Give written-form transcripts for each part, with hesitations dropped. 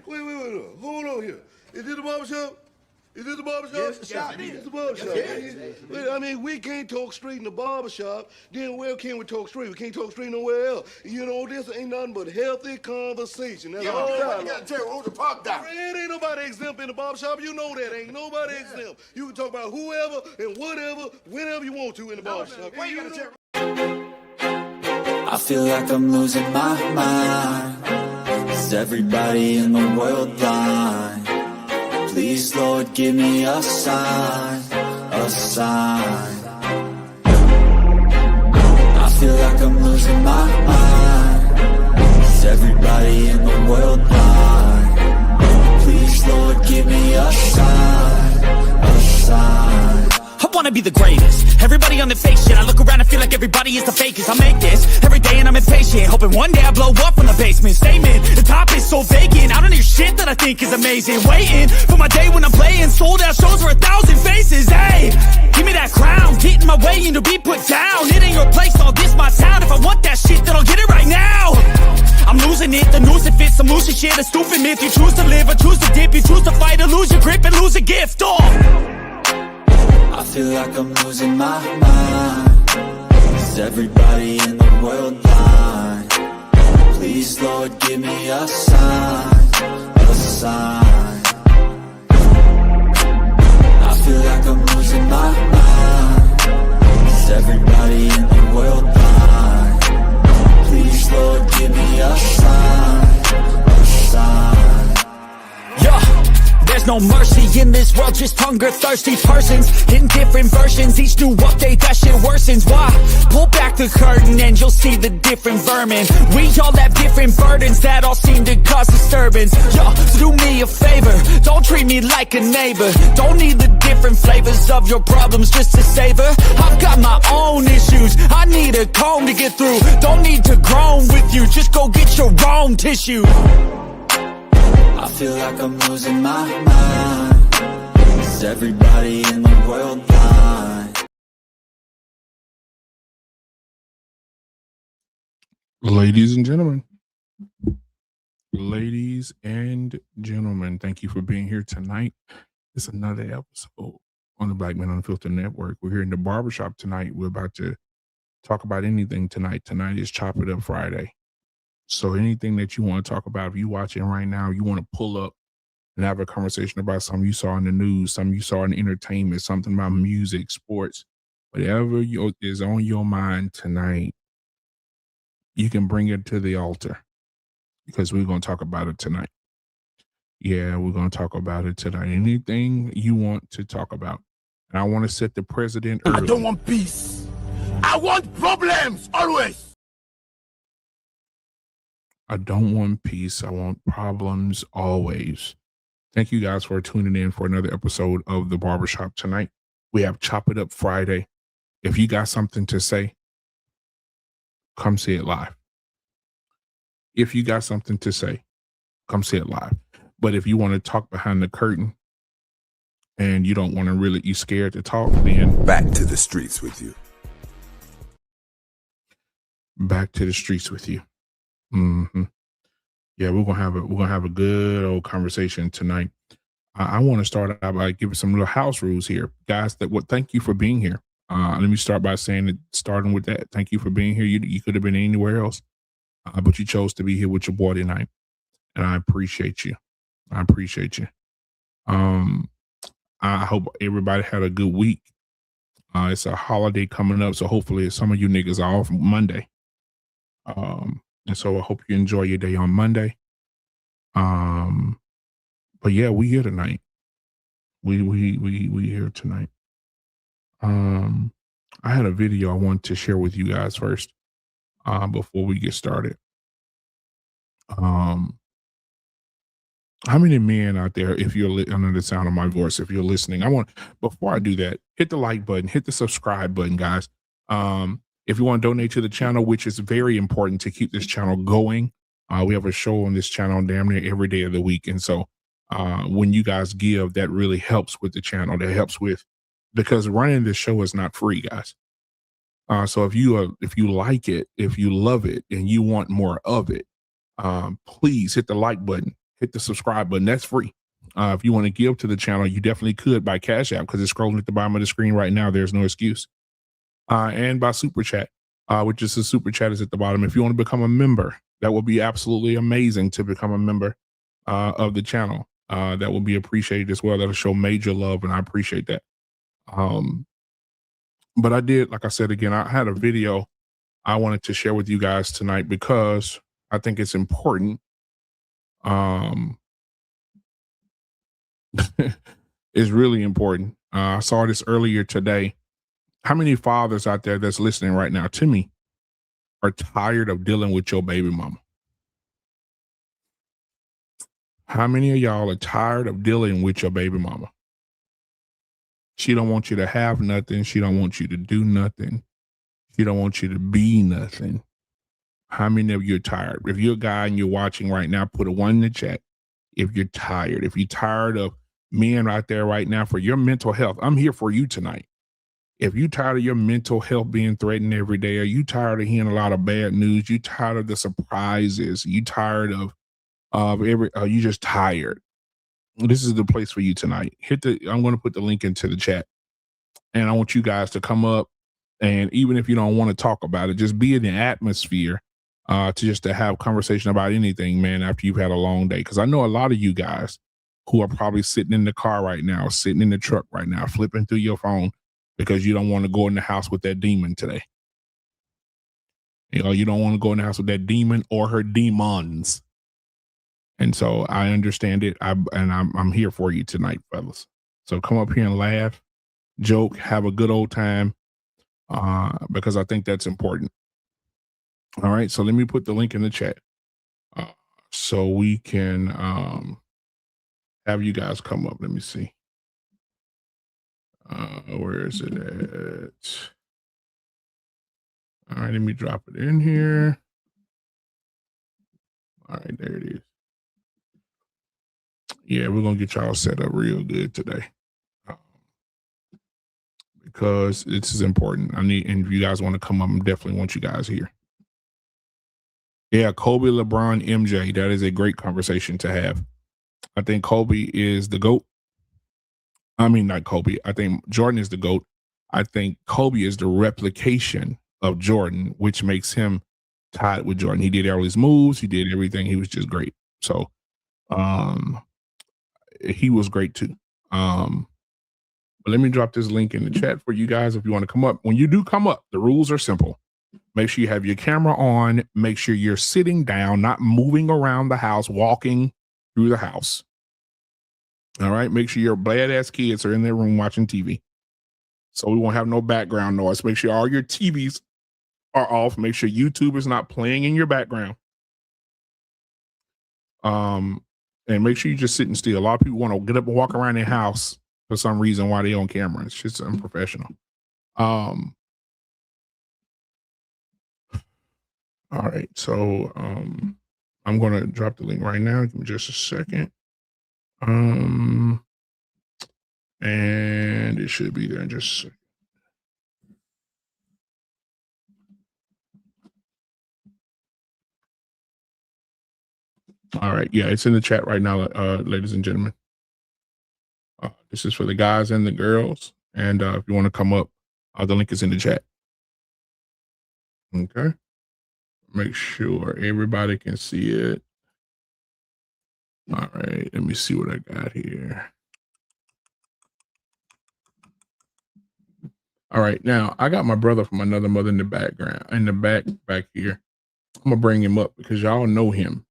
Wait. Hold on here. Is this the barbershop? Is this the barbershop? Yes, it is. It's the barbershop. Wait, I mean, we can't talk straight in the barbershop. Then where can we talk straight? We can't talk straight nowhere else. You know, this ain't nothing but healthy conversation. That's all. You gotta tell who the park down. Man, ain't nobody exempt in the barbershop. You know that. Ain't nobody exempt. You can talk about whoever and whatever, whenever you want to in the barbershop. Why you gotta tell? I feel like I'm losing my mind. Is everybody in the world blind? Please, Lord, give me a sign, a sign. I feel like I'm losing my mind. Is everybody in the world blind? Please, Lord, give me a sign, a sign. I wanna be the greatest. Everybody on the fake shit. I look around and feel like everybody is the fakest. I make this every day and I'm impatient, hoping one day I blow up from the basement. Statement, the top is so vacant. I don't hear shit that I think is amazing. Waiting for my day when I'm playing sold out shows for 1,000 faces. Hey, give me that crown, get in my way and to be put down. It ain't your place, all this my town. If I want that shit, then I'll get it right now. I'm losing it, the noose it fits. I'm losing shit, a stupid myth. You choose to live or choose to dip. You choose to fight or lose your grip and lose a gift. I feel like I'm losing my mind. Is everybody in the world blind? Please, Lord, give me a sign, a sign. I feel like I'm losing my mind. Is everybody in the world blind? Please, Lord, give me a sign, a sign. Yeah. There's no mercy in this world, just hunger-thirsty persons in different versions. Each new update, that shit worsens. Why? Pull back the curtain and you'll see the different vermin. We all have different burdens that all seem to cause disturbance. Yo, so do me a favor, don't treat me like a neighbor. Don't need the different flavors of your problems just to savor. I've got my own issues, I need a comb to get through. Don't need to groan with you, just go get your own tissue. I feel like I'm losing my mind. Is everybody in the world blind? Ladies and gentlemen, thank you for being here tonight. It's another episode on the Black Man Unfiltered Network. We're here in the barbershop tonight. We're about to talk about anything tonight. Tonight is Chop It Up Friday. So anything that you want to talk about, if you're watching right now, you want to pull up and have a conversation about something you saw in the news, something you saw in entertainment, something about music, sports, whatever is on your mind tonight, you can bring it to the altar because we're going to talk about it tonight. Yeah, we're going to talk about it tonight. Anything you want to talk about. And I want to set the president early. I don't want peace. I want problems always. I don't want peace. I want problems always. Thank you guys for tuning in for another episode of The Barbershop tonight. We have Chop It Up Friday. If you got something to say, come say it live. If you got something to say, come say it live. But if you want to talk behind the curtain and you don't want to really, you're scared to talk, then Back to the streets with you. back to the streets with you. Mm-hmm. Yeah, we're gonna have a good old conversation tonight. I want to start out by giving some little house rules here, guys. Thank you for being here. Let me start by starting with that. Thank you for being here. You could have been anywhere else, but you chose to be here with your boy tonight, and I appreciate you. I hope everybody had a good week. It's a holiday coming up, so hopefully some of you niggas are off Monday. And so I hope you enjoy your day on Monday. But yeah, we here tonight. We here tonight. I had a video I want to share with you guys first, before we get started. How many men out there, if you're under the sound of my voice, if you're listening, before I do that, hit the like button, hit the subscribe button, guys. If you want to donate to the channel, which is very important to keep this channel going, we have a show on this channel damn near every day of the week. And so when you guys give, that really helps with the channel. That helps because running this show is not free, guys. So if you like it, if you love it and you want more of it, please hit the like button. hit the subscribe button. That's free. If you want to give to the channel, you definitely could by Cash App because it's scrolling at the bottom of the screen right now. There's no excuse. And by Super Chat, which is the Super Chat is at the bottom. If you want to become a member, that would be absolutely amazing to become a member of the channel. That will be appreciated as well. That'll show major love, and I appreciate that. But I did, like I said, again, I had a video I wanted to share with you guys tonight because I think it's important. It's really important. I saw this earlier today. How many fathers out there that's listening right now to me are tired of dealing with your baby mama? How many of y'all are tired of dealing with your baby mama? She don't want you to have nothing. She don't want you to do nothing. She don't want you to be nothing. How many of you are tired? If you're a guy and you're watching right now, put a 1 in the chat. If you're tired, if you're tired of men out there right now for your mental health, I'm here for you tonight. If you're tired of your mental health being threatened every day, are you tired of hearing a lot of bad news? You tired of the surprises? You tired of you just tired? This is the place for you tonight. I'm going to put the link into the chat, and I want you guys to come up, and even if you don't want to talk about it, just be in the atmosphere to have conversation about anything, man, after you've had a long day. Because I know a lot of you guys who are probably sitting in the car right now, sitting in the truck right now, flipping through your phone because you don't want to go in the house with that demon today. You know, you don't want to go in the house with that demon or her demons. And so I understand it. I'm here for you tonight, fellas. So come up here and laugh, joke, have a good old time, because I think that's important. All right. So let me put the link in the chat so we can have you guys come up. Let me see. Where is it at? All right. Let me drop it in here. All right. There it is. Yeah, we're going to get y'all set up real good today because this is important. And if you guys want to come up, I definitely want you guys here. Yeah, Kobe, LeBron, MJ. That is a great conversation to have. I think Kobe is the GOAT. I mean, not Kobe. I think Jordan is the GOAT. I think Kobe is the replication of Jordan, which makes him tied with Jordan. He did all his moves. He did everything. He was just great. So, he was great too. But let me drop this link in the chat for you guys if you want to come up. When you do come up, the rules are simple. Make sure you have your camera on. Make sure you're sitting down, not moving around the house, walking through the house. All right. Make sure your badass kids are in their room watching TV. So we won't have no background noise. Make sure all your TVs are off. Make sure YouTube is not playing in your background. And make sure you're just sitting still. A lot of people want to get up and walk around their house for some reason while they're on camera. It's just unprofessional. All right. So I'm going to drop the link right now. Give me just a second. And it should be there in just a second. All right. Yeah, it's in the chat right now, ladies and gentlemen. This is for the guys and the girls. And if you want to come up, the link is in the chat. Okay. Make sure everybody can see it. All right. Let me see what I got here. All right. Now, I got my brother from another mother in the background, in the back here. I'm going to bring him up because y'all know him.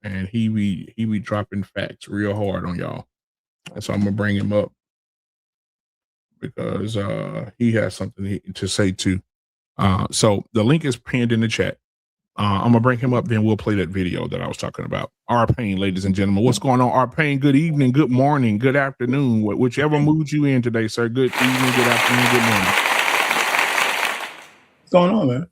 And he be dropping facts real hard on y'all. And so I'm going to bring him up because he has something to say too. So the link is pinned in the chat. I'm going to bring him up, then we'll play that video that I was talking about. R-Pain, ladies and gentlemen. What's going on, R-Pain? Good evening, good morning, good afternoon. Whichever mood you in today, sir. Good evening, good afternoon, good morning. What's going on, man?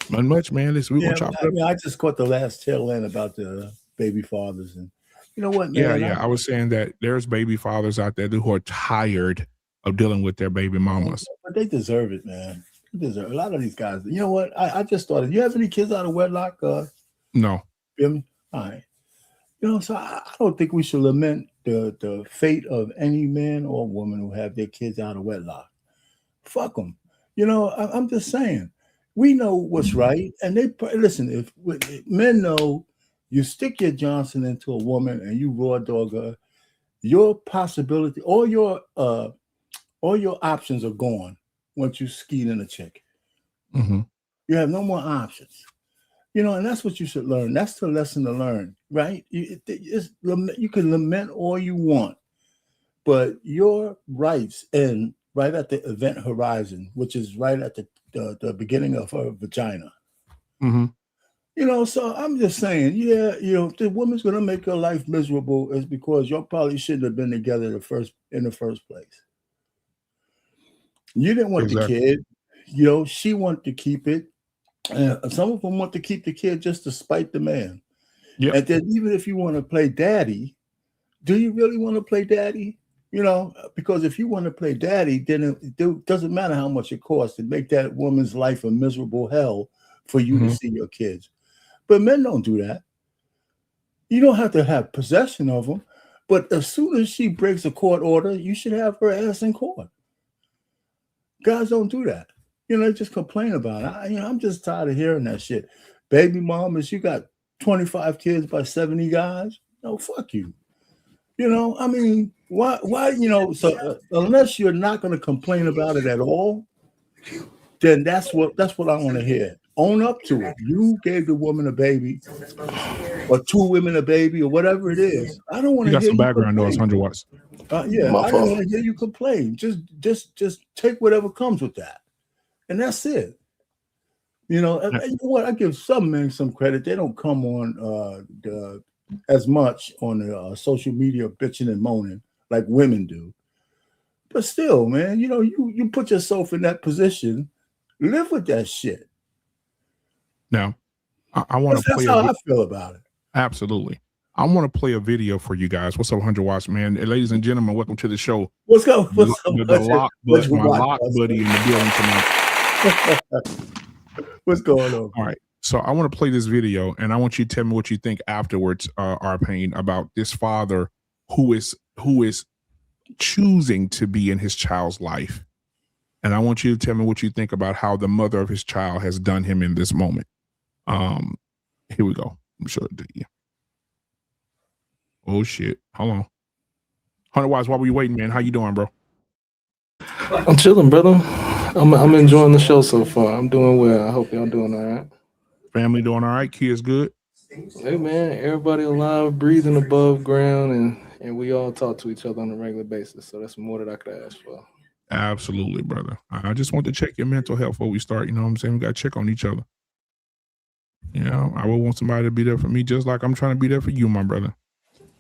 Not much, man. I just caught the last tail end about the baby fathers, and you know what, man? Yeah. I was saying that there's baby fathers out there who are tired of dealing with their baby mamas. But they deserve it, man. They deserve a lot of these guys. You know what? I just started. You have any kids out of wedlock? No. All right. So I don't think we should lament the fate of any man or woman who have their kids out of wedlock. Fuck them. I'm just saying. We know what's right, and listen. If men know, you stick your Johnson into a woman and you raw dog her, your possibility, all your options are gone once you skeet in a chick. Mm-hmm. You have no more options. And that's what you should learn. That's the lesson to learn, right? You can lament all you want, but your rights end right at the event horizon, which is right at the beginning of her vagina. Mm-hmm. So I'm just saying, if the woman's gonna make her life miserable, is because y'all probably shouldn't have been together in the first place. You didn't want the kid, she wanted to keep it. Some of them want to keep the kid just to spite the man. Yep. And then even if you want to play daddy, do you really want to play daddy? Because if you want to play daddy, then it doesn't matter how much it costs to make that woman's life a miserable hell for you to see your kids. But men don't do that. You don't have to have possession of them, but as soon as she breaks a court order, you should have her ass in court. Guys don't do that. They just complain about it. I'm just tired of hearing that shit. Baby mamas, you got 25 kids by 70 guys? No, fuck you. Why, so unless you're not going to complain about it at all, then that's what I want to hear. Own up to it. You gave the woman a baby, or two women a baby, or whatever it is. I don't want to hear you got some background noise, 100 watts. I don't want to hear you complain. Just take whatever comes with that. And that's it. And you know what? I give some men some credit. They don't come on as much on the social media bitching and moaning like women do. But still, man, you put yourself in that position. Live with that shit. Now, I want to play. That's how I feel about it. Absolutely. I want to play a video for you guys. What's up, 100 watts, man? Ladies and gentlemen, welcome to the show. What's up? My lock buddy in the building tonight. What's going on? All right. So I want to play this video, and I want you to tell me what you think afterwards, Arpain, about this father who is choosing to be in his child's life. And I want you to tell me what you think about how the mother of his child has done him in this moment. Here we go. I'm sure it did you. Oh shit. Hold on. 100 watts, while we waiting, man. How you doing, bro? I'm chilling, brother. I'm enjoying the show so far. I'm doing well. I hope y'all doing all right. Family doing all right? Kids good? Hey man, everybody alive, breathing above ground, and we all talk to each other on a regular basis. So that's more that I could ask for. Absolutely, brother. I just want to check your mental health before we start. You know what I'm saying? We got to check on each other. I would want somebody to be there for me just like I'm trying to be there for you, my brother.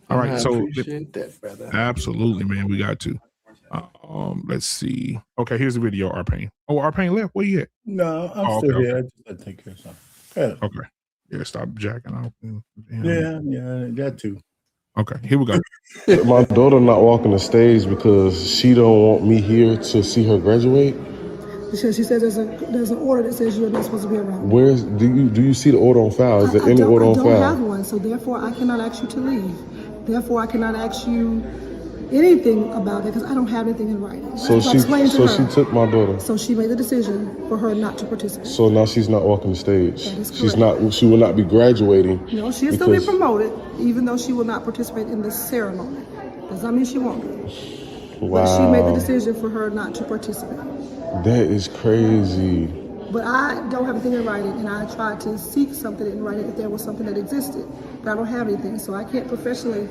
All right. So appreciate that, brother. Absolutely, man. We got to. Let's see. Okay, here's the video, Arpain. Oh, Arpain left. Where you at? No, I'm still here. I take care of something. Yeah. Okay. Yeah, stop jacking out. Yeah, that too. Okay, here we go. My daughter not walking the stage because she don't want me here to see her graduate. Because she says there's an order that says you're not supposed to be around. Where's do you see the order on file? Is there any order on file? I don't have one, so therefore I cannot ask you to leave. Therefore I cannot ask you anything about it because I don't have anything in writing. So she took my daughter. So she made the decision for her not to participate. So now she's not walking the stage. That is correct. She will not be graduating. No, she'll still be promoted, even though she will not participate in the ceremony. Does not mean she won't be. Wow. But she made the decision for her not to participate. That is crazy. But I don't have anything in writing, and I tried to seek something in writing if there was something that existed. But I don't have anything, so I can't professionally,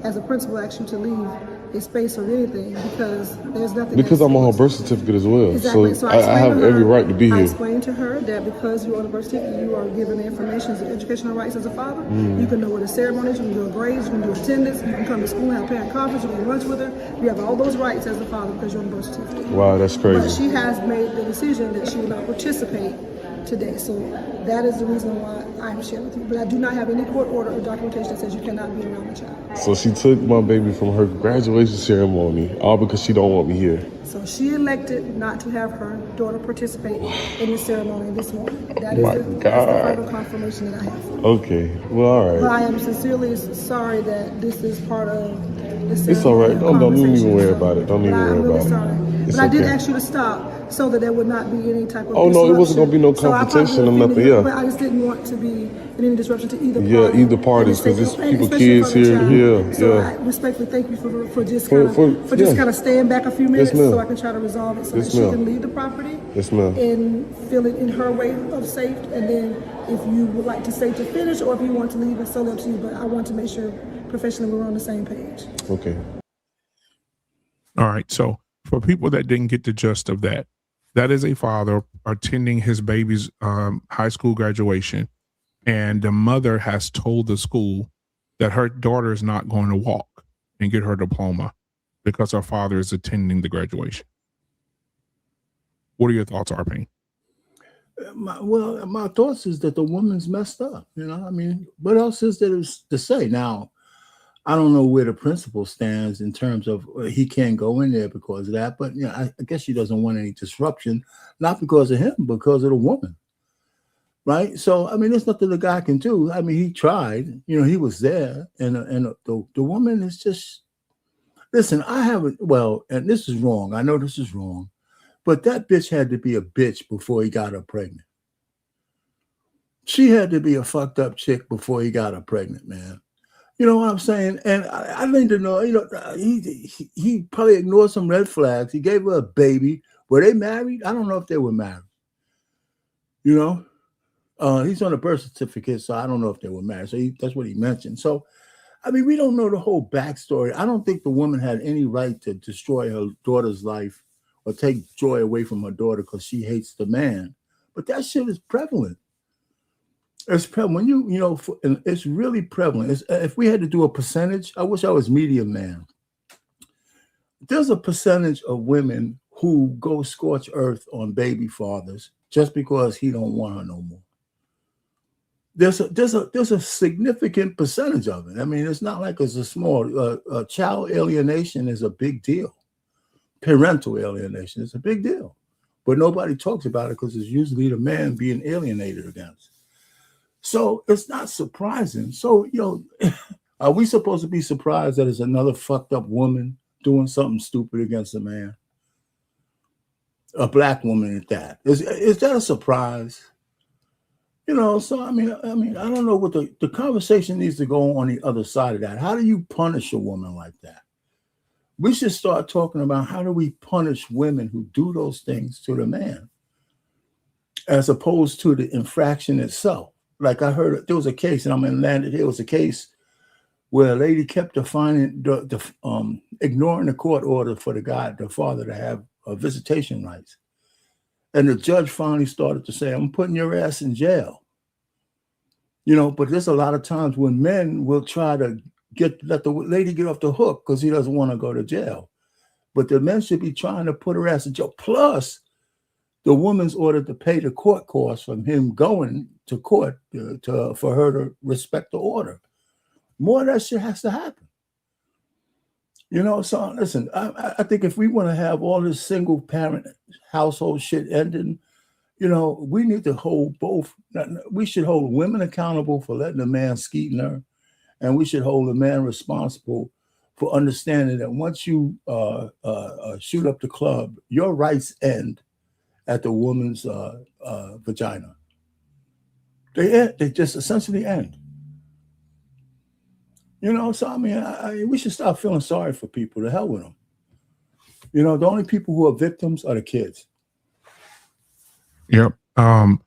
as a principal, ask you to leave a space or anything because there's nothing. Because I'm on her birth certificate as well. Exactly. So I have every right to be here. I explained to her that because you're on the birth certificate, you are given the information as educational rights as a father. You can know what the ceremony is, you can do grades, you can do attendance, you can come to school and have parent conference, you can lunch with her. You have all those rights as a father because you're on the birth certificate. Wow, that's crazy. But she has made the decision that she will not participate today. So that is the reason why I'm sharing with you. But I do not have any court order or documentation that says you cannot be around the child. So she took my baby from her graduation ceremony, all because she don't want me here. So she elected not to have her daughter participate in the ceremony this morning. That is the final confirmation that I have. Okay, well, all right. But I am sincerely sorry that this is part of the ceremony. It's all right. Don't even worry about it. Don't even worry I'm really about sorry. it. But I did ask you to stop so that there would not be any type of Oh, no, it wasn't going to be no So I competition or probably nothing, offended you, yeah. But I just didn't want to be in any disruption to either party. Yeah, either parties, because it's people, kids here. Yeah, So yeah. I respectfully thank you for just kind of staying back a few minutes so I can try to resolve it so that she can leave the property and feel it in her way of safe. And then if you would like to say to finish or if you want to leave, it's solely up to you. But I want to make sure professionally we're on the same page. Okay. All right. So for people that didn't get the gist of that, that is a father attending his baby's high school graduation, and the mother has told the school that her daughter is not going to walk and get her diploma because her father is attending the graduation. What are your thoughts, Arpine? My thoughts is that the woman's messed up. You know, I mean, what else is there to say? Now, I don't know where the principal stands in terms of he can't go in there because of that, but you know, I guess she doesn't want any disruption, not because of him, because of the woman, right? So I mean, there's nothing the guy can do. I mean, he tried, you know, he was there, and the woman is just, listen. I haven't, well, and this is wrong. I know this is wrong, but that bitch had to be a bitch before he got her pregnant. She had to be a fucked up chick before he got her pregnant, man. You know what I'm saying? And I need to know, you know, he probably ignored some red flags. He gave her a baby. Were they married? I don't know if they were married. You know, he's on a birth certificate, so I don't know if they were married. So that's what he mentioned. So, I mean, we don't know the whole backstory. I don't think the woman had any right to destroy her daughter's life or take joy away from her daughter because she hates the man. But that shit is prevalent. It's prevalent. When you know, it's really prevalent. If we had to do a percentage, I wish I was medium man. There's a percentage of women who go scorch earth on baby fathers just because he don't want her no more. There's a significant percentage of it. I mean, it's not like it's a small. Child alienation is a big deal. Parental alienation is a big deal, but nobody talks about it because it's usually the man being alienated against. So it's not surprising. So, you know, are we supposed to be surprised that it's another fucked up woman doing something stupid against a man? A black woman at that. Is that a surprise? You know, so I mean, I don't know what the conversation needs to go on the other side of that. How do you punish a woman like that? We should start talking about how do we punish women who do those things to the man, as opposed to the infraction itself. Like I heard, there was a case, and I'm in Atlanta. There was a case where a lady kept ignoring the court order for the father to have visitation rights, and the judge finally started to say, "I'm putting your ass in jail." You know, but there's a lot of times when men will try to let the lady get off the hook because he doesn't want to go to jail, but the men should be trying to put her ass in jail. Plus, the woman's ordered to pay the court costs from him going to court for her to respect the order. More of that shit has to happen. You know, so listen, I think if we want to have all this single parent household shit ending, you know, we need to hold both. We should hold women accountable for letting a man skeeting her, and we should hold a man responsible for understanding that once you shoot up the club, your rights end at the woman's vagina. They just essentially end. You know, so I mean, we should stop feeling sorry for people. To hell with them. You know, the only people who are victims are the kids. Yep. And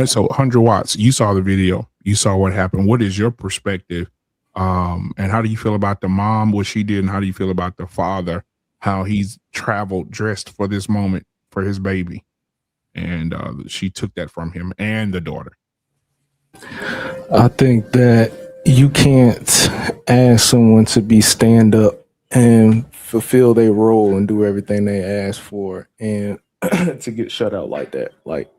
so 100 watts, you saw the video, you saw what happened. What is your perspective? And how do you feel about the mom, what she did, and how do you feel about the father, how he's traveled dressed for this moment for his baby? And she took that from him and the daughter. I think that you can't ask someone to be stand up and fulfill their role and do everything they ask for and to get shut out like that. Like,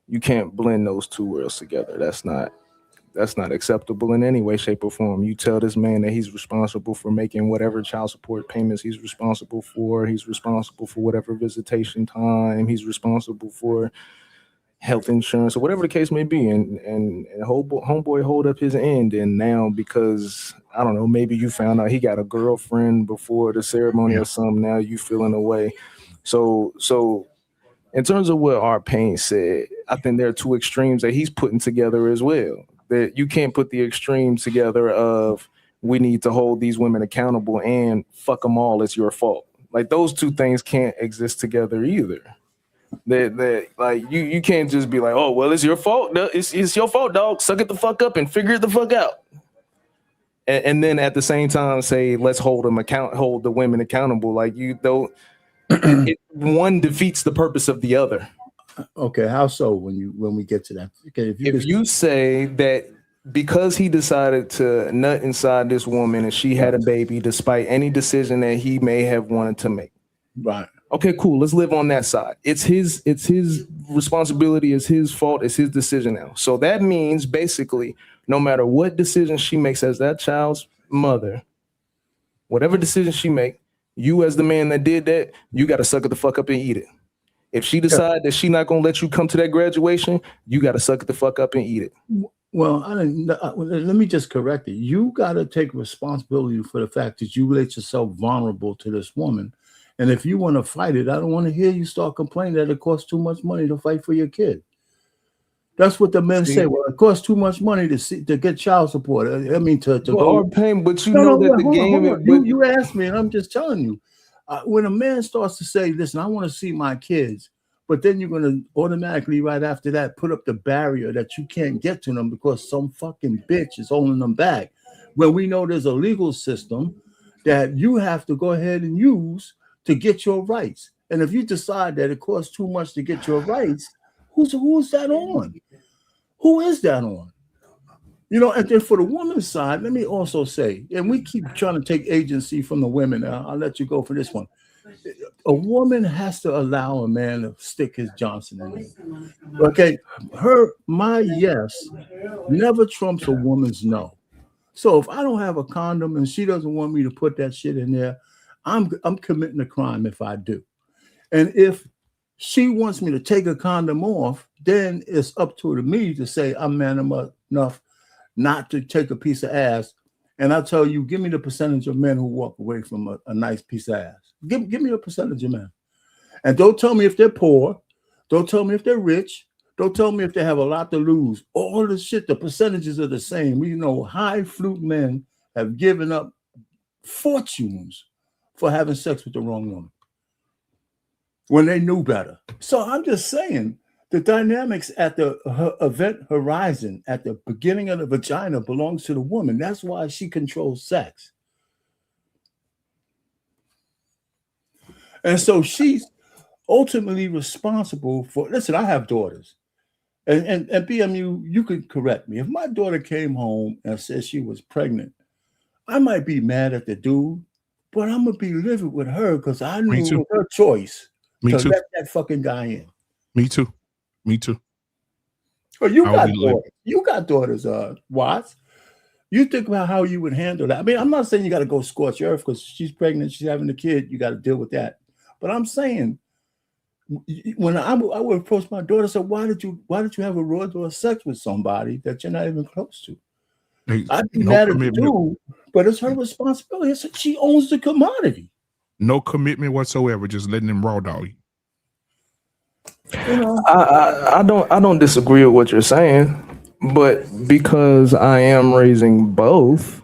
You can't blend those two worlds together. That's not acceptable in any way, shape, or form. You tell this man that he's responsible for making whatever child support payments he's responsible for. He's responsible for whatever visitation time. He's responsible for health insurance or whatever the case may be. And homeboy hold up his end. And now, because I don't know, maybe you found out he got a girlfriend before the ceremony or something, now you feeling away. So in terms of what our Payne said, I think there are two extremes that he's putting together as well. That you can't put the extremes together of we need to hold these women accountable and fuck them all, it's your fault. Like those two things can't exist together either. That like you can't just be like, oh well, it's your fault. It's your fault, dog. Suck it the fuck up and figure it the fuck out. And then at the same time say, let's hold the women accountable. Like you don't. One defeats the purpose of the other. Okay, how so? When we get to that, okay, if you say that because he decided to nut inside this woman and she had a baby, despite any decision that he may have wanted to make, right? Okay, cool. Let's live on that side. It's his responsibility. It's his fault. It's his decision now. So that means basically, no matter what decision she makes as that child's mother, whatever decision she make, you as the man that did that, you got to suck it the fuck up and eat it. If she decide that she not gonna let you come to that graduation, you got to suck it the fuck up and eat it. Well, let me just correct it. You got to take responsibility for the fact that you let yourself vulnerable to this woman. And if you want to fight it, I don't want to hear you start complaining that it costs too much money to fight for your kid. That's what the men say. Well, it costs too much money to get child support. I mean, to go. Pain, but you know that the game. You asked me, and I'm just telling you. When a man starts to say, listen, I want to see my kids, but then you're going to automatically right after that put up the barrier that you can't get to them because some fucking bitch is holding them back. When we know there's a legal system that you have to go ahead and use to get your rights. And if you decide that it costs too much to get your rights, who's that on? Who is that on? You know, and then for the woman's side, let me also say, and we keep trying to take agency from the women. I'll let you go for this one. A woman has to allow a man to stick his Johnson in it. Okay, my yes never trumps a woman's no. So if I don't have a condom and she doesn't want me to put that shit in there, I'm committing a crime if I do. And if she wants me to take a condom off, then it's up to me to say I'm man enough not to take a piece of ass. And I'll tell you, give me the percentage of men who walk away from a nice piece of ass. Give me a percentage of men. And don't tell me if they're poor. Don't tell me if they're rich. Don't tell me if they have a lot to lose. All the shit, the percentages are the same. We know high flute men have given up fortunes for having sex with the wrong woman when they knew better. So I'm just saying, the dynamics at the event horizon, at the beginning of the vagina, belongs to the woman. That's why she controls sex. And so she's ultimately responsible for, listen, I have daughters. And BMU, you could correct me. If my daughter came home and said she was pregnant, I might be mad at the dude, but I'm going to be livid with her because I knew it was her choice to let that fucking guy in. Me too. Oh, you got daughters. You got daughters, Watts. You think about how you would handle that. I mean, I'm not saying you got to go scorch earth because she's pregnant, she's having a kid, you got to deal with that. But I'm saying, when I would approach my daughter, say, why did you have a raw door sex with somebody that you're not even close to? I'd be mad at the dude, but it's her responsibility. She owns the commodity. No commitment whatsoever, just letting them raw dog you. You know? I don't disagree with what you're saying, but because I am raising both,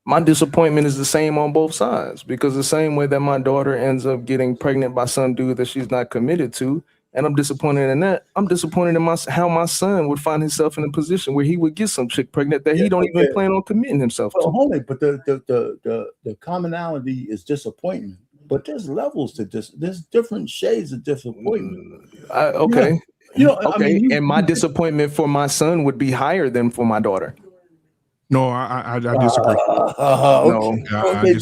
my disappointment is the same on both sides. Because the same way that my daughter ends up getting pregnant by some dude that she's not committed to, and I'm disappointed in that, I'm disappointed in how my son would find himself in a position where he would get some chick pregnant that he don't even plan on committing himself to. Hold it, but the commonality is disappointment. But there's levels to this. There's different shades of disappointment. Okay. And my disappointment for my son would be higher than for my daughter. No, I disagree.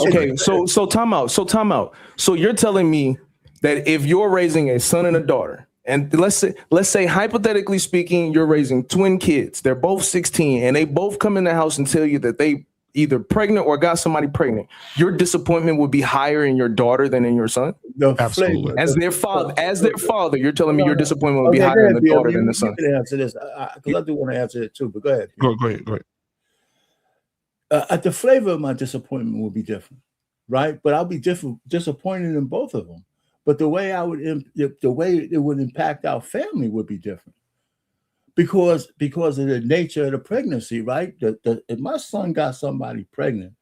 Okay. So time out. So you're telling me that if you're raising a son and a daughter, And let's say hypothetically speaking, you're raising twin kids. They're both 16 and they both come in the house and tell you that they either pregnant or got somebody pregnant. Your disappointment would be higher in your daughter than in your son. Absolutely. As their father, you're telling me your disappointment would be higher in the daughter than the son. You can answer this because I do want to answer it too. But go ahead. Go ahead. The flavor of my disappointment will be different, right? But I'll be disappointed in both of them. But the way it would impact our family would be different, because of the nature of the pregnancy, right? If my son got somebody pregnant,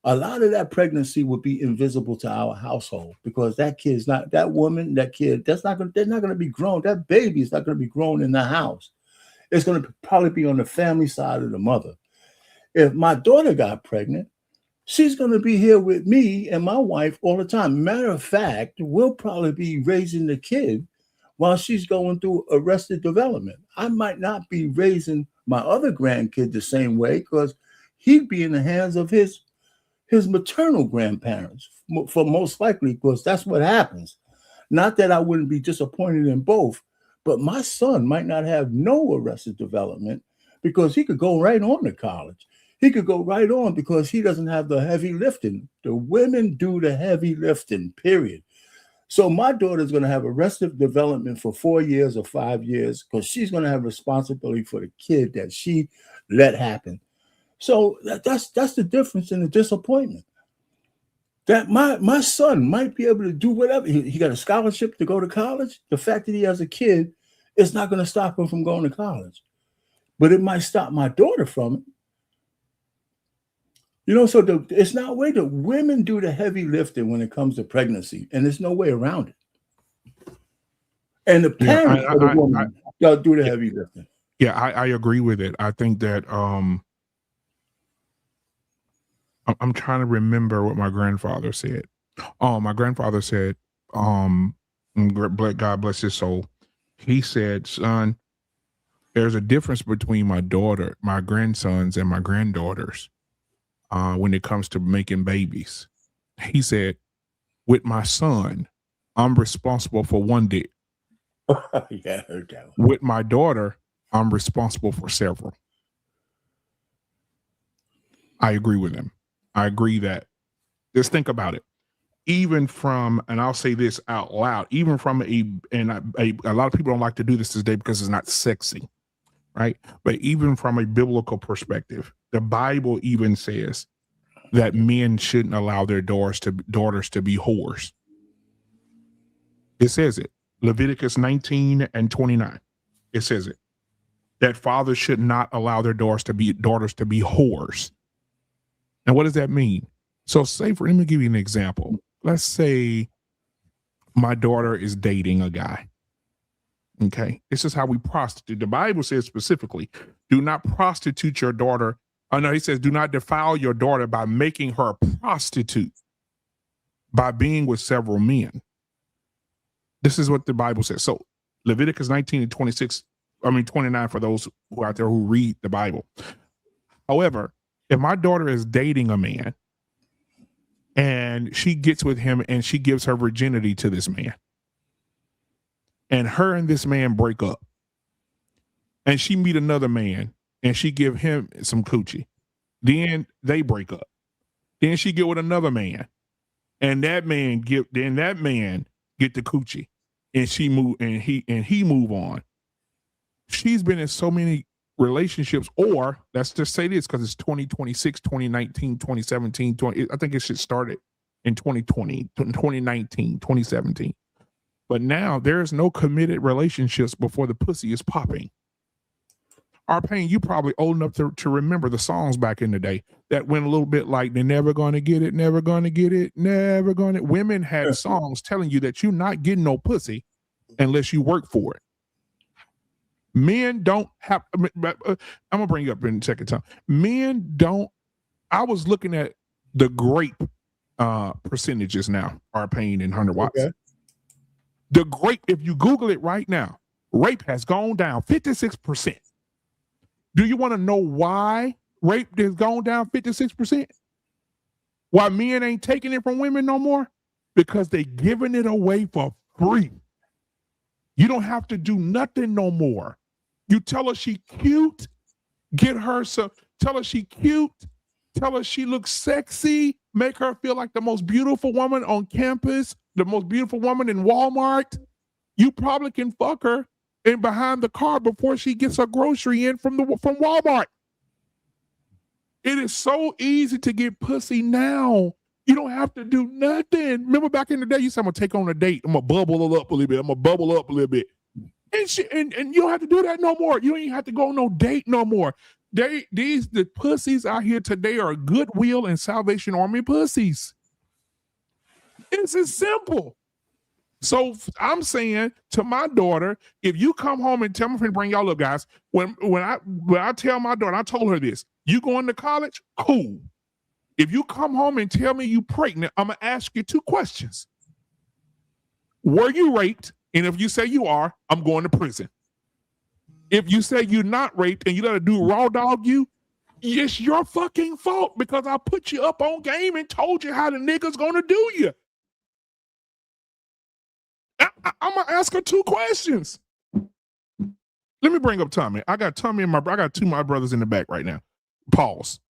a lot of that pregnancy would be invisible to our household, because that kid's not, that woman, that kid, they're not going to be grown. That baby is not going to be grown in the house. It's going to probably be on the family side of the mother. If my daughter got pregnant, she's going to be here with me and my wife all the time. Matter of fact, we'll probably be raising the kid while she's going through arrested development. I might not be raising my other grandkid the same way, because he'd be in the hands of his maternal grandparents, for most likely, because that's what happens. Not that I wouldn't be disappointed in both, but my son might not have no arrested development, because he could go right on to college. He could go right on because he doesn't have the heavy lifting. The women do the heavy lifting, period. So my daughter's going to have arrested development for 4 years or 5 years, because she's going to have responsibility for the kid that she let happen. So that's the difference in the disappointment. That my son might be able to do whatever. He got a scholarship to go to college. The fact that he has a kid is not going to stop him from going to college. But it might stop my daughter from it. So it's not a way that women do the heavy lifting when it comes to pregnancy, and there's no way around it. And the parents of the woman do the heavy lifting. Yeah, I agree with it. I think that I'm trying to remember what my grandfather said. My grandfather said, God bless his soul. He said, son, there's a difference between my grandsons and my granddaughters. When it comes to making babies. He said, with my son, I'm responsible for one dick. Yeah, I heard that one. With my daughter, I'm responsible for several. I agree with him. I agree that, just think about it. Even from, and I'll say this out loud, even from a lot of people don't like to do this today because it's not sexy, right? But even from a biblical perspective, the Bible even says that men shouldn't allow their daughters to be whores. It says it. Leviticus 19:29. It says it. That fathers should not allow their daughters to be whores. And what does that mean? So let me give you an example. Let's say my daughter is dating a guy. Okay. This is how we prostitute. The Bible says specifically, do not prostitute your daughter. Oh no, he says, do not defile your daughter by making her a prostitute, by being with several men. This is what the Bible says. So Leviticus 29 for those who out there who read the Bible. However, if my daughter is dating a man and she gets with him and she gives her virginity to this man, and her and this man break up, and she meet another man and she give him some coochie, then they break up. Then she get with another man, and that man get the coochie, and he move on. She's been in so many relationships, or let's just say this because it's 2026, 2019, 2017, I think it should start in 2020, 2019, 2017. But now there's no committed relationships before the pussy is popping. Pain, you probably old enough to remember the songs back in the day that went a little bit like, they're never going to get it, never going to get it, never going to. Women had songs telling you that you're not getting no pussy unless you work for it. Men don't have, I'm going to bring you up in a second time. Men don't, I was looking at the grape percentages now, Pain and 100 Watts. Okay. The grape, if you Google it right now, rape has gone down 56%. Do you want to know why rape has gone down 56%? Why men ain't taking it from women no more? Because they giving it away for free. You don't have to do nothing no more. You tell her she cute, get her some, tell her she cute, tell her she looks sexy, make her feel like the most beautiful woman on campus, the most beautiful woman in Walmart. You probably can fuck her in behind the car before she gets her grocery in from Walmart. It is so easy to get pussy now. You don't have to do nothing. Remember back in the day, you said, I'm gonna take on a date. I'm gonna bubble up a little bit. I'm gonna bubble up a little bit. And you don't have to do that no more. You don't even have to go on no date no more. The pussies out here today are Goodwill and Salvation Army pussies. It's as simple. So I'm saying to my daughter, if you come home and tell me, bring y'all up, guys. When I tell my daughter, I told her this: you going to college? Cool. If you come home and tell me you pregnant, I'm gonna ask you 2 questions. Were you raped? And if you say you are, I'm going to prison. If you say you're not raped and you let a dude raw dog you, it's your fucking fault because I put you up on game and told you how the nigga's gonna do you. I'm gonna ask her 2 questions. Let me bring up Tommy. I got Tommy and I got 2 of my brothers in the back right now. Pause.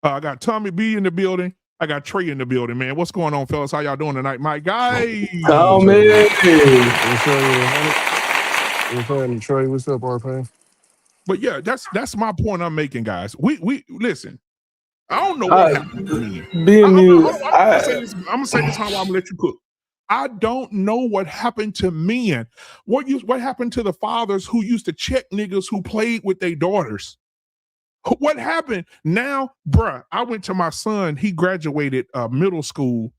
I got Tommy B in the building. I got Trey in the building, man. What's going on, fellas? How y'all doing tonight? My guy. Oh, man. What's up, Trey? What's up, R-Fan? But yeah, that's my point I'm making, guys. We listen. I don't know what happened to me. I'm gonna say this how I'm gonna let you cook. I don't know what happened to men. What happened to the fathers who used to check niggas who played with their daughters? What happened? Now, bruh, I went to my son. He graduated middle school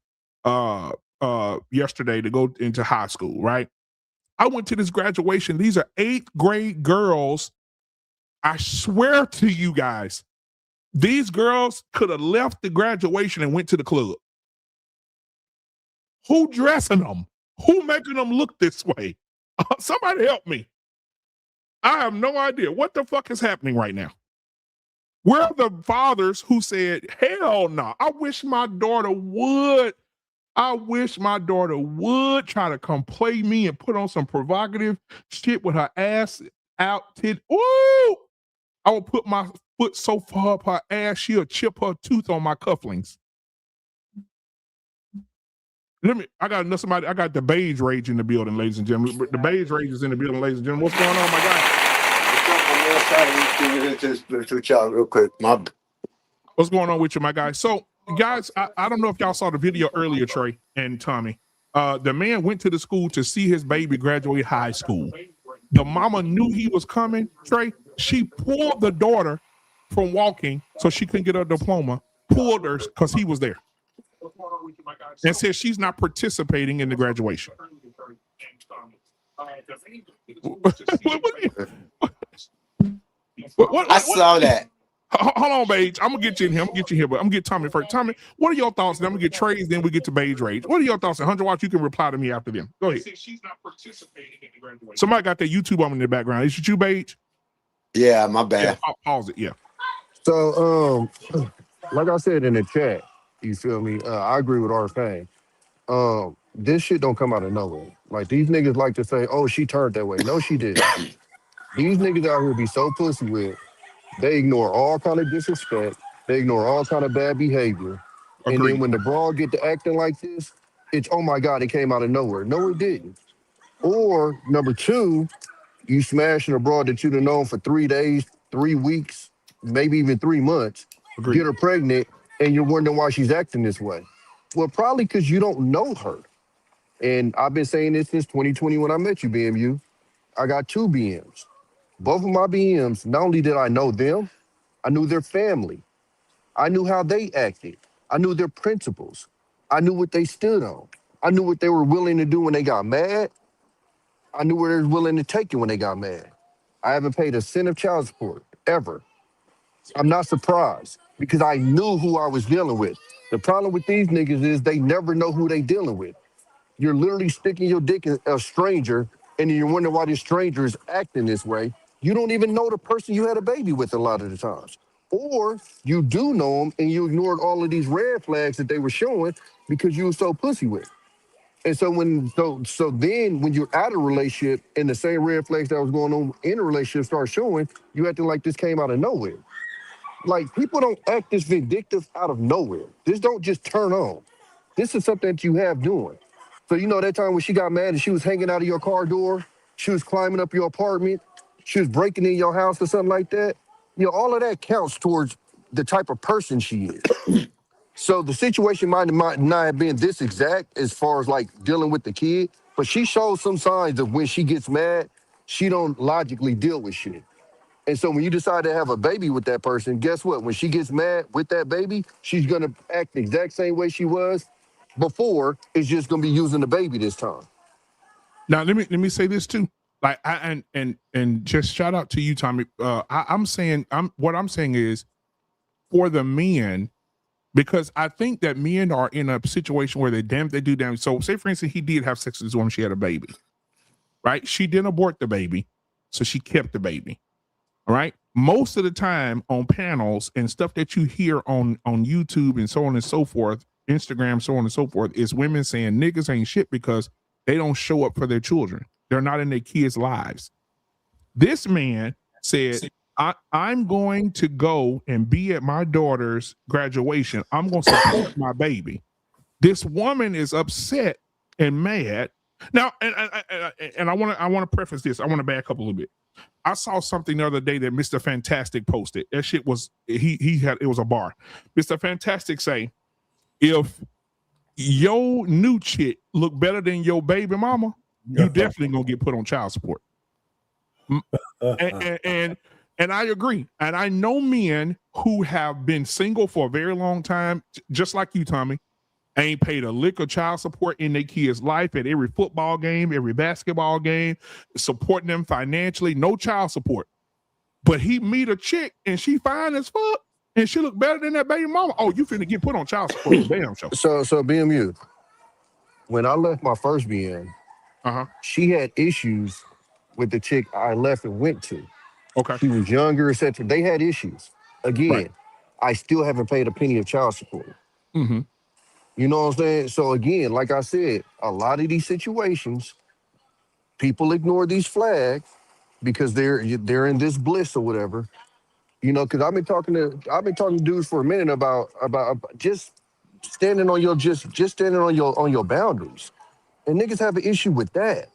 yesterday to go into high school, right? I went to this graduation. These are 8th grade girls. I swear to you guys, these girls could have left the graduation and went to the club. Who dressing them? Who making them look this way? Somebody help me. I have no idea. What the fuck is happening right now? Where are the fathers who said, hell no, I wish my daughter would. I wish my daughter would try to come play me and put on some provocative shit with her ass out. Ooh! I will put my foot so far up her ass, she'll chip her tooth on my cufflinks. I got the beige rage in the building, ladies and gentlemen. The beige rage is in the building, ladies and gentlemen. What's going on, my guy? Real quick. What's going on with you, my guy? So, guys, I don't know if y'all saw the video earlier, Trey and Tommy. The man went to the school to see his baby graduate high school. The mama knew he was coming, Trey. She pulled the daughter from walking so she couldn't get her diploma, pulled her because he was there. And said she's not participating in the graduation. I saw that. Hold on, Beige. I'm gonna get you in here. But I'm gonna get Tommy first. Tommy, what are your thoughts? Then I'm gonna get Trey's, then we get to Beige Rage. What are your thoughts? 100 watts, you can reply to me after them. Go ahead. She's not participating in the graduation. Somebody got their YouTube on in the background. Is it you, Beige? Yeah, my bad. Yeah, pause it. Yeah. So, like I said in the chat, you feel me? I agree with R-Fan. This shit don't come out of nowhere. Like, these niggas like to say, oh, she turned that way. No, she didn't. These niggas out here be so pussy with, they ignore all kind of disrespect. They ignore all kind of bad behavior. Agreed. And then when the broad get to acting like this, it's, oh my God, it came out of nowhere. No, it didn't. Or, number 2, you smashing a broad that you done known for 3 days, 3 weeks, maybe even 3 months, Agreed. Get her pregnant, and you're wondering why she's acting this way. Well, probably because you don't know her. And I've been saying this since 2020 when I met you, BMU. I got 2 BMs. Both of my BMs, not only did I know them, I knew their family. I knew how they acted. I knew their principles. I knew what they stood on. I knew what they were willing to do when they got mad. I knew where they were willing to take it when they got mad. I haven't paid a cent of child support, ever. I'm not surprised because I knew who I was dealing with. The problem with these niggas is they never know who they dealing with. You're literally sticking your dick in a stranger and you're wondering why this stranger is acting this way. You don't even know the person you had a baby with a lot of the times. Or you do know them and you ignored all of these red flags that they were showing because you were so pussy with. And so then when you're out of a relationship and the same red flags that was going on in a relationship start showing, you acting like this came out of nowhere. Like, people don't act this vindictive out of nowhere. This don't just turn on. This is something that you have doing. So you know that time when she got mad and she was hanging out of your car door, she was climbing up your apartment, she was breaking in your house or something like that. You know, all of that counts towards the type of person she is. So the situation might not have been this exact as far as like dealing with the kid, but she shows some signs of when she gets mad, she don't logically deal with shit. And so when you decide to have a baby with that person, guess what? When she gets mad with that baby, she's gonna act the exact same way she was before. It's just gonna be using the baby this time. Now let me say this too. Like, and just shout out to you, Tommy. What I'm saying is for the men, because I think that men are in a situation where they do damage. So say for instance, he did have sex with this woman, she had a baby, right? She didn't abort the baby, so she kept the baby. All right. Most of the time on panels and stuff that you hear on YouTube and so on and so forth, Instagram, so on and so forth, is women saying niggas ain't shit because they don't show up for their children. They're not in their kids' lives. This man said, I'm going to go and be at my daughter's graduation. I'm going to support my baby. This woman is upset and mad. Now, and I want to preface this. I want to back up a little bit. I saw something the other day that Mr. Fantastic posted. That shit was, it was a bar. Mr. Fantastic say, if your new chick look better than your baby mama, you definitely gonna get put on child support. And I agree. And I know men who have been single for a very long time, just like you, Tommy, ain't paid a lick of child support in their kids' life at every football game, every basketball game, supporting them financially, no child support. But he meet a chick and she fine as fuck and she look better than that baby mama. Oh, you finna get put on child support. Damn show. So BMU, when I left my first BN, she had issues with the chick I left and went to. Okay. She was younger, etc. They had issues. Again, right. I still haven't paid a penny of child support. Mm-hmm. You know what I'm saying? So again, like I said, a lot of these situations, people ignore these flags because they're in this bliss or whatever. You know, because I've been talking to dudes for a minute about just standing on your standing on your boundaries, and niggas have an issue with that.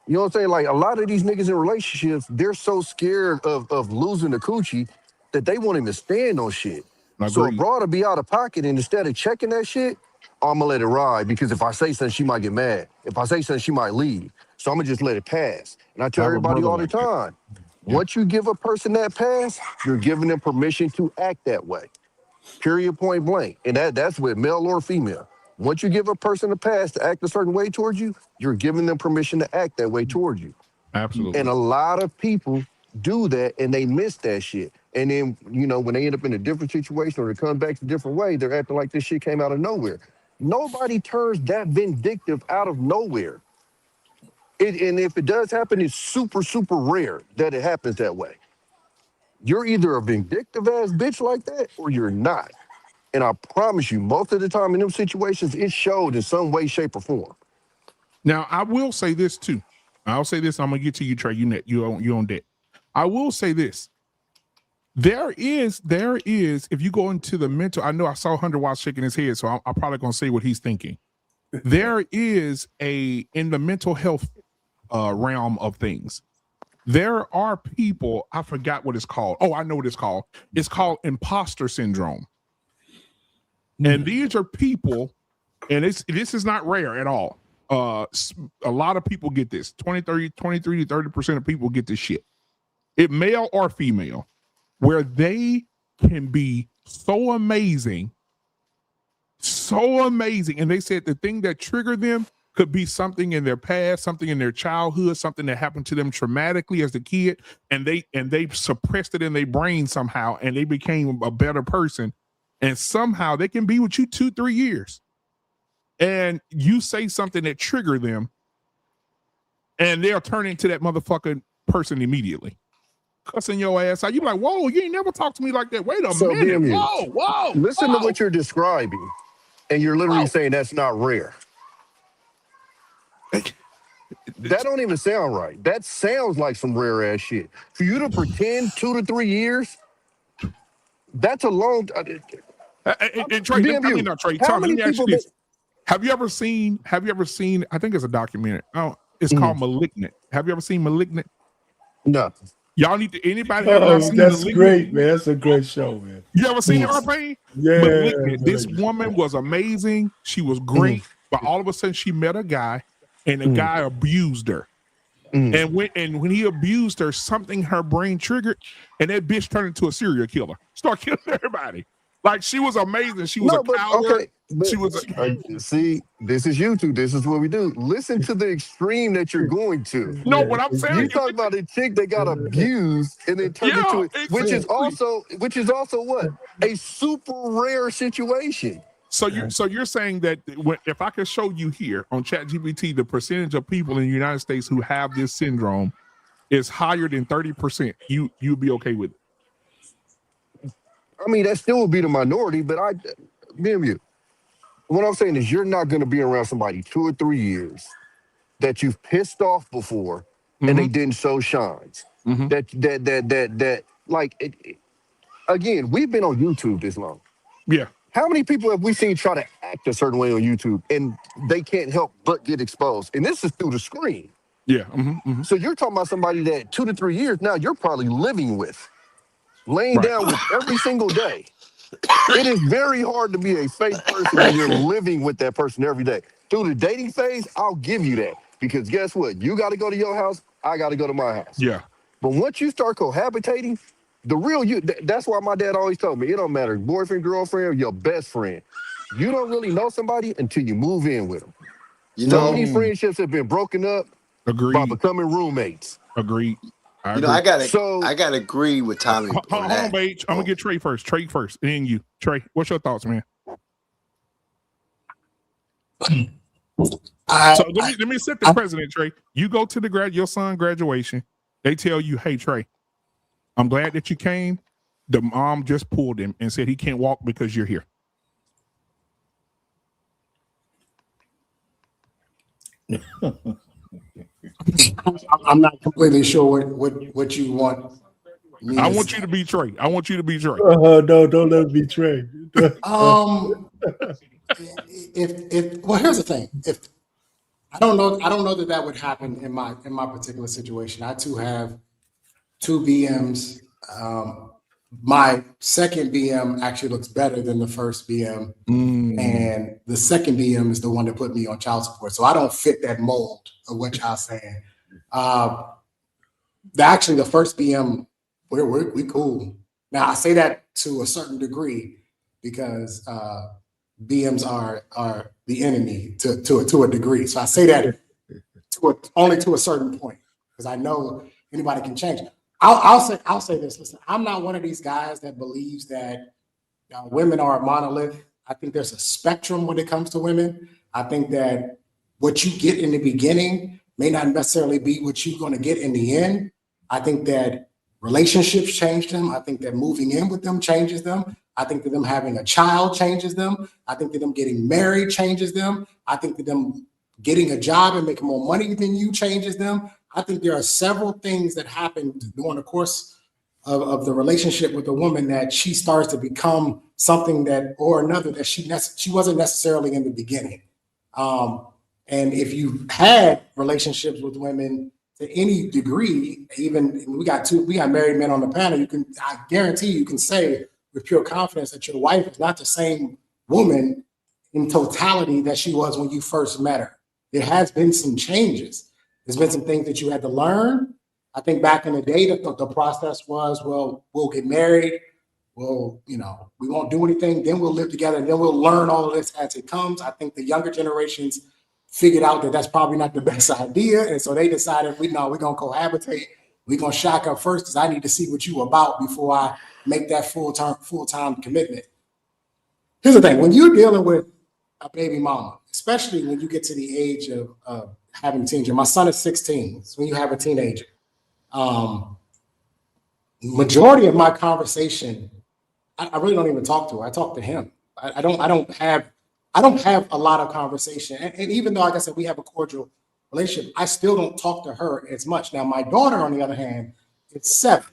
You know what I'm saying? Like, a lot of these niggas in relationships, they're so scared of losing the coochie that they won't even stand on shit. So a broad will be out of pocket, and instead of checking that shit, I'm gonna let it ride, because if I say something, she might get mad. If I say something, she might leave. So I'm gonna just let it pass. And I tell everybody all the time, once you give a person that pass, you're giving them permission to act that way. Period, point blank. And that's with male or female. Once you give a person a pass to act a certain way towards you, you're giving them permission to act that way towards you. Absolutely. And a lot of people do that and they miss that shit. And then, you know, when they end up in a different situation or it comes back a different way, they're acting like this shit came out of nowhere. Nobody turns that vindictive out of nowhere. And if it does happen, it's super, super rare that it happens that way. You're either a vindictive ass bitch like that or you're not. And I promise you, most of the time in them situations, it showed in some way, shape, or form. Now, I will say this too. I'll say this. I'm gonna get to you, Trey. You on deck. I will say this. There is. If you go into the mental, I know I saw 100 Watts shaking his head, so I'm probably gonna say what he's thinking. There is in the mental health realm of things. There are people. I forgot what it's called. Oh, I know what it's called. It's called imposter syndrome. And these are people, and this is not rare at all. A lot of people get this. 23 to 30% of people get this shit. It male or female, where they can be so amazing. And they said the thing that triggered them could be something in their past, something in their childhood, something that happened to them traumatically as a kid, and they suppressed it in their brain somehow, and they became a better person. And somehow they can be with you 2-3 years. And you say something that trigger them, and they'll turn into that motherfucking person immediately. Cussing your ass out. You be like, whoa, you ain't never talked to me like that. Wait a minute. Whoa. Listen to what you're describing, and you're literally saying that's not rare. That don't even sound right. That sounds like some rare ass shit. For you to pretend 2 to 3 years, that's a long. And Trey, not Trey. How Tom, let many me ask you people? this: Have you ever seen? I think it's a documentary. Oh, it's called Malignant. Have you ever seen Malignant? No. Y'all need to. Anybody Oh, ever seen that's Malignant? great, man. That's a great show, man. You ever seen it, R-Pain? Yeah. Malignant. This woman was amazing. She was great, but all of a sudden she met a guy, and the guy abused her. And when he abused her, something her brain triggered, and that bitch turned into a serial killer. Start killing everybody. Like, she was amazing. She was a coward. Okay, but She was see, this is YouTube. This is what we do. Listen to the extreme that you're going to. No, what I'm saying, you talk about a chick that got abused and then turned into it, which is also what? A super rare situation. So you're saying that if I could show you here on ChatGPT the percentage of people in the United States who have this syndrome is higher than 30%, you'd be okay with it? I mean, that still would be the minority, but what I'm saying is you're not going to be around somebody 2 or 3 years that you've pissed off before and they didn't show shines. Again, we've been on YouTube this long. Yeah. How many people have we seen try to act a certain way on YouTube and they can't help but get exposed? And this is through the screen. Yeah. So you're talking about somebody that 2 to 3 years now you're probably living with, laying down with every single day. It is very hard to be a fake person when you're living with that person every day. Through the dating phase, I'll give you that. Because guess what? You got to go to your house, I got to go to my house. Yeah. But once you start cohabitating, the real you, that's why my dad always told me, it don't matter, boyfriend, girlfriend, or your best friend. You don't really know somebody until you move in with them. So many friendships have been broken up by becoming roommates. Agreed. I gotta agree with Tommy. Hold on, Paige. I'm gonna get Trey first. Trey first, and then you. Trey, what's your thoughts, man? Let me set the precedent, Trey. You go to your son graduation. They tell you, "Hey, Trey, I'm glad that you came." The mom just pulled him and said he can't walk because you're here. I'm not completely sure what you want. I want you to be Trey. I want you to be Trey. No, don't let me be Trey. Well, here's the thing. If I don't know that would happen in my particular situation. I too have 2 BMs. My second BM actually looks better than the first BM, and the second BM is the one that put me on child support. So I don't fit that mold of what y'all saying. Actually, the first BM, we cool. Now I say that to a certain degree because BMs are the enemy to a degree. So I say that only to a certain point because I know anybody can change it. I'll say this. Listen, I'm not one of these guys that believes that women are a monolith. I think there's a spectrum when it comes to women. I think that what you get in the beginning may not necessarily be what you're going to get in the end. I think that relationships change them. I think that moving in with them changes them. I think that them having a child changes them. I think that them getting married changes them. I think that them getting a job and making more money than you changes them. I think there are several things that happen during the course of the relationship with a woman that she starts to become something that or another that she wasn't necessarily in the beginning. And if you had relationships with women to any degree, even we got married men on the panel, I guarantee you can say with pure confidence that your wife is not the same woman in totality that she was when you first met her. There has been some changes. There's been some things that you had to learn. I think back in the day, the process was, well, we'll get married. Well, we won't do anything. Then we'll live together and then we'll learn all of this as it comes. I think the younger generations figured out that that's probably not the best idea. And so they decided, we're going to cohabitate. We're going to shack up first because I need to see what you about before I make that full-time commitment. Here's the thing. When you're dealing with a baby mama, especially when you get to the age of having a teenager. My son is 16. So when you have a teenager, majority of my conversation, I really don't even talk to her. I talk to him. I don't have a lot of conversation. And even though, like I said, we have a cordial relationship, I still don't talk to her as much. Now, my daughter, on the other hand, is 7.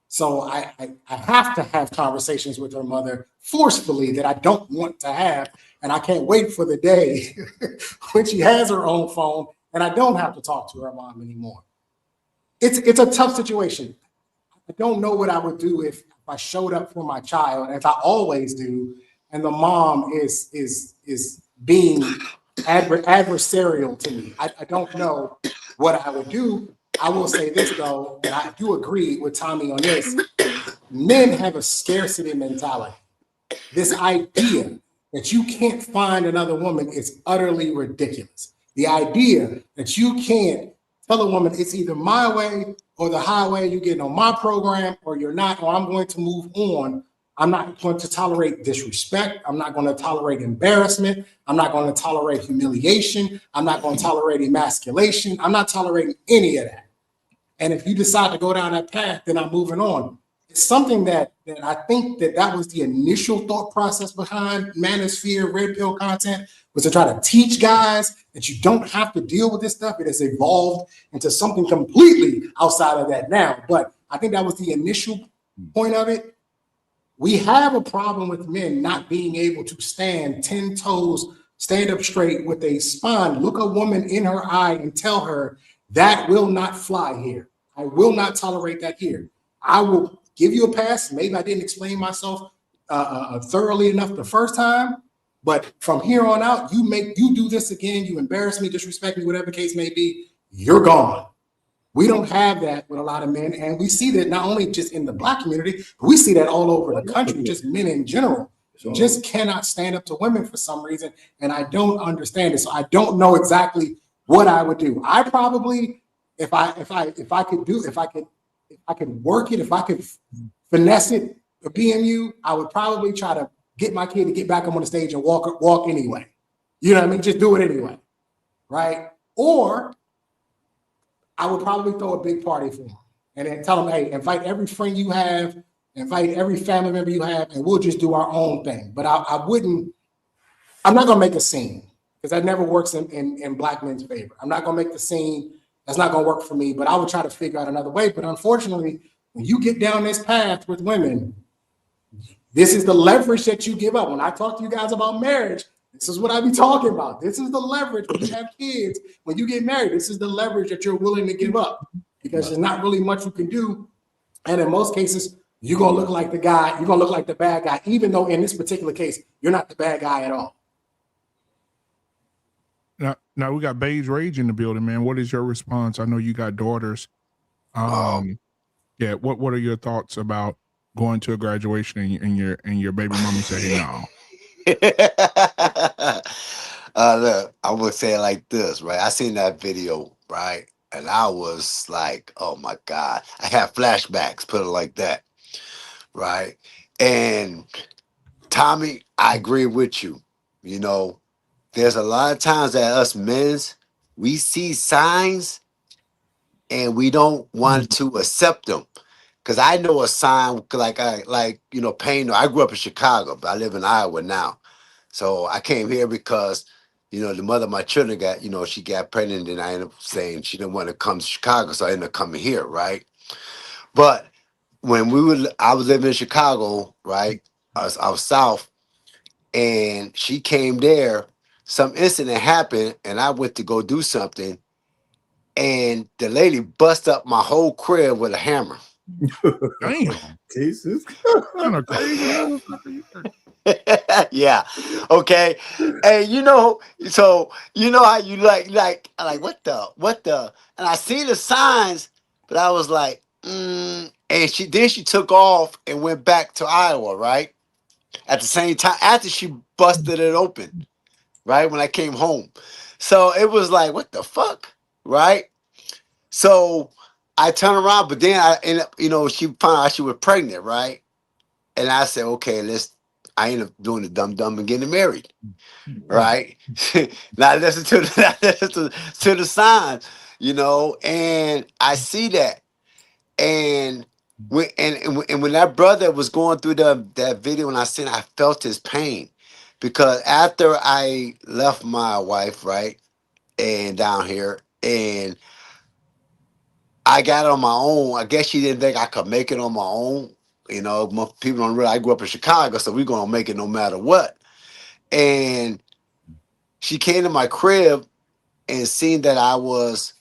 So I have to have conversations with her mother forcefully that I don't want to have. And I can't wait for the day when she has her own phone and I don't have to talk to her mom anymore. It's a tough situation. I don't know what I would do if I showed up for my child, as I always do, and the mom is being adversarial to me. I don't know what I would do. I will say this, though, and I do agree with Tommy on this. Men have a scarcity mentality. This idea that you can't find another woman is utterly ridiculous. The idea that you can't tell a woman it's either my way or the highway, you're getting on my program or you're not, or I'm going to move on. I'm not going to tolerate disrespect. I'm not going to tolerate embarrassment. I'm not going to tolerate humiliation. I'm not going to tolerate emasculation. I'm not tolerating any of that. And if you decide to go down that path, then I'm moving on. It's something that I think that was the initial thought process behind Manosphere Red Pill content, was to try to teach guys that you don't have to deal with this stuff. It has evolved into something completely outside of that now. But I think that was the initial point of it. We have a problem with men not being able to stand 10 toes, stand up straight with a spine, look a woman in her eye and tell her, that will not fly here. I will not tolerate that here. I will give you a pass. Maybe I didn't explain myself thoroughly enough the first time, but from here on out, you do this again, you embarrass me, disrespect me, whatever the case may be, you're gone. We don't have that with a lot of men, and we see that not only just in the Black community, but we see that all over the country, just men in general. Just cannot stand up to women for some reason, and I don't understand it. So I don't know exactly what I would do. I probably, if I could work it, if I could finesse it, a PMU, I would probably try to get my kid to get back up on the stage and walk anyway. You know what I mean? Just do it anyway, right? Or I would probably throw a big party for him and then tell him, hey, invite every friend you have, invite every family member you have, and we'll just do our own thing. But I'm not gonna make a scene, because that never works in Black men's favor. I'm not gonna make the scene. That's not gonna work for me, but I would try to figure out another way. But unfortunately, when you get down this path with women, this is the leverage that you give up. When I talk to you guys about marriage, this is what I be talking about. This is the leverage when you have kids, when you get married, this is the leverage that you're willing to give up, because there's not really much you can do. And in most cases, you're gonna look like the guy, you're gonna look like the bad guy, even though in this particular case, you're not the bad guy at all. Now we got Beige Rage in the building, man. What is your response? I know you got daughters. Yeah, what are your thoughts about going to a graduation and your baby mama say no? Look, I would say it like this, right? I seen that video, right? And I was like, oh my God. I had flashbacks, put it like that, right? And Tommy, I agree with you. You know, there's a lot of times that us men's, we see signs and we don't want to accept them. Cause I know a sign, Payne. I grew up in Chicago, but I live in Iowa now. So I came here because, the mother of my children she got pregnant, and I ended up saying she didn't want to come to Chicago, so I ended up coming here, right? But when I was living in Chicago, right? I was south, and she came there. Some incident happened, and I went to go do something, and the lady bust up my whole crib with a hammer. Damn, Jesus. Kind of crazy. Yeah. Okay. And so you know how you like what the, and I see the signs, but I was like, and she took off and went back to Iowa, right? At the same time, after she busted it open, right? When I came home. So it was like, what the fuck? Right? So I turned around, but then I ended up, she found out she was pregnant, right? And I said, okay, I ended up doing the dumb and getting married, right? Now listen to the signs, and I see that. And when that brother was going through that video, and I felt his pain, because after I left my wife, right, and down here, and I got it on my own. I guess she didn't think I could make it on my own. You know, most people don't realize I grew up in Chicago, so we're gonna make it no matter what. And she came to my crib and seen that I was,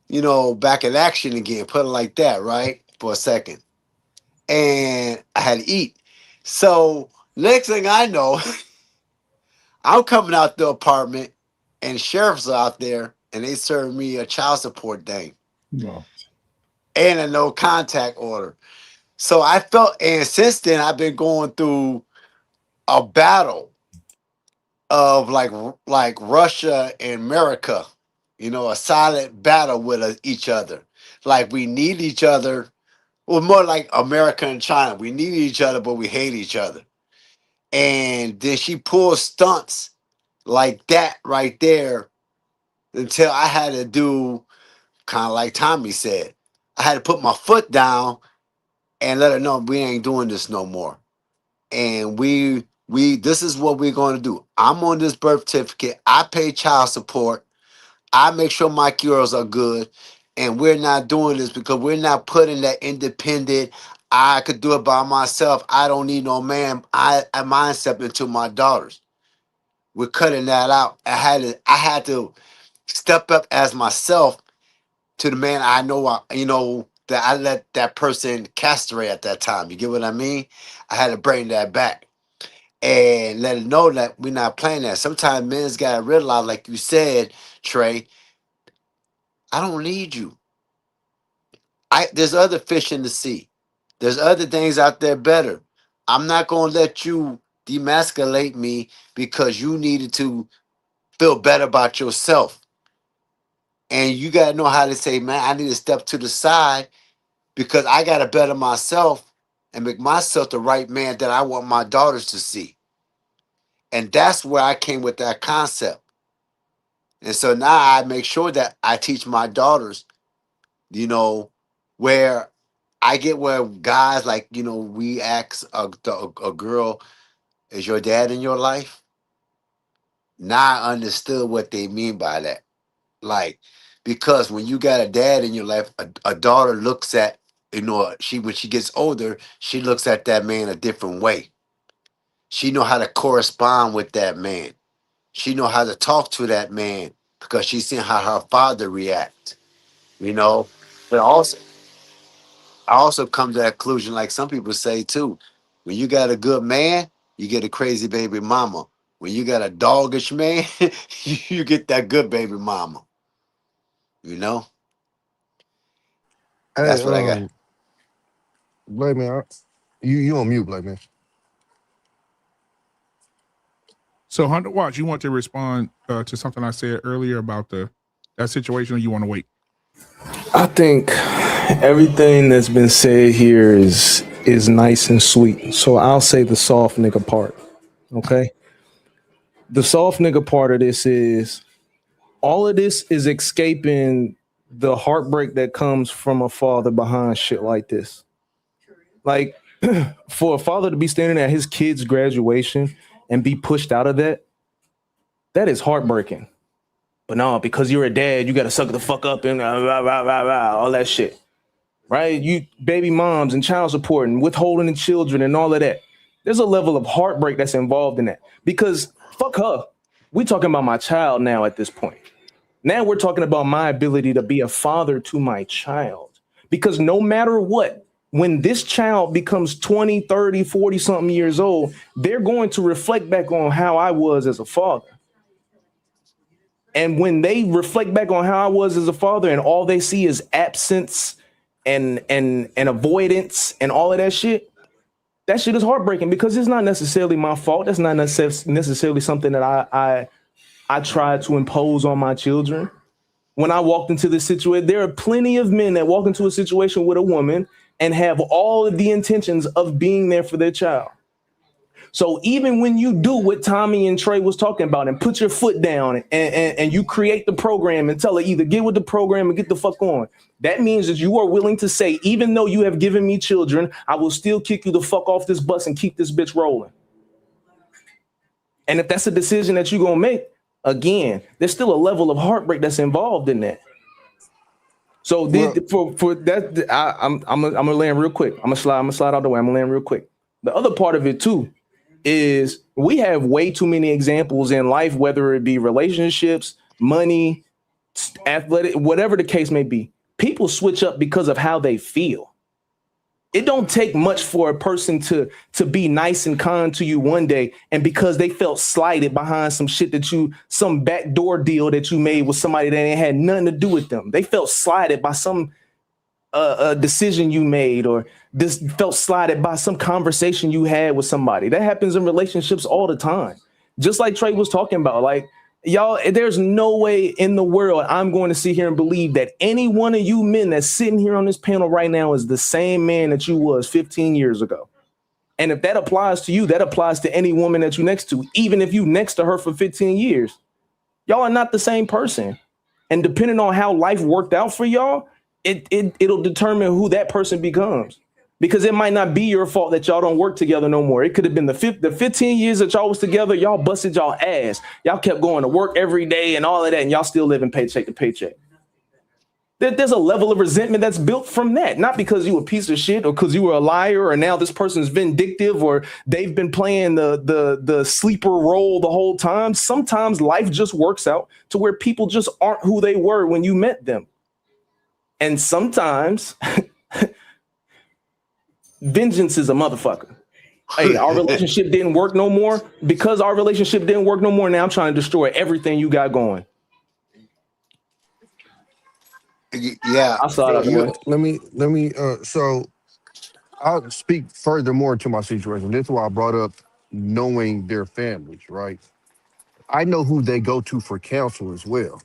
you know, back in action again, put it like that, right? For a second. And I had to eat. So next thing I know, I'm coming out the apartment and sheriffs are out there and they served me a child support thing No. and a no contact order. So I felt, and since then I've been going through a battle of like Russia and America, you know, a silent battle with each other. Like we need each other. Well, more like America and China. We need each other, but we hate each other. And then she pulls stunts like that right there until I had to do kind of like Tommy said. I had to put my foot down and let her know we ain't doing this no more. And we this is what we're going to do. I'm on this birth certificate. I pay child support. I make sure my girls are good. And we're not doing this because we're not putting that independent, I could do it by myself, I don't need no man, I mindset into my daughters. We're cutting that out. I had to step up as myself to the man I know, that I let that person castrate at that time. You get what I mean? I had to bring that back and let it know that we're not playing that. Sometimes men's got to realize, like you said, Trey, I don't need you. There's other fish in the sea. There's other things out there better. I'm not going to let you demasculate me because you needed to feel better about yourself. And you got to know how to say, man, I need to step to the side because I got to better myself and make myself the right man that I want my daughters to see. And that's where I came with that concept. And so now I make sure that I teach my daughters, where I get where guys like, we ask a girl, is your dad in your life? Now I understood what they mean by that. Like, because when you got a dad in your life, a daughter looks at, when she gets older, she looks at that man a different way. She know how to correspond with that man. She know how to talk to that man because she's seen how her father react, But I also come to that conclusion, like some people say too, when you got a good man, you get a crazy baby mama. When you got a doggish man, you get that good baby mama. Hey, That's what I got. Black man, you on mute, Black man. So, Hunter Watch, you want to respond to something I said earlier about that situation, or you want to wait? I think everything that's been said here is nice and sweet. So I'll say the soft nigga part. Okay. The soft nigga part of this is all of this is escaping the heartbreak that comes from a father behind shit like this. Like, for a father to be standing at his kid's graduation and be pushed out of that is heartbreaking. But no, because you're a dad, you got to suck the fuck up and all that shit. Right? You baby moms and child support and withholding the children and all of that. There's a level of heartbreak that's involved in that because fuck her. We're talking about my child now at this point. Now we're talking about my ability to be a father to my child, because no matter what, when this child becomes 20, 30, 40 something years old, they're going to reflect back on how I was as a father. And when they reflect back on how I was as a father and all they see is absence and avoidance and all of that shit is heartbreaking because it's not necessarily my fault. That's not necessarily something that I tried to impose on my children. When I walked into this situation, there are plenty of men that walk into a situation with a woman and have all of the intentions of being there for their child. So even when you do what Tommy and Trey was talking about and put your foot down and you create the program and tell her either get with the program and get the fuck on, that means that you are willing to say, even though you have given me children, I will still kick you the fuck off this bus and keep this bitch rolling. And if that's a decision that you're going to make, again, there's still a level of heartbreak that's involved in that. So for that, I'm gonna land real quick. I'm gonna slide out the way. I'm gonna land real quick. The other part of it too is we have way too many examples in life, whether it be relationships, money, athletic, whatever the case may be. People switch up because of how they feel. It don't take much for a person to be nice and kind to you one day, and because they felt slighted behind some shit some backdoor deal that you made with somebody that ain't had nothing to do with them. They felt slighted by some a decision you made, or this felt slighted by some conversation you had with somebody. That happens in relationships all the time. Just like Trey was talking about, like, y'all, there's no way in the world I'm going to sit here and believe that any one of you men that's sitting here on this panel right now is the same man that you was 15 years ago. And if that applies to you, that applies to any woman that you next to, even if you next to her for 15 years. Y'all are not the same person. And depending on how life worked out for y'all, it'll determine who that person becomes. Because it might not be your fault that y'all don't work together no more. It could have been the 15 years that y'all was together, y'all busted y'all ass. Y'all kept going to work every day and all of that, and y'all still living paycheck to paycheck. There's a level of resentment that's built from that. Not because you a piece of shit or because you were a liar or now this person's vindictive or they've been playing the sleeper role the whole time. Sometimes life just works out to where people just aren't who they were when you met them. And sometimes vengeance is a motherfucker. Hey, our relationship didn't work no more. Because our relationship didn't work no more, now I'm trying to destroy everything you got going. Yeah. I saw that. Let me so I'll speak furthermore to my situation. This is why I brought up knowing their families, right? I know who they go to for counsel as well.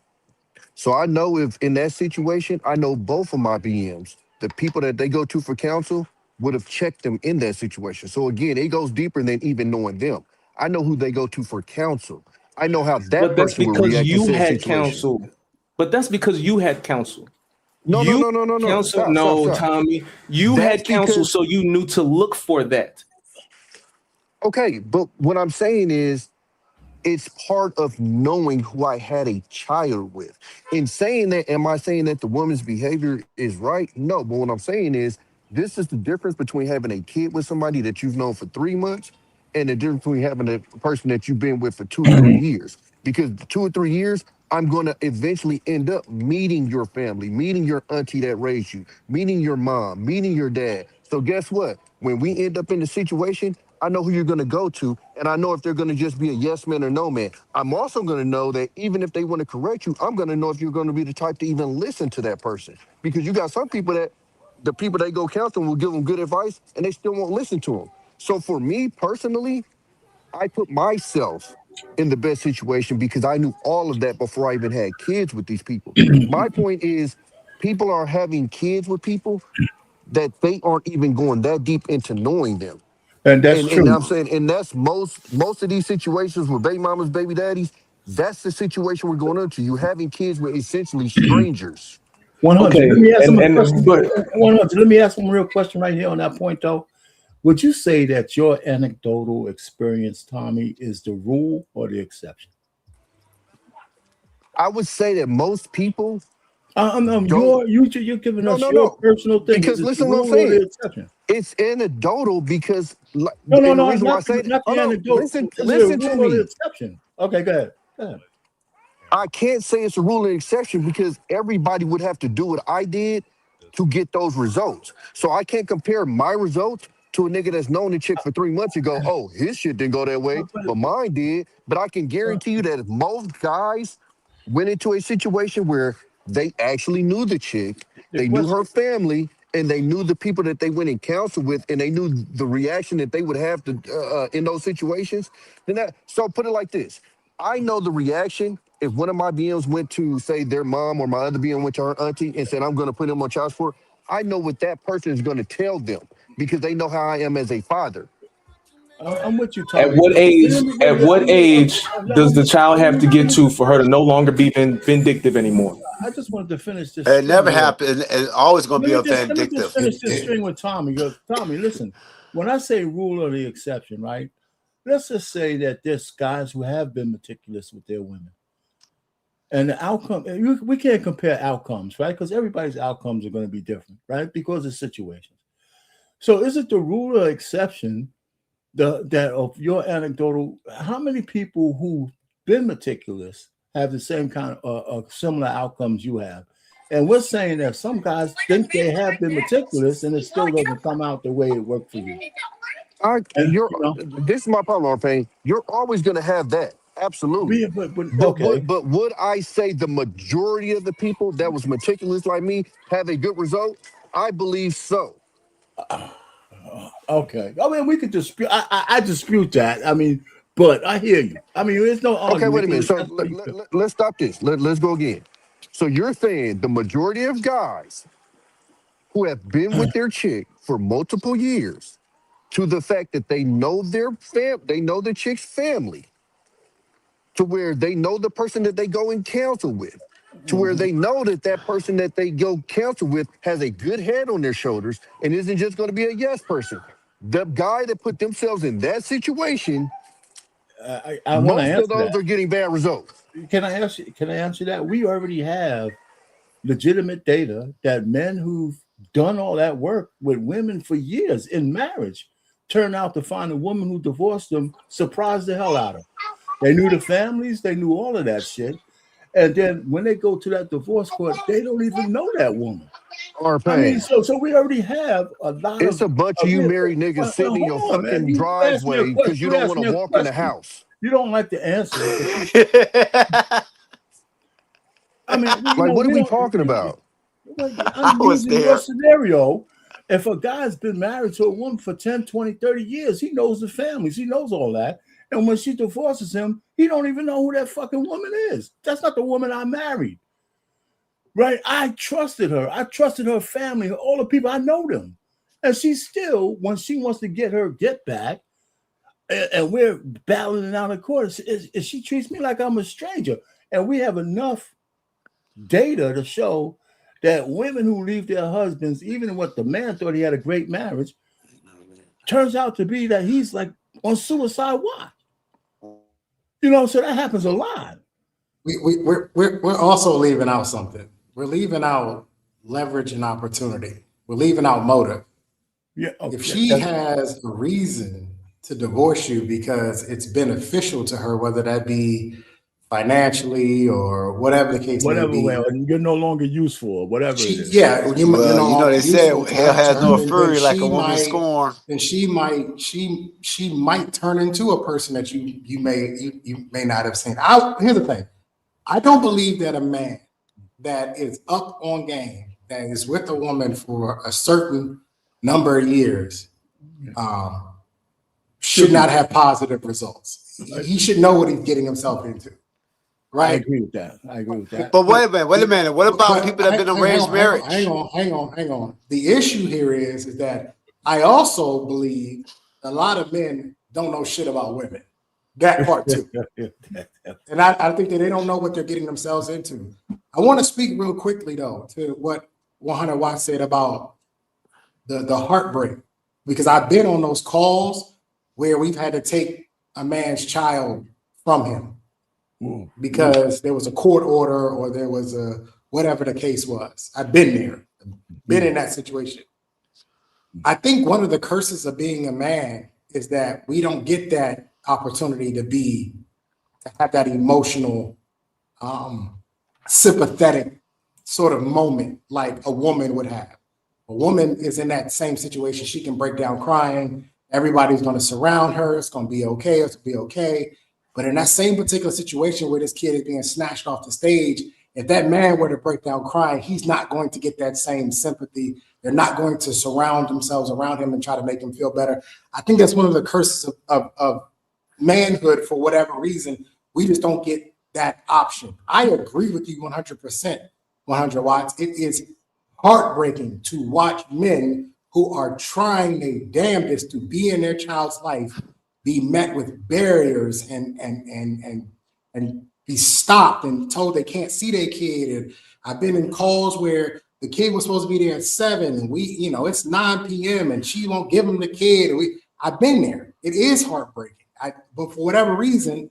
So I know if in that situation, I know both of my BMs, the people that they go to for counsel would have checked them in that situation. So again, it goes deeper than even knowing them. I know who they go to for counsel. I know how that person would react in said situation. Counsel. But that's because you had counsel. No. Counsel, Stop. Tommy. You had counsel, so you knew to look for that. Okay, but what I'm saying is, it's part of knowing who I had a child with. In saying that, am I saying that the woman's behavior is right? No, but what I'm saying is, this is the difference between having a kid with somebody that you've known for 3 months and the difference between having a person that you've been with for 2 or 3 years. Because 2 or 3 years, I'm going to eventually end up meeting your family, meeting your auntie that raised you, meeting your mom, meeting your dad. So guess what? When we end up in the situation, I know who you're going to go to, and I know if they're going to just be a yes man or no man. I'm also going to know that even if they want to correct you, I'm going to know if you're going to be the type to even listen to that person. Because you got some people that, the people they go counseling will give them good advice, and they still won't listen to them. So for me personally, I put myself in the best situation because I knew all of that before I even had kids with these people. My point is, people are having kids with people that they aren't even going that deep into knowing them. And that's true. And I'm saying, and that's most of these situations with baby mamas, baby daddies, that's the situation we're going into. You having kids with essentially strangers. 100. Okay, Let me ask them a question. 100. Let me ask them a real question right here on that point, though. Would you say that your anecdotal experience, Tommy, is the rule or the exception? I would say that most people. You're giving us your personal thing. Because listen, what I'm saying. It's anecdotal because the reason why I say listen to me. Exception. Okay, go ahead. I can't say it's a rule and exception because everybody would have to do what I did to get those results. So I can't compare my results to a nigga that's known the chick for 3 months and go, oh, his shit didn't go that way, but mine did. But I can guarantee you that if most guys went into a situation where they actually knew the chick, they knew her family, and they knew the people that they went in counsel with, and they knew the reaction that they would have to in those situations. So put it like this: I know the reaction if one of my BMs went to say their mom or my other BM went to her auntie and said, "I'm going to put him on child support." I know what that person is going to tell them because they know how I am as a father. I'm with you, Tommy. At what age does the child have to get to for her to no longer be vindictive anymore? I just wanted to finish this. It never happened. It's always going to be vindictive. Let me just finish this string with Tommy. Because, Tommy, listen, when I say rule or the exception, right? Let's just say that there's guys who have been meticulous with their women. And the outcome, we can't compare outcomes, right? Because everybody's outcomes are going to be different, right? Because of situations. So is it the rule or exception that of your anecdotal, how many people who've been meticulous have the same kind of similar outcomes you have? And we're saying that some guys think they have been meticulous and it still doesn't come out the way it worked for you. And, This is my problem, Arpain. You're always going to have that. Absolutely. Okay. But would I say the majority of the people that was meticulous like me have a good result? I believe so. Okay. I mean, we could dispute. I dispute that. I mean, but I hear you. I mean, there's no argument. Okay, wait a minute. So let's stop this. Let's go again. So you're saying the majority of guys who have been with their chick for multiple years, to the fact that they know they know the chick's family, to where they know the person that they go and counsel with, to where they know that that person that they go counsel with has a good head on their shoulders and isn't just going to be a yes person. The guy that put themselves in that situation, I want to most of those that. are getting bad results. Can I answer that? We already have legitimate data that men who've done all that work with women for years in marriage turn out to find a woman who divorced them, surprised the hell out of them. They knew the families, they knew all of that shit. And then when they go to that divorce court, they don't even know that woman. I mean, so we already have a lot It's a bunch of you married niggas sitting in your fucking driveway because you don't want to walk in the house. You don't like the answer. I mean, like, what are we talking about? I'm using your scenario. If a guy's been married to a woman for 10, 20, 30 years, he knows the families, he knows all that. And when she divorces him, he don't even know who that fucking woman is. That's not the woman I married. Right? I trusted her. I trusted her family, all the people. I know them. And she still, when she wants to get her get back, and we're battling it out of court, she treats me like I'm a stranger. And we have enough data to show that women who leave their husbands, even what the man thought he had a great marriage, turns out to be that he's like on suicide watch. You know, so that happens a lot. We're also leaving out something. We're leaving out leverage and opportunity. We're leaving out motive. Yeah. Okay. If she has a reason to divorce you because it's beneficial to her, whether that be financially or whatever the case may be, and you're no longer useful or whatever it is. Yeah, you know they say hell has no fury like a woman scorned. And she might turn into a person that you may not have seen. Here's the thing. I don't believe that a man that is up on game, that is with a woman for a certain number of years, should not have positive results. He should know what he's getting himself into. Right. I agree with that. But wait a minute. What about people that have been arranged marriage? Hang on. The issue here is that I also believe a lot of men don't know shit about women. That part too. And I think that they don't know what they're getting themselves into. I want to speak real quickly though to what 100 Watts said about the heartbreak, because I've been on those calls where we've had to take a man's child from him because there was a court order or there was a whatever the case was. I've been there, been in that situation. I think one of the curses of being a man is that we don't get that opportunity to have that emotional, sympathetic sort of moment like a woman would have. A woman is in that same situation. She can break down crying. Everybody's going to surround her. It's going to be okay. It's going to be okay. But in that same particular situation where this kid is being snatched off the stage, if that man were to break down crying, he's not going to get that same sympathy. They're not going to surround themselves around him and try to make him feel better. I think that's one of the curses of manhood for whatever reason. We just don't get that option. I agree with you 100%, 100 Watts. It is heartbreaking to watch men who are trying their damnedest to be in their child's life be met with barriers and be stopped and told they can't see their kid. And I've been in calls where the kid was supposed to be there at 7 and it's 9 p.m. and she won't give him the kid. I've been there. It is heartbreaking. But for whatever reason,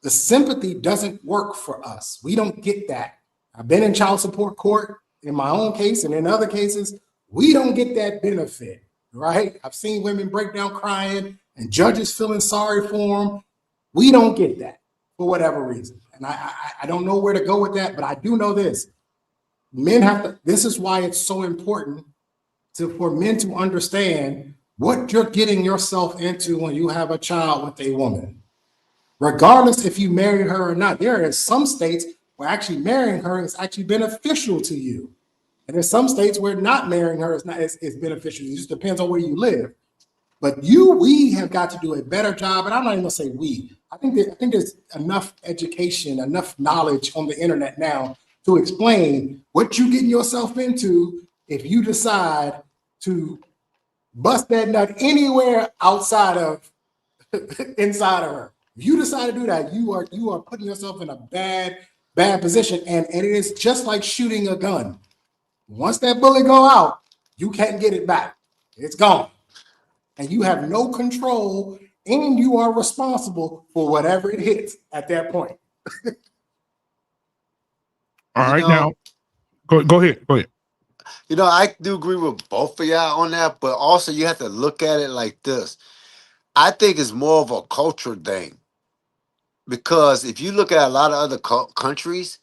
The sympathy doesn't work for us. We don't get that. I've been in child support court in my own case and in other cases. We don't get that benefit, right? I've seen women break down crying and judges feeling sorry for them. We don't get that for whatever reason. And I don't know where to go with that, but I do know this. Men have to, this is why it's so important for men to understand what you're getting yourself into when you have a child with a woman. Regardless if you marry her or not, there are some states where actually marrying her is actually beneficial to you. And there's some states where not marrying her is beneficial. It just depends on where you live. But we have got to do a better job. And I'm not even gonna say we. I think there's enough education, enough knowledge on the internet now to explain what you're getting yourself into if you decide to bust that nut anywhere outside of inside of her. If you decide to do that, you are putting yourself in a bad position. And it is just like shooting a gun. Once that bullet go out, you can't get it back. It's gone. And you have no control, and you are responsible for whatever it hits at that point. All right, now go ahead. You know, I do agree with both of y'all on that, but also you have to look at it like this. I think it's more of a culture thing, because if you look at a lot of other countries,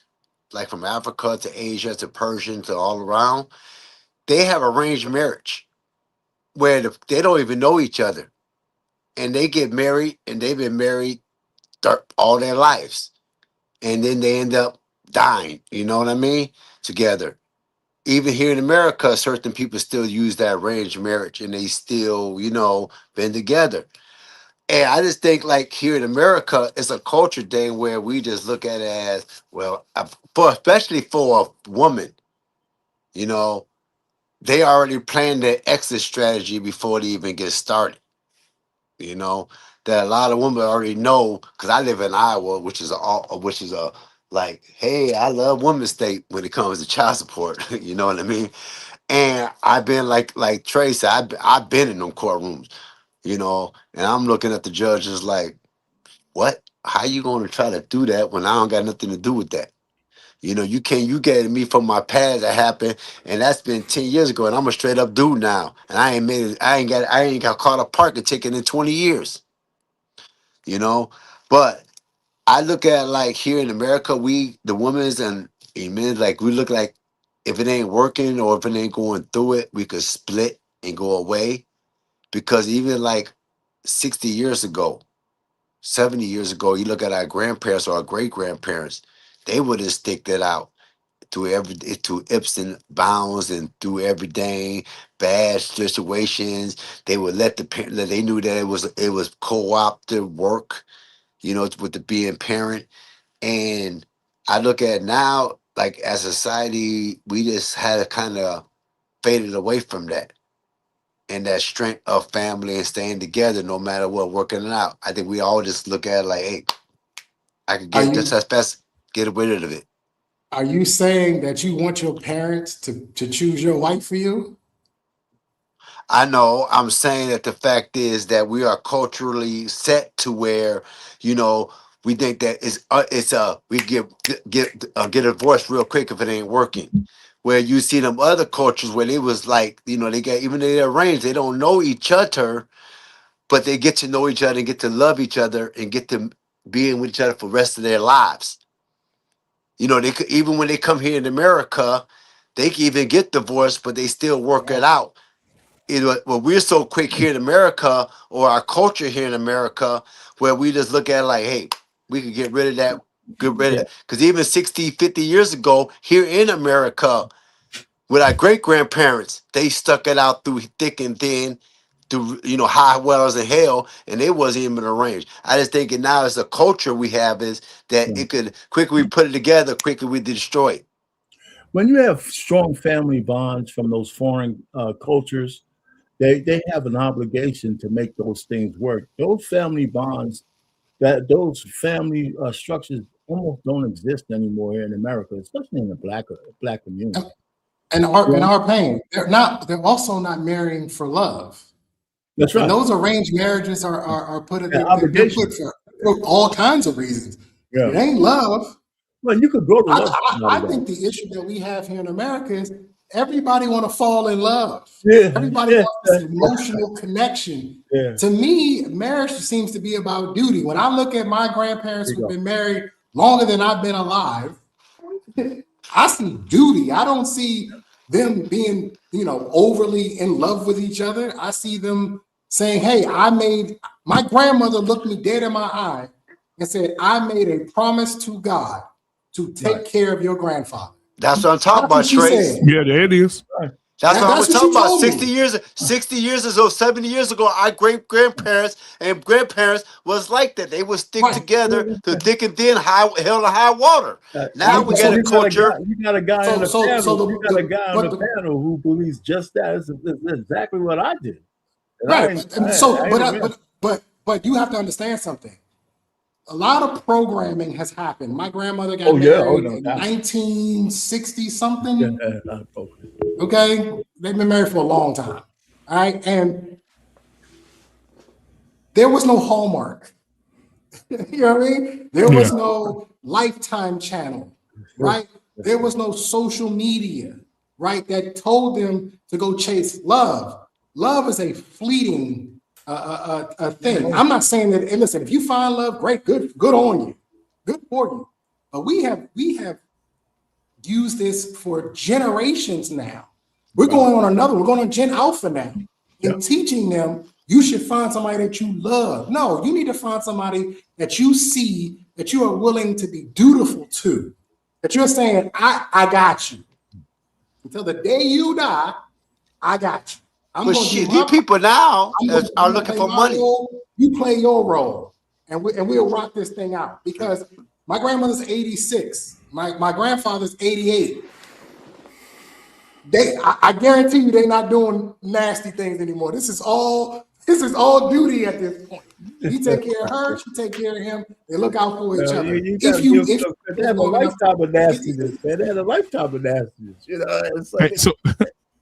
like from Africa to Asia to Persian to all around, they have arranged marriage where they don't even know each other, and they get married, and they've been married all their lives, and then they end up dying. You know what I mean? Together. Even here in America, certain people still use that arranged marriage, and they still, been together. And I just think, like, here in America, it's a culture thing where we just look at it as, well, especially for a woman, they already planned their exit strategy before they even get started. That a lot of women already know, because I live in Iowa, which is a like, hey, I love women's state when it comes to child support. You know what I mean? And I've been like Trey said, I've been in them courtrooms, and I'm looking at the judges like, what? How you going to try to do that when I don't got nothing to do with that? You get me from my past that happened, and that's been 10 years ago, and I'm a straight up dude now, and I ain't got caught a parking ticket in 20 years, but I look at, like, here in America, the women's and men, like, we look like, if it ain't working or if it ain't going through it, we could split and go away, because even like 60 years ago, 70 years ago, you look at our grandparents or our great grandparents, they would have stick that out to Epson bounds and through everything, bad situations. They would let they knew that it was co-opted work, with the being parent. And I look at now, like, as a society, we just had to kind of faded away from that and that strength of family and staying together no matter what, working it out. I think we all just look at it like, hey, I could get just as fast, get rid of it. Are you saying that you want your parents to choose your wife for you? I know. I'm saying that the fact is that we are culturally set to where, we think that we get a divorce real quick if it ain't working. Where you see them other cultures where they was like, they got, even though they're arranged, they don't know each other, but they get to know each other and get to love each other and get to being with each other for the rest of their lives. They could, even when they come here in America, they can even get divorced, but they still work it out. Well, we're so quick here in America, or our culture here in America, where we just look at it like, hey, we could get rid of that, because even 60, 50 years ago, here in America, with our great-grandparents, they stuck it out through thick and thin, through, high wells and hell, and they wasn't even arranged. I just think now as a culture we have is that it could, quicker we put it together, quicker we destroy it. When you have strong family bonds from those foreign cultures, they have an obligation to make those things work. Those family bonds, those family structures almost don't exist anymore here in America, especially in the black community. And our pain. They're also not marrying for love. That's right. And those arranged marriages are put in for all kinds of reasons. Yeah. It ain't love. Well, you could grow to love. I think the issue that we have here in America is everybody want to fall in love. Yeah. Everybody wants this emotional connection. Yeah. To me, marriage seems to be about duty. When I look at my grandparents who've been married longer than I've been alive, I see duty. I don't see them being, overly in love with each other. I see them saying, hey, my grandmother looked me dead in my eye and said, I made a promise to God to take care of your grandfather. That's what I'm talking about, Trace. Yeah, there it is. That's what I was talking about. 60 years ago, 70 years ago, our great-grandparents and grandparents was like that. They would stick together to thick and thin, hell and high water. Now we got a culture. You got a guy on the panel. You got a guy on the panel who believes just that. It's exactly what I did. Right. But you have to understand something. A lot of programming has happened. My grandmother got married in 1960 something. Okay, they've been married for a long time. All right, and there was no Hallmark. You know what I mean? There was no Lifetime channel, right? There was no social media, right? That told them to go chase love. Love is a fleeting a thing. I'm not saying that. And listen, if you find love, great, good on you, good for you. But we have used this for generations now. We're going on Gen Alpha now, and teaching them you should find somebody that you love. No, you need to find somebody that you see that you are willing to be dutiful to. That you're saying, I got you until the day you die. I got you. These people now are looking for money. You play your role, and we'll rock this thing out. Because my grandmother's 86, my grandfather's 88. I guarantee you, they're not doing nasty things anymore. This is all duty at this point. He take care of her, she take care of him. They look out for each other. They have a lifetime of nastiness, man. They had a lifetime of nastiness. It's like so.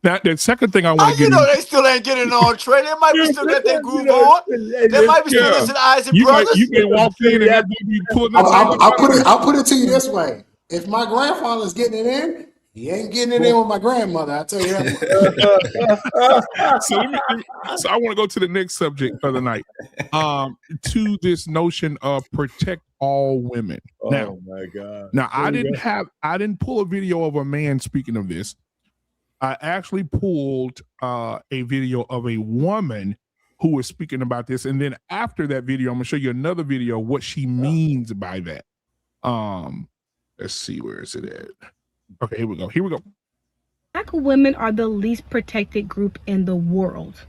The second thing I want to get they still ain't getting on, Trey. They might be still got that groove on. They might be still listening to Isaac Brothers. You can walk in and be pulling I'll put it to you this way. If my grandfather's getting it in, he ain't getting it in with my grandmother. I tell you that. So I want to go to the next subject for the night. To this notion of protect all women. Oh my God. Now I didn't pull a video of a man speaking of this. I actually pulled a video of a woman who was speaking about this. And then after that video, I'm going to show you another video of what she means by that. Let's see, where is it at? Okay, here we go. Black women are the least protected group in the world.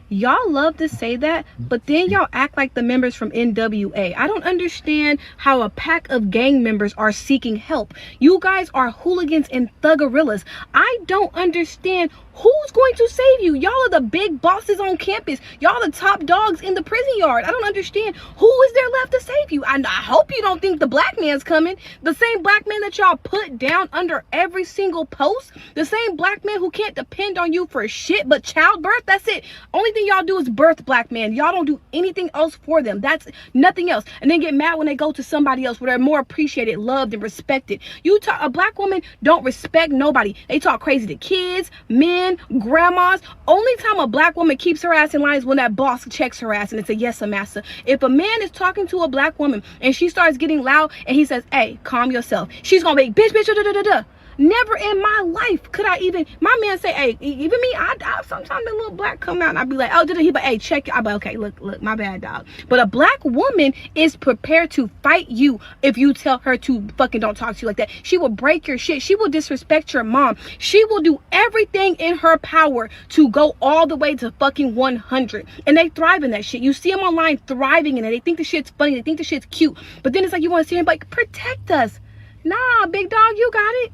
Y'all love to say that, but then y'all act like the members from NWA. I don't understand how a pack of gang members are seeking help. You guys are hooligans and thuggerillas. I don't understand who's going to save you. Y'all are the big bosses on campus. Y'all are the top dogs in the prison yard. I don't understand who is there left to save you. And I hope you don't think the black man's coming. The same black man that y'all put down under every single post. The same black man who can't depend on you for shit but childbirth. That's it. Only thing y'all do is birth black man. Y'all don't do anything else for them. That's nothing else. And then get mad when they go to somebody else where they're more appreciated, loved, and respected. A black woman don't respect nobody. They talk crazy to kids, men, grandmas. Only time a black woman keeps her ass in line is when that boss checks her ass and it's a yes, a master. If a man is talking to a black woman and she starts getting loud and he says, hey, calm yourself, she's gonna be bitch, da da da da. Never in my life could I even, my man say, hey, even me, I sometimes a little black come out and I'd be like, oh, did he? But hey, check it. I'd be like, okay, look, my bad, dog. But a black woman is prepared to fight you if you tell her to fucking don't talk to you like that. She will break your shit. She will disrespect your mom. She will do everything in her power to go all the way to fucking 100. And they thrive in that shit. You see them online thriving in it. They think the shit's funny. They think the shit's cute. But then it's like you want to see him like, protect us. Nah, big dog, you got it.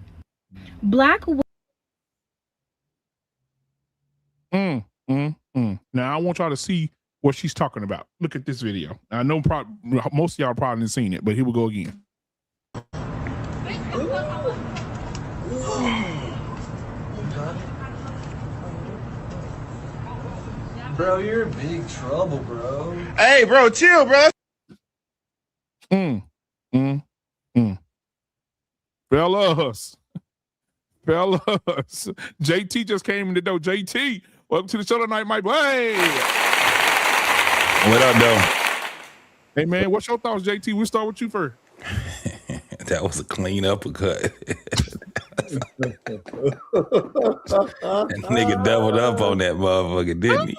Black Now I want y'all to see what she's talking about. Look at this video. I know most of y'all probably haven't seen it, but here we go again. Bro, you're in big trouble, bro. Hey, bro, chill, bro. Fellas. JT just came in the door. JT, welcome to the show tonight, my boy. What up, though? Hey, man, what's your thoughts, JT? We'll start with you first. That was a clean uppercut. That nigga doubled up on that motherfucker, didn't he?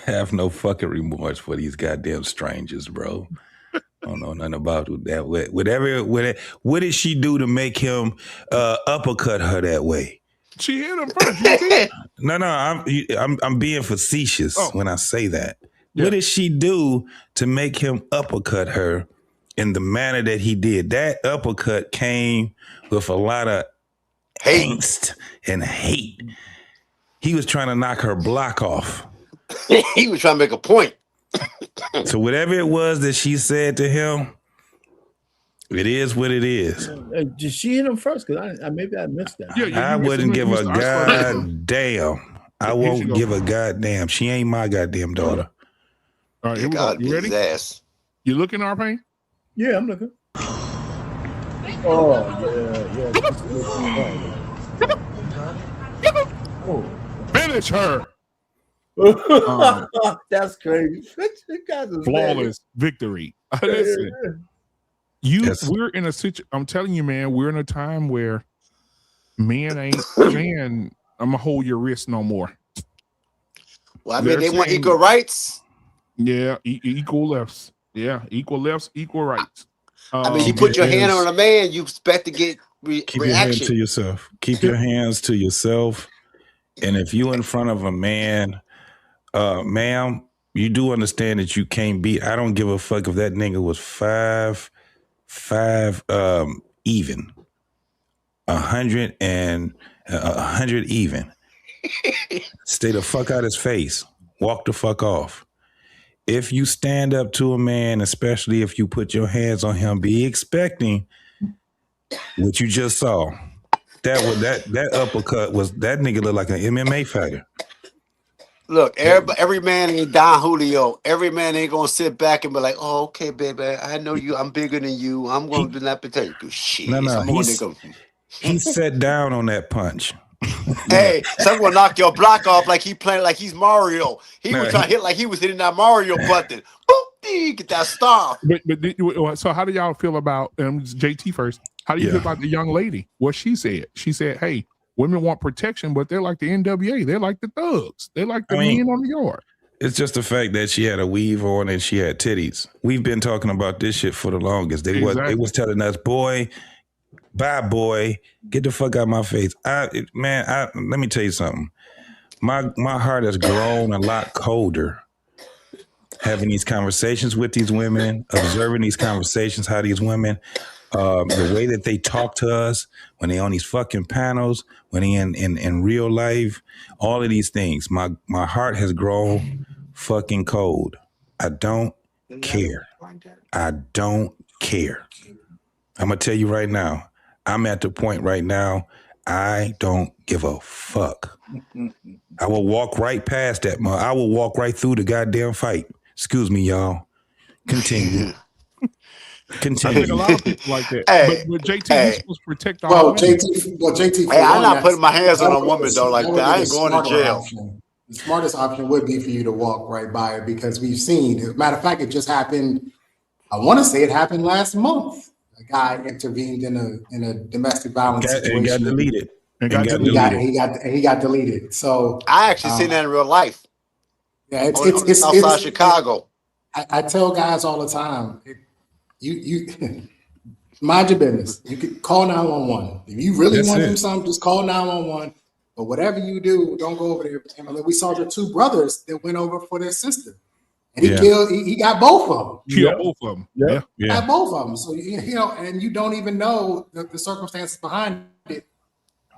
I have no fucking remorse for these goddamn strangers, bro. I don't know nothing about that. What did she do to make him uppercut her that way? She hit him first. No, I'm being facetious when I say that. Yeah. What did she do to make him uppercut her in the manner that he did? That uppercut came with a lot of angst and hate. He was trying to knock her block off. He was trying to make a point. So whatever it was that she said to him, it is what it is. Did she hit him first? Because maybe I missed that. I wouldn't give a goddamn. I won't give a goddamn. She ain't my goddamn daughter. All right, here we go. You ready? You looking, R-Pain? Yeah, I'm looking. Oh, yeah. Oh. Finish her. That's crazy. Flawless victory. Listen, we're in a situation. I'm telling you, man, we're in a time where men ain't saying, "I'm gonna hold your wrist no more." Well, I mean, they want equal rights. Yeah, equal lefts. Yeah, equal lefts, equal rights. I mean, you put your hand on a man, you expect to get keep reaction. your hand to yourself. Keep your hands to yourself. And if you in front of a man, ma'am, you do understand that you can't beat. I don't give a fuck if that nigga was 5'5" even, 100 and 100 even. Stay the fuck out his face. Walk the fuck off. If you stand up to a man, especially if you put your hands on him, be expecting what you just saw. That uppercut was, that nigga looked like an MMA fighter. Look, every man ain't Don Julio. Every man ain't gonna sit back and be like, "Oh, okay, baby, I know you. I'm bigger than you. I'm gonna do not protect you." Shit, he sat down on that punch. Hey, someone knock your block off like he playing like he's Mario. He was trying to hit like he was hitting that Mario button. Boop, get that star. But so how do y'all feel about JT first? How do you feel about the young lady? What she said? She said, "Hey, women want protection, but they're like the NWA. They're like the thugs. They like the men on the yard." It's just the fact that she had a weave on and she had titties. We've been talking about this shit for the longest. They was telling us, boy, bye, boy, get the fuck out of my face. Let me tell you something. My heart has grown a lot colder having these conversations with these women, observing these conversations, how these women, the way that they talk to us when they on these fucking panels, when they in real life, all of these things. My heart has grown fucking cold. I don't care. I don't care. I'm gonna tell you right now. I'm at the point right now. I don't give a fuck. I will walk right past that. I will walk right through the goddamn fight. Excuse me, y'all. Continue. I think a lot of people like that. But JT, we're supposed to protect our women. JT. Hey, I'm not putting my hands on a woman though like that. I ain't going to jail. The smartest option would be for you to walk right by it because we've seen. As a matter of fact, it just happened. I want to say it happened last month. A guy intervened in a domestic violence situation. And got deleted. He got deleted. So I actually seen that in real life. Yeah, it's outside Chicago. I tell guys all the time, you mind your business. You can call 911. If you really want him something, just call 911. But whatever you do, don't go over there. I mean, we saw the two brothers that went over for their sister. And he got both of them. He got both of them. Yeah. Got both of them. So, and you don't even know the circumstances behind it.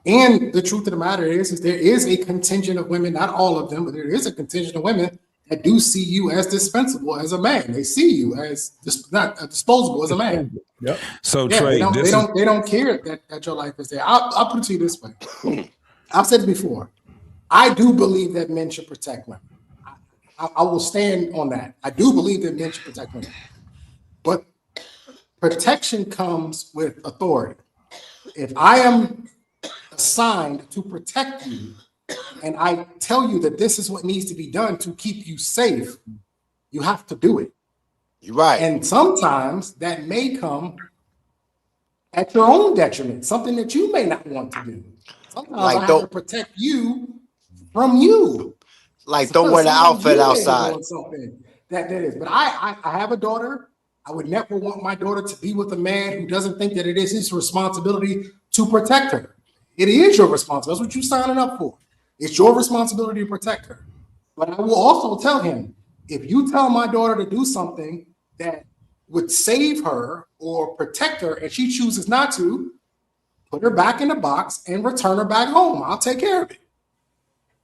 And the truth of the matter is there is a contingent of women, not all of them, but there is a contingent of women that do see you as dispensable as a man. They see you as not disposable as a man. Yep. So Trey, they don't care that your life is there. I'll put it to you this way. I've said it before. I do believe that men should protect women. I will stand on that. I do believe that men should protect women. But protection comes with authority. If I am assigned to protect you and I tell you that this is what needs to be done to keep you safe, you have to do it. You're right. And sometimes that may come at your own detriment, something that you may not want to do. Sometimes Like I have to protect you from you. Like don't wear the outfit outside. That is. But I have a daughter. I would never want my daughter to be with a man who doesn't think that it is his responsibility to protect her. It is your responsibility. That's what you're signing up for. It's your responsibility to protect her. But I will also tell him, if you tell my daughter to do something that would save her or protect her and she chooses not to, put her back in the box and return her back home. I'll take care of it.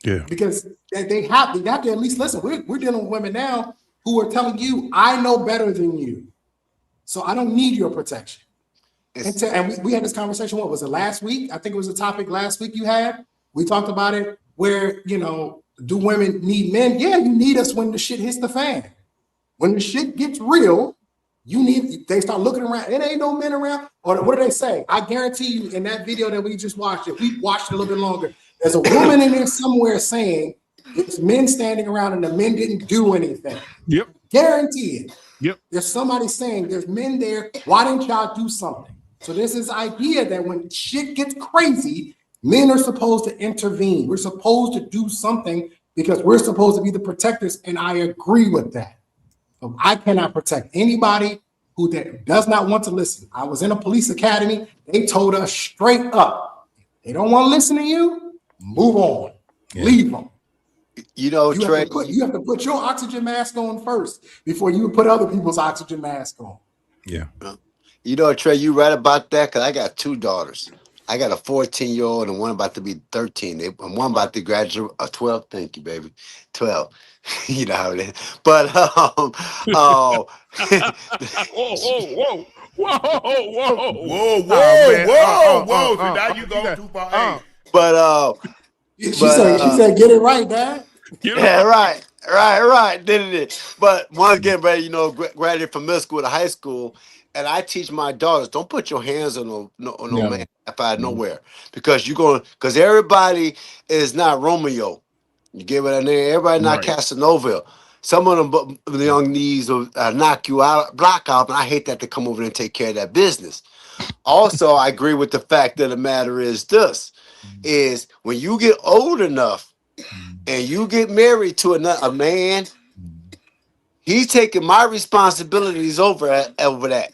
Yeah. Because they have to at least listen. We're dealing with women now who are telling you, I know better than you, so I don't need your protection. And we had this conversation, what was it, last week? I think it was a topic last week you had. We talked about it where, do women need men? Yeah, you need us when the shit hits the fan. When the shit gets real, they start looking around. It ain't no men around. Or what do they say? I guarantee you in that video that we just watched, if we watched it a little bit longer, there's a woman in there somewhere saying there's men standing around and the men didn't do anything. Yep. Guarantee it. Yep. There's somebody saying there's men there. Why didn't y'all do something? So there's this idea that when shit gets crazy, men are supposed to intervene. We're supposed to do something because we're supposed to be the protectors. And I agree with that. So I cannot protect anybody who does not want to listen. I was in a police academy. They told us straight up, they don't want to listen to you, move on, leave them. You Trey, you have to put your oxygen mask on first before you put other people's oxygen mask on. Yeah. Trey, you right about that because I got two daughters. I got a 14-year-old and one about to be 13. And one about to graduate 12. Thank you, baby. 12. You know how it is. But whoa. Whoa. So now you go too far. But she said, get it right, Dad. Yeah, right. Did it? But one's getting ready, graduate from middle school to high school, and I teach my daughters, don't put your hands on no man out of nowhere, because because everybody is not Romeo. You get what I mean? Everybody not Casanova. Some of them, the young knees will knock you out, block out, and I hate that to come over and take care of that business. Also, I agree with the fact that the matter is this, is when you get old enough and you get married to a man, he's taking my responsibilities over that.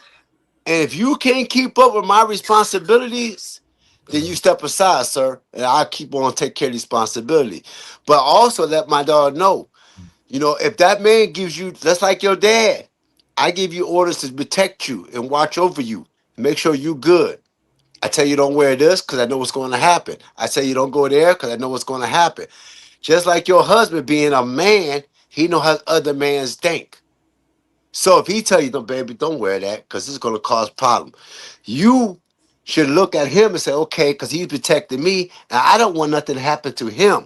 And if you can't keep up with my responsibilities, then you step aside, sir, and I'll keep on take care of the responsibility. But also let my daughter know, if that man gives you, that's like your dad, I give you orders to protect you and watch over you, make sure you good. I tell you don't wear this because I know what's going to happen. I tell you don't go there because I know what's going to happen. Just like your husband being a man, he know how other mans think. So if he tell you, no, baby, don't wear that because it's going to cause problem, you should look at him and say, okay, because he's protecting me, and I don't want nothing to happen to him.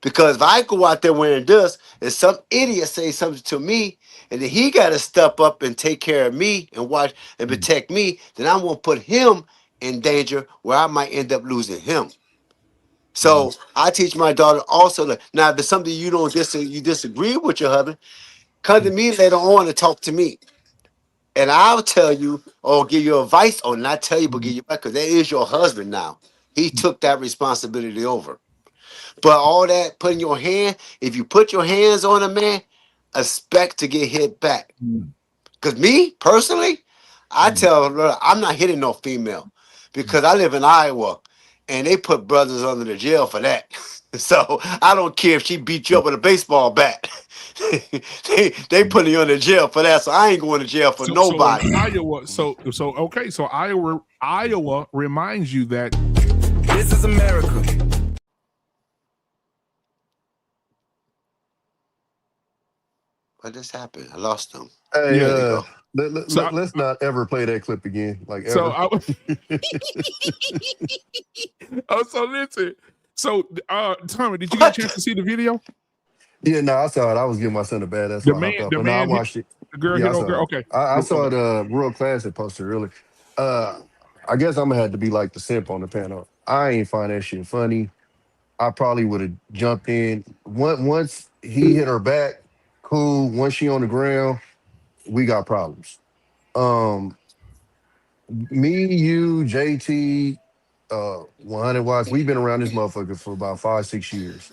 Because if I go out there wearing this and some idiot say something to me, and then he got to step up and take care of me and watch and protect me, then I won't put him in danger where I might end up losing him. So I teach my daughter also that now if there's something you disagree with your husband, come to me later on and talk to me. And I'll tell you or give you advice on, not tell you, but give you back, because that is your husband now. He took that responsibility over. But all that putting your hand, if you put your hands on a man, expect to get hit back. Because me, personally, I tell her, I'm not hitting no female because I live in Iowa and they put brothers under the jail for that. So I don't care if she beat you up with a baseball bat. they put you in the jail for that. So I ain't going to jail for nobody. So Iowa reminds you that this is America. What just happened? I lost them. Hey, let's not ever play that clip again. Like ever. So listen. So Tommy, did you get a chance to see the video? Yeah, no, I saw it. I was giving my son a bad. That's The why I hopped man, up. the But no, I man hit watched it. the girl Yeah, hit I on saw girl. it. Okay. I saw it. Real Classic posted really. I guess I'm gonna have to be like the simp on the panel. I ain't find that shit funny. I probably would have jumped in. Once he hit her back, cool. Once she on the ground, we got problems. Um, Me, you, JT, 100 Watts, we've been around this motherfucker for about 5, 6 years.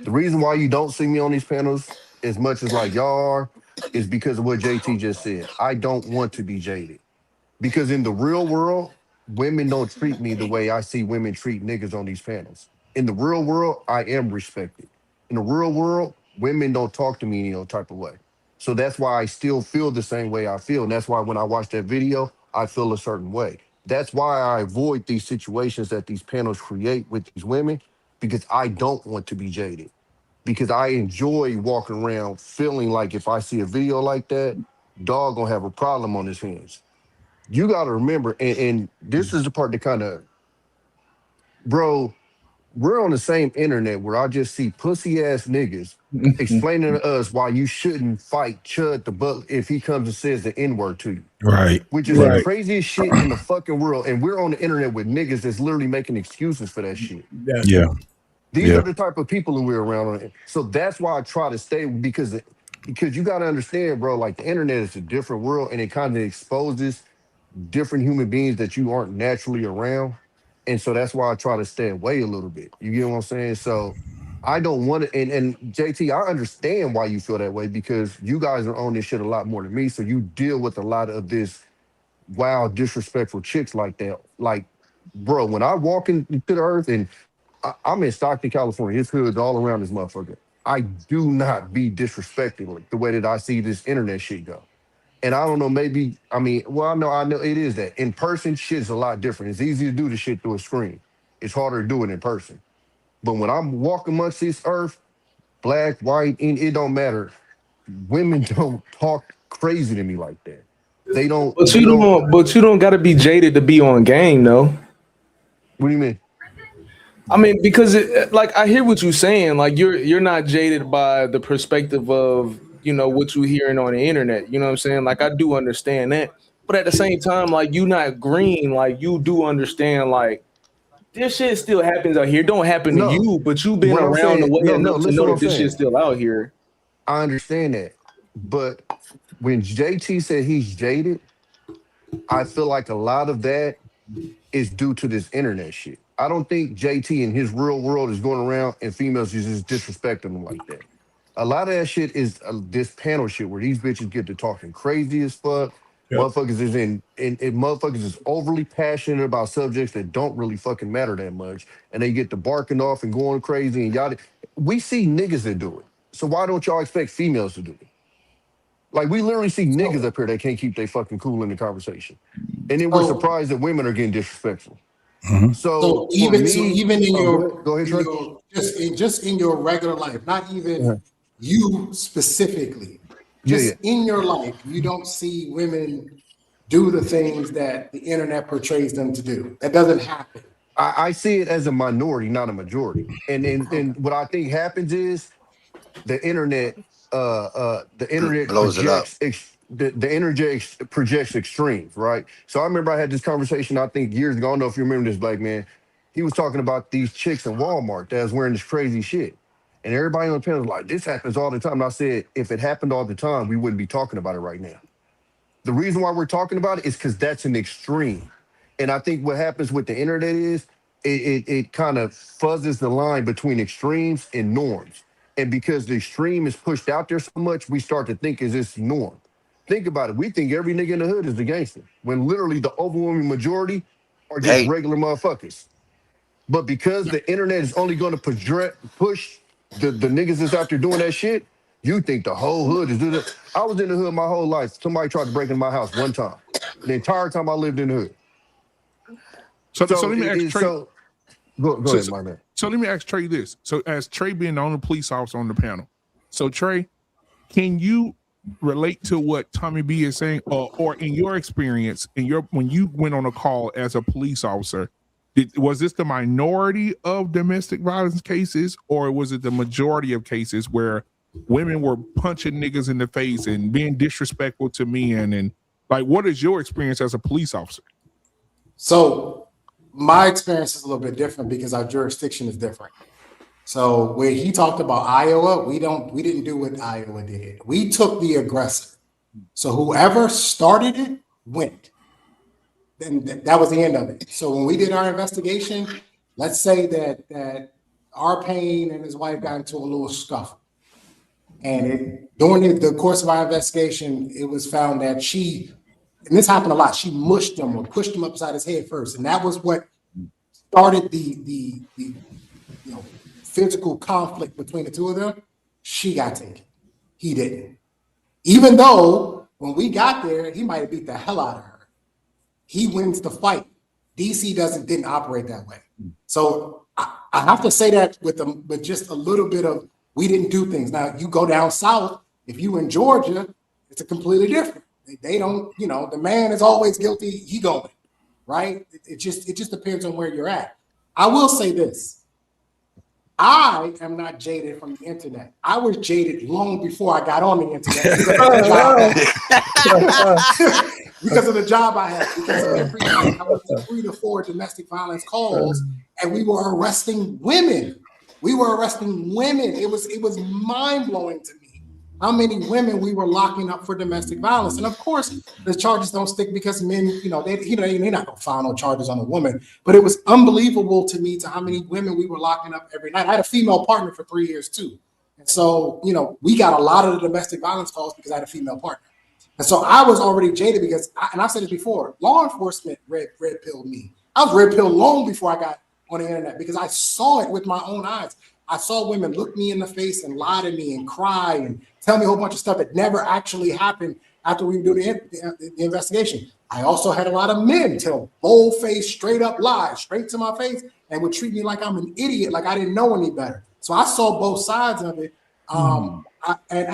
The reason why you don't see me on these panels as much as like y'all are is because of what JT just said. I don't want to be jaded. Because in the real world, women don't treat me the way I see women treat niggas on these panels. In the real world, I am respected. In the real world, women don't talk to me any other type of way. So that's why I still feel the same way I feel. And that's why when I watch that video, I feel a certain way. That's why I avoid these situations that these panels create with these women, because I don't want to be jaded. Because I enjoy walking around feeling like if I see a video like that, dog gonna have a problem on his hands. You got to remember, and this is the part that kind of, bro, we're on the same internet where I just see pussy ass niggas explaining to us why you shouldn't fight Chud the Butler if he comes and says the N word to you. Right. Which is the craziest shit in the fucking world. And we're on the internet with niggas that's literally making excuses for that shit. Yeah. These are the type of people who we're around on it. So that's why I try to stay because you got to understand, bro, like the internet is a different world and it kind of exposes different human beings that you aren't naturally around. And so that's why I try to stay away a little bit. You get what I'm saying? So I don't want to, and JT, I understand why you feel that way because you guys are on this shit a lot more than me. So you deal with a lot of this wild, disrespectful chicks like that. Like, bro, when I walk into the earth and I'm in Stockton, California, it's hoods all around this motherfucker. I do not be disrespected like the way that I see this internet shit go. And I don't know, maybe, I mean, well, I know it is that. In person, shit's a lot different. It's easy to do the shit through a screen. It's harder to do it in person. But when I'm walking amongst this earth, black, white, it don't matter. Women don't talk crazy to me like that. They don't. But you don't got to be jaded to be on game, though. What do you mean? I mean, because like I hear what you're saying. Like you're not jaded by the perspective of what you're hearing on the internet. You know what I'm saying? Like I do understand that, but at the same time, like you not green. Like you do understand. Like this shit still happens out here. It don't happen to you, but you've been What I'm around saying, well enough to listen know what that I'm this saying. shit's still out here. I understand that, but when JT said he's jaded, I feel like a lot of that is due to this internet shit. I don't think JT in his real world is going around and females is just disrespecting him like that. A lot of that shit is this panel shit where these bitches get to talking crazy as fuck. Yep. Motherfuckers is and motherfuckers is overly passionate about subjects that don't really fucking matter that much. And they get to barking off and going crazy and y'all. We see niggas that do it. So why don't y'all expect females to do it? Like we literally see niggas up here that can't keep their fucking cool in the conversation. And then we're surprised that women are getting disrespectful. So even in go ahead, Trey. just in your regular life, not even you specifically, just in your life, you don't see women do the things that the internet portrays them to do. That doesn't happen. I see it as a minority, not a majority. And what I think happens is the internet blows it up. The internet projects extremes, right? So I remember I had this conversation, I think years ago. I don't know if you remember this, Black Man. He was talking about these chicks in Walmart that was wearing this crazy shit. And everybody on the panel was like, this happens all the time. And I said, if it happened all the time, we wouldn't be talking about it right now. The reason why we're talking about it is because that's an extreme. And I think what happens with the internet is it kind of fuzzes the line between extremes and norms. And because the extreme is pushed out there so much, we start to think is this norm. Think about it. We think every nigga in the hood is a gangster, when literally the overwhelming majority are just regular motherfuckers. But because the internet is only going to push the niggas that's out there doing that shit, you think the whole hood is doing it. I was in the hood my whole life. Somebody tried to break into my house one time. The entire time I lived in the hood. So let me ask Trey. Go ahead, my man. So let me ask Trey this. So as Trey being the only police officer on the panel, so Trey, can you relate to what Tommy B is saying, or in your experience, when you went on a call as a police officer, was this the minority of domestic violence cases, or was it the majority of cases where women were punching niggas in the face and being disrespectful to men. And like, what is your experience as a police officer? So my experience is a little bit different because our jurisdiction is different. So where he talked about Iowa, we didn't do what Iowa did. We took the aggressor. So whoever started it went. Then that was the end of it. So when we did our investigation, let's say that our Payne and his wife got into a little scuffle. And during the course of our investigation, it was found that she, and this happened a lot, she mushed him or pushed him upside his head first. And that was what started the physical conflict between the two of them. She got taken. He didn't. Even though when we got there, he might have beat the hell out of her. He wins the fight. DC didn't operate that way. So I have to say that with just a little bit of, we didn't do things. Now you go down south, if you in Georgia, it's a completely different. They don't, the man is always guilty, he going, right? It just depends on where you're at. I will say this. I am not jaded from the internet. I was jaded long before I got on the internet because of the job I had. Because every night I was 3 to 4 domestic violence calls, and we were arresting women. It was mind blowing to me how many women we were locking up for domestic violence. And of course, the charges don't stick because men, they're not gonna file no charges on a woman. But it was unbelievable to me to how many women we were locking up every night. I had a female partner for 3 years too. And so, we got a lot of the domestic violence calls because I had a female partner. And so I was already jaded because, and I've said this before, law enforcement red pilled me. I was red pilled long before I got on the internet because I saw it with my own eyes. I saw women look me in the face and lie to me and cry and tell me a whole bunch of stuff that never actually happened after we do the investigation. I also had a lot of men tell bold-faced, straight-up lies, straight to my face, and would treat me like I'm an idiot, like I didn't know any better. So I saw both sides of it. And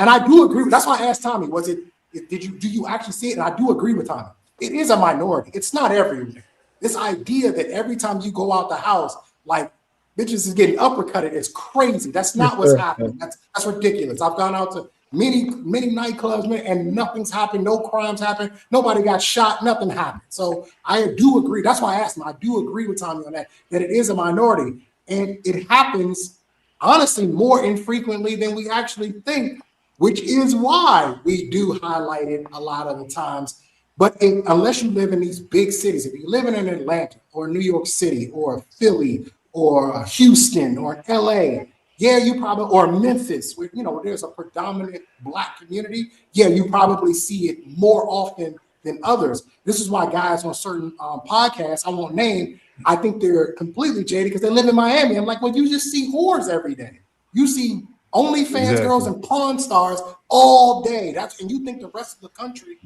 I do agree. That's why I asked Tommy, do you actually see it? And I do agree with Tommy. It is a minority. It's not everywhere. This idea that every time you go out the house, like, bitches is getting uppercutted is crazy. That's not what's happening. That's ridiculous. I've gone out to many nightclubs, man, and nothing's happened. No crimes happened. Nobody got shot. Nothing happened. So I do agree. That's why I asked him. I do agree with Tommy on that it is a minority. And it happens, honestly, more infrequently than we actually think, which is why we do highlight it a lot of the times. But unless you live in these big cities, if you live in Atlanta or New York City or Philly or Houston or LA, you probably, or Memphis, where there's a predominant Black community, you probably see it more often than others. This is why guys on certain podcasts, I won't name, I think they're completely jaded because they live in Miami. I'm like, well, you just see whores every day. You see OnlyFans girls and Pawn Stars all day. And you think the rest of the country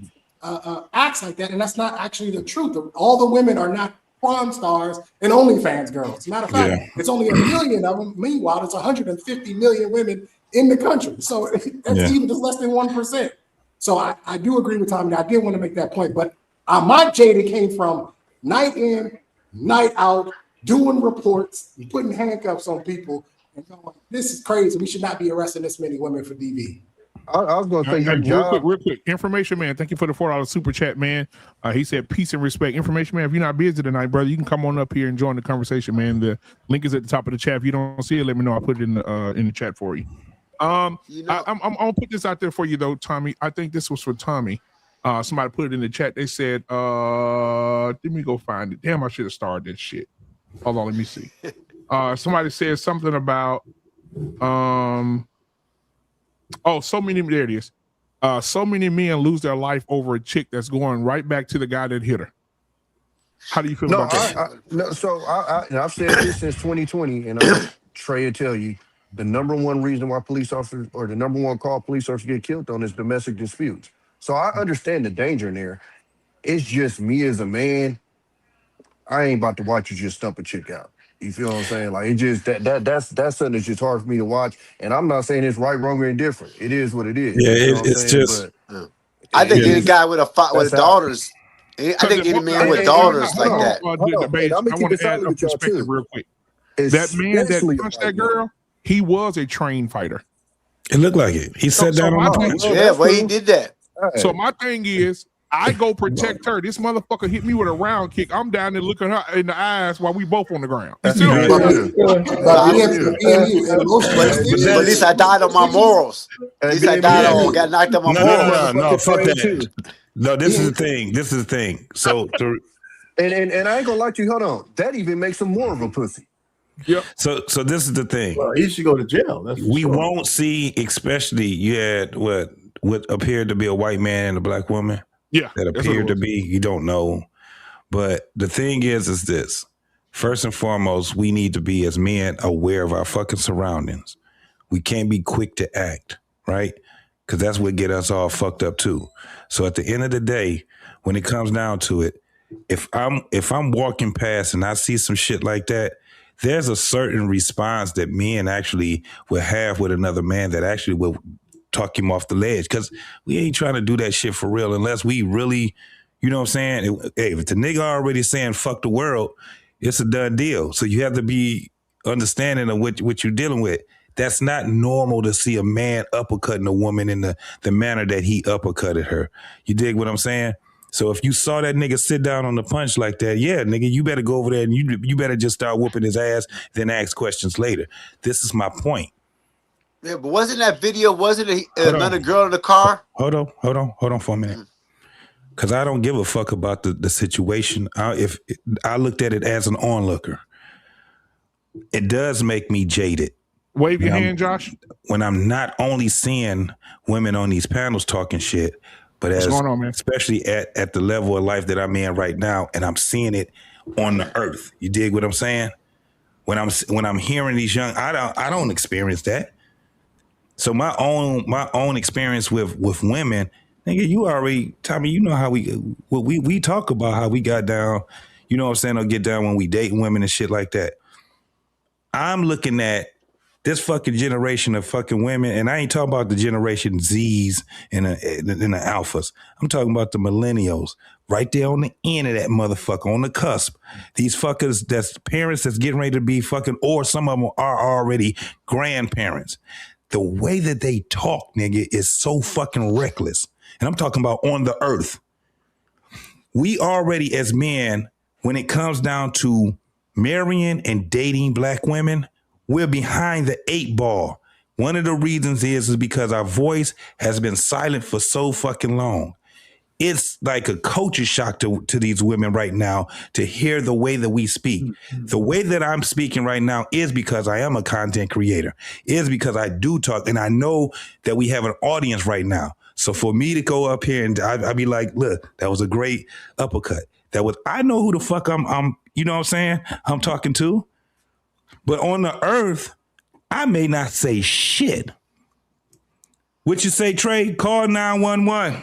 acts like that, and that's not actually the truth. All the women are not Pawn Stars and OnlyFans girls. As a matter of fact, it's only 1 million of them. Meanwhile, there's 150 million women in the country. So that's even just less than 1%. So I do agree with Tommy. I did want to make that point, but my jaded came from night in, night out, doing reports and putting handcuffs on people and going, this is crazy. We should not be arresting this many women for DV. I was going to say your job. Real quick. Information Man, thank you for the $4 super chat, man. He said peace and respect. Information Man, if you're not busy tonight, brother, you can come on up here and join the conversation, man. The link is at the top of the chat. If you don't see it, let me know. I'll put it in the chat for you. I'm gonna put this out there for you though, Tommy. I think this was for Tommy. Somebody put it in the chat. They said, let me go find it. Damn, I should have started this shit. Hold on, let me see. Somebody said something about there it is. So many men lose their life over a chick that's going right back to the guy that hit her. How do you feel about that? I've said this since 2020, and Trey will tell you, the number one reason why police officers, or the number one call police officers get killed on, is domestic disputes. So I understand the danger in there. It's just me as a man, I ain't about to watch you just stump a chick out. You feel what I'm saying? Like, it just that's something that's just hard for me to watch. And I'm not saying it's right, wrong, or indifferent. It is what it is. Yeah, you know it's just. But I think any guy with daughters. I think any man with daughters like that. I want to add a perspective real quick. That man that punched that girl, he was a trained fighter. It looked like it. He sat down on the punch. Yeah, well, he did that. So my thing is, I go protect her. This motherfucker hit me with a round kick. I'm down there looking her in the eyes while we both on the ground. You see what But at least I died on my morals. At least I died on, got knocked on my morals. No, fuck that. No, this is the thing. This is the thing. So, and I ain't gonna lie to you. Hold on, that even makes him more of a pussy. Yeah. So this is the thing. Well, he should go to jail. That's we won't see, especially you had what appeared to be a white man and a black woman. Yeah, that appeared to be. You don't know, but the thing is this. First and foremost, we need to be as men aware of our fucking surroundings. We can't be quick to act, right? Because that's what get us all fucked up too. So at the end of the day, when it comes down to it, if I'm walking past and I see some shit like that, there's a certain response that men actually will have with another man that actually will talk him off the ledge, because we ain't trying to do that shit for real unless we really, you know what I'm saying? Hey, if the nigga already saying fuck the world, it's a done deal. So you have to be understanding of what you're dealing with. That's not normal to see a man uppercutting a woman in the manner that he uppercutted her. You dig what I'm saying? So if you saw that nigga sit down on the punch like that, yeah, nigga, you better go over there and you better just start whooping his ass, then ask questions later. This is my point. Yeah, but wasn't that video, another girl in the car? Hold on for a minute. Because I don't give a fuck about the situation. If I looked at it as an onlooker, it does make me jaded. Wave your hand, Josh. When I'm not only seeing women on these panels talking shit, but What's going on, man? especially at the level of life that I'm in right now, and I'm seeing it on the earth. You dig what I'm saying? When I'm hearing these young, I don't experience that. So my own experience with women, nigga, you already, Tommy, you know how we talk about how we got down, you know what I'm saying, or get down when we date women and shit like that. I'm looking at this fucking generation of fucking women, and I ain't talking about the generation Z's and the alphas. I'm talking about the millennials, right there on the end of that motherfucker, on the cusp. These fuckers, that's parents that's getting ready to be fucking, or some of them are already grandparents. The way that they talk, nigga, is so fucking reckless. And I'm talking about on the earth. We already, as men, when it comes down to marrying and dating black women, we're behind the 8 ball. One of the reasons is because our voice has been silent for so fucking long. It's like a culture shock to these women right now to hear the way that we speak. The way that I'm speaking right now is because I am a content creator. Is because I do talk, and I know that we have an audience right now. So for me to go up here and I'd be like, look, that was a great uppercut. I know who the fuck I'm you know what I'm saying, I'm talking to. But on the earth, I may not say shit. What you say, Trey? Call 911.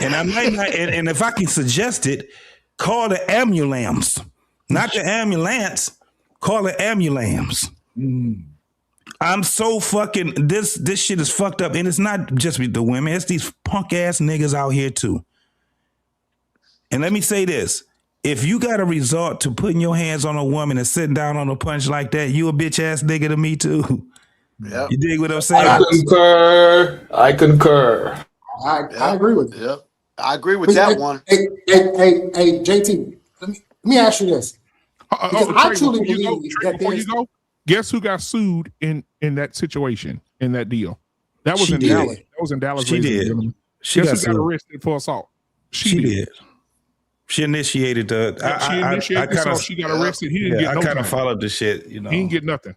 And I might not, and if I can suggest it, call the ambulance. Not the ambulance, call the ambulance. I'm so fucking, this shit is fucked up. And it's not just with the women, it's these punk ass niggas out here too. And let me say this. If you got to resort to putting your hands on a woman and sitting down on a punch like that, you a bitch ass nigga to me too. Yep. You dig what I'm saying? I concur. I agree with you. Yep. I agree with that one. Hey, JT, let me ask you this. Because I truly believe that before you go, guess who got sued in that situation, in that deal? That was in Dallas. That was in Dallas. She did. She got arrested for assault. She did. She initiated the. She got arrested. He didn't get no time. I kind of followed the shit. You know, he didn't get nothing.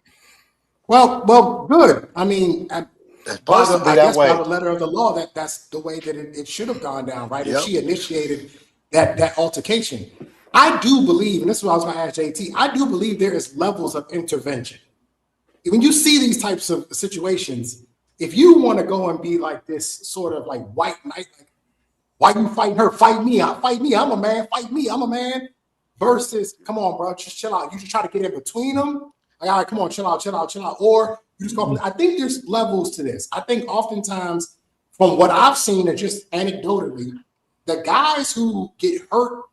Well, good. I mean, I guess by the letter of the law, that's the way that it should have gone down, right? Yep. If she initiated that altercation. I do believe, and this is what I was going to ask JT, I do believe there is levels of intervention. When you see these types of situations, if you want to go and be like this sort of like white knight, like, why you fighting her? Fight me. I'm a man. Fight me. I'm a man. Versus, come on, bro, just chill out. You just try to get in between them. Like, all right, come on, chill out. Or you just go. I think there's levels to this. I think oftentimes, from what I've seen, and just anecdotally, the guys who get hurt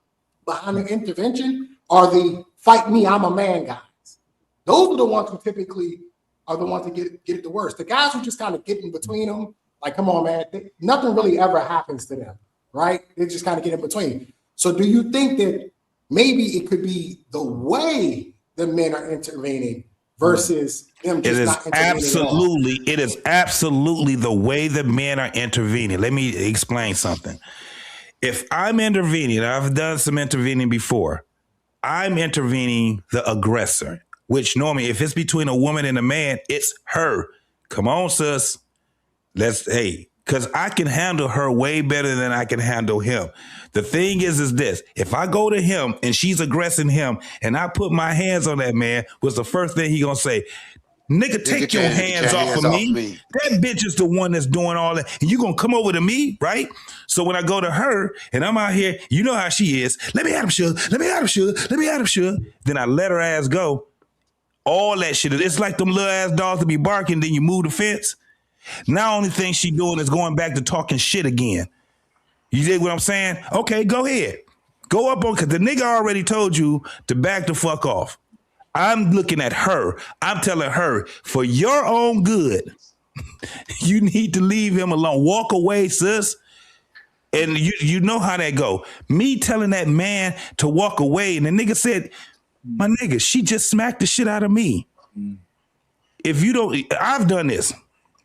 behind the intervention are the fight me, I'm a man guys. Those are the ones who typically are the ones that get it the worst. The guys who just kind of get in between them, like, come on, man, nothing really ever happens to them, right? They just kind of get in between. So do you think that maybe it could be the way the men are intervening versus them just not intervening? It is absolutely the way the men are intervening. Let me explain something. If I'm intervening, I've done some intervening before, I'm intervening the aggressor, which normally if it's between a woman and a man, it's her. Come on, sis. Because I can handle her way better than I can handle him. The thing is this, if I go to him and she's aggressing him and I put my hands on that man, what's the first thing he gonna say? Nigga, take your hands off of me. That bitch is the one that's doing all that. And you gonna come over to me, right? So when I go to her and I'm out here, you know how she is. Let me at him, sugar. Let me at him, sugar. Let me at him, sugar. Then I let her ass go. All that shit. It's like them little ass dogs to be barking, then you move the fence. Now only thing she doing is going back to talking shit again. You dig what I'm saying? Okay, go ahead. Go up on, because the nigga already told you to back the fuck off. I'm looking at her. I'm telling her, for your own good, you need to leave him alone. Walk away, sis. And you know how that go. Me telling that man to walk away, and the nigga said, my nigga, she just smacked the shit out of me. If you don't, I've done this.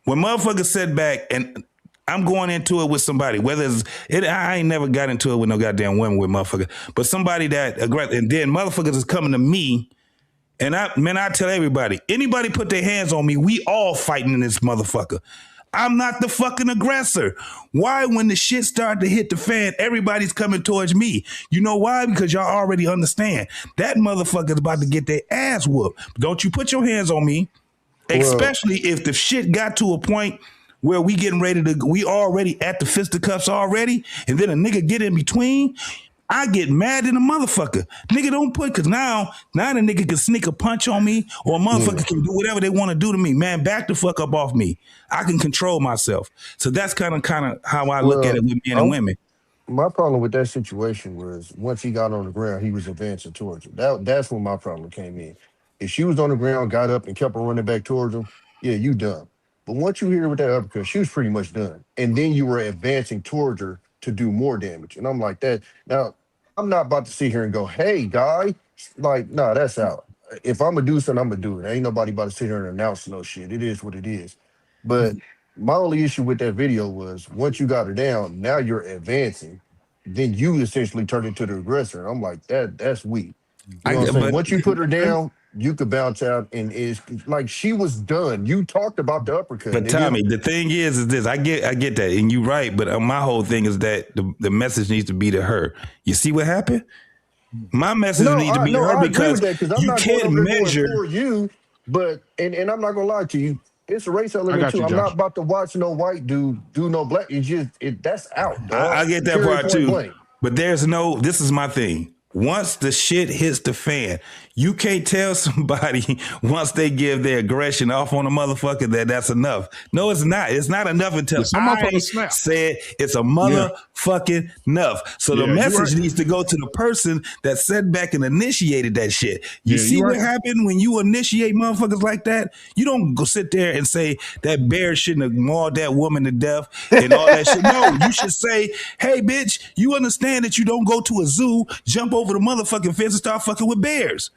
When motherfuckers sit back and I'm going into it with somebody, whether I ain't never got into it with no goddamn women with motherfuckers, but somebody that aggressive, and then motherfuckers is coming to me, and I tell everybody, anybody put their hands on me, we all fighting in this motherfucker. I'm not the fucking aggressor. Why, when the shit start to hit the fan, everybody's coming towards me? You know why? Because y'all already understand that motherfucker's about to get their ass whooped. Don't you put your hands on me. Especially if the shit got to a point where we already at the fisticuffs already, and then a nigga get in between, I get mad in a motherfucker. Nigga don't put, because now the nigga can sneak a punch on me, or a motherfucker can do whatever they want to do to me. Man, back the fuck up off me. I can control myself. So that's kind of how I look at it with men and women. My problem with that situation was once he got on the ground, he was advancing towards her. That's when my problem came in. If she was on the ground, got up, and kept on running back towards him, yeah, you done. But once you hit her with that uppercut, she was pretty much done. And then you were advancing towards her to do more damage. And I'm like that. Now, I'm not about to sit here and go, hey, guy. Like, nah, that's out. If I'm going to do something, I'm going to do it. Ain't nobody about to sit here and announce no shit. It is what it is. But my only issue with that video was once you got her down, now you're advancing. Then you essentially turn into the aggressor. And I'm like, that's weak. You know what I'm saying? Once you put her down, you could bounce out, and it's like she was done. You talked about the uppercut. But Tommy, the thing is this. I get that, and you're right. But my whole thing is that the message needs to be to her. You see what happened? My message needs to be to her because you can't measure for you. But and I'm not gonna lie to you. It's a race element too. I'm not about to watch no white dude do no black. It's just that's out. I get that part too. Blank. But this is my thing. Once the shit hits the fan, you can't tell somebody once they give their aggression off on a motherfucker that's enough. No, it's not. It's not enough until I said it's a motherfucking enough. So the message needs to go to the person that sat back and initiated that shit. You see what happened when you initiate motherfuckers like that? You don't go sit there and say that bear shouldn't have mauled that woman to death and all that shit. No, you should say, hey, bitch, you understand that you don't go to a zoo, jump over the motherfucking fence and start fucking with bears.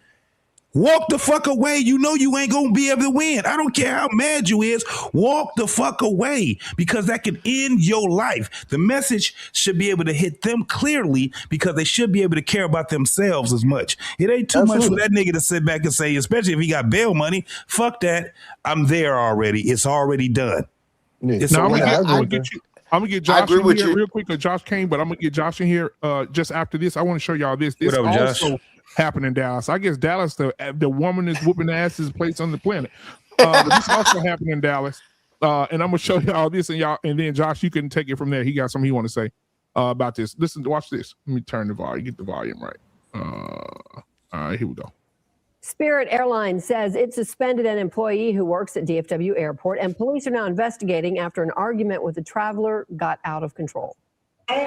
Walk the fuck away. You know you ain't gonna be able to win. I don't care how mad you is. Walk the fuck away, because that could end your life. The message should be able to hit them clearly, because they should be able to care about themselves as much. It ain't too much for that nigga to sit back and say, especially if he got bail money, fuck that. I'm there already. It's already done. I'm gonna get Josh in here real quick, because Josh came, but I'm gonna get Josh in here just after this. I want to show y'all this. This also happened in Dallas. I guess Dallas, the woman is whooping asses place on the planet. This also happened in Dallas, and I'm gonna show y'all this, and then Josh, you can take it from there. He got something he want to say about this. Listen, watch this. Let me turn the volume, get the volume right. All right, here we go. Spirit Airlines says it suspended an employee who works at DFW Airport, and police are now investigating after an argument with a traveler got out of control. I'm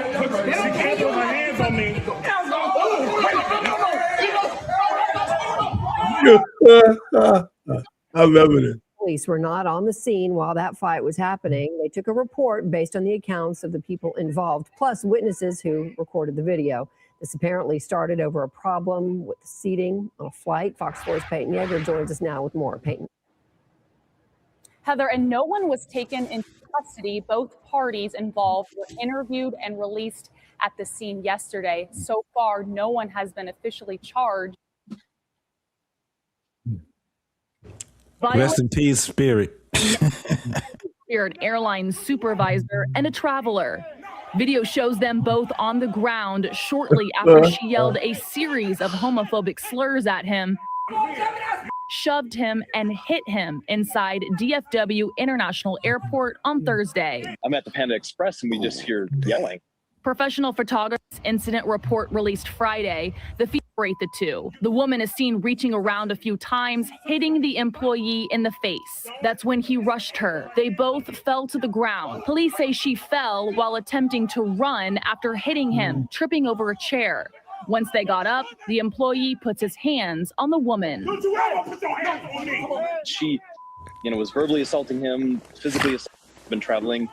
loving it. Police were not on the scene while that fight was happening. They took a report based on the accounts of the people involved, plus witnesses who recorded the video. This apparently started over a problem with the seating on a flight. Fox 4's Peyton Yeager joins us now with more. Peyton. Heather, and no one was taken into custody. Both parties involved were interviewed and released at the scene yesterday. So far, no one has been officially charged. Rest in peace, Spirit. Spirit Airlines supervisor and a traveler. Video shows them both on the ground shortly after she yelled a series of homophobic slurs at him, shoved him, and hit him inside DFW International Airport on Thursday. I'm at the Panda Express and we just hear yelling. Professional photographers' incident report released Friday. The feet separate the two. The woman is seen reaching around a few times, hitting the employee in the face. That's when he rushed her. They both fell to the ground. Police say she fell while attempting to run after hitting him, tripping over a chair. Once they got up, the employee puts his hands on the woman. Don't you ever put your hands on me! She, was verbally assaulting him, physically assaulting, been traveling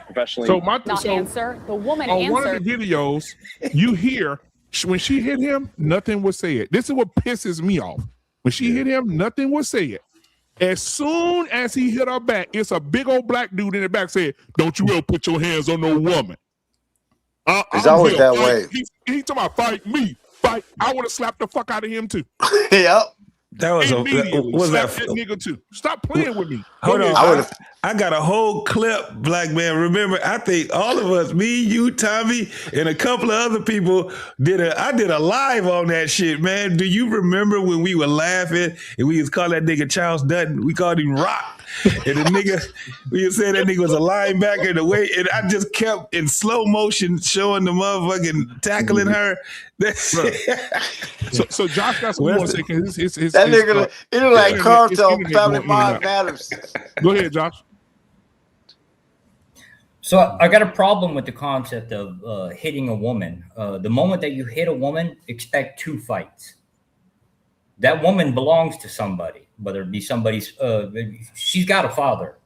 professionally. So The woman on answered. one of the videos, you hear when she hit him, nothing was said. This is what pisses me off. When she hit him, nothing was said. As soon as he hit her back, it's a big old black dude in the back said, "Don't you ever put your hands on no woman." It's always that way. He talking about fight me. Fight. I would have slapped the fuck out of him too. Yep. That was was that nigga too. Stop playing with me. Hold on. I got a whole clip, Black Man. Remember, I think all of us, me, you, Tommy, and a couple of other people I did a live on that shit, man. Do you remember when we were laughing and we was calling that nigga Charles Dutton? We called him Rock. And the nigga, we said that nigga was a linebacker in the way, and I just kept in slow motion showing the motherfucking tackling her. So Josh got some more seconds. That nigga, it look like Cartel, Family Mind Matters. Go ahead, Josh. So I got a problem with the concept of hitting a woman. The moment that you hit a woman, expect two fights. That woman belongs to somebody, whether it be somebody's. She's got a father.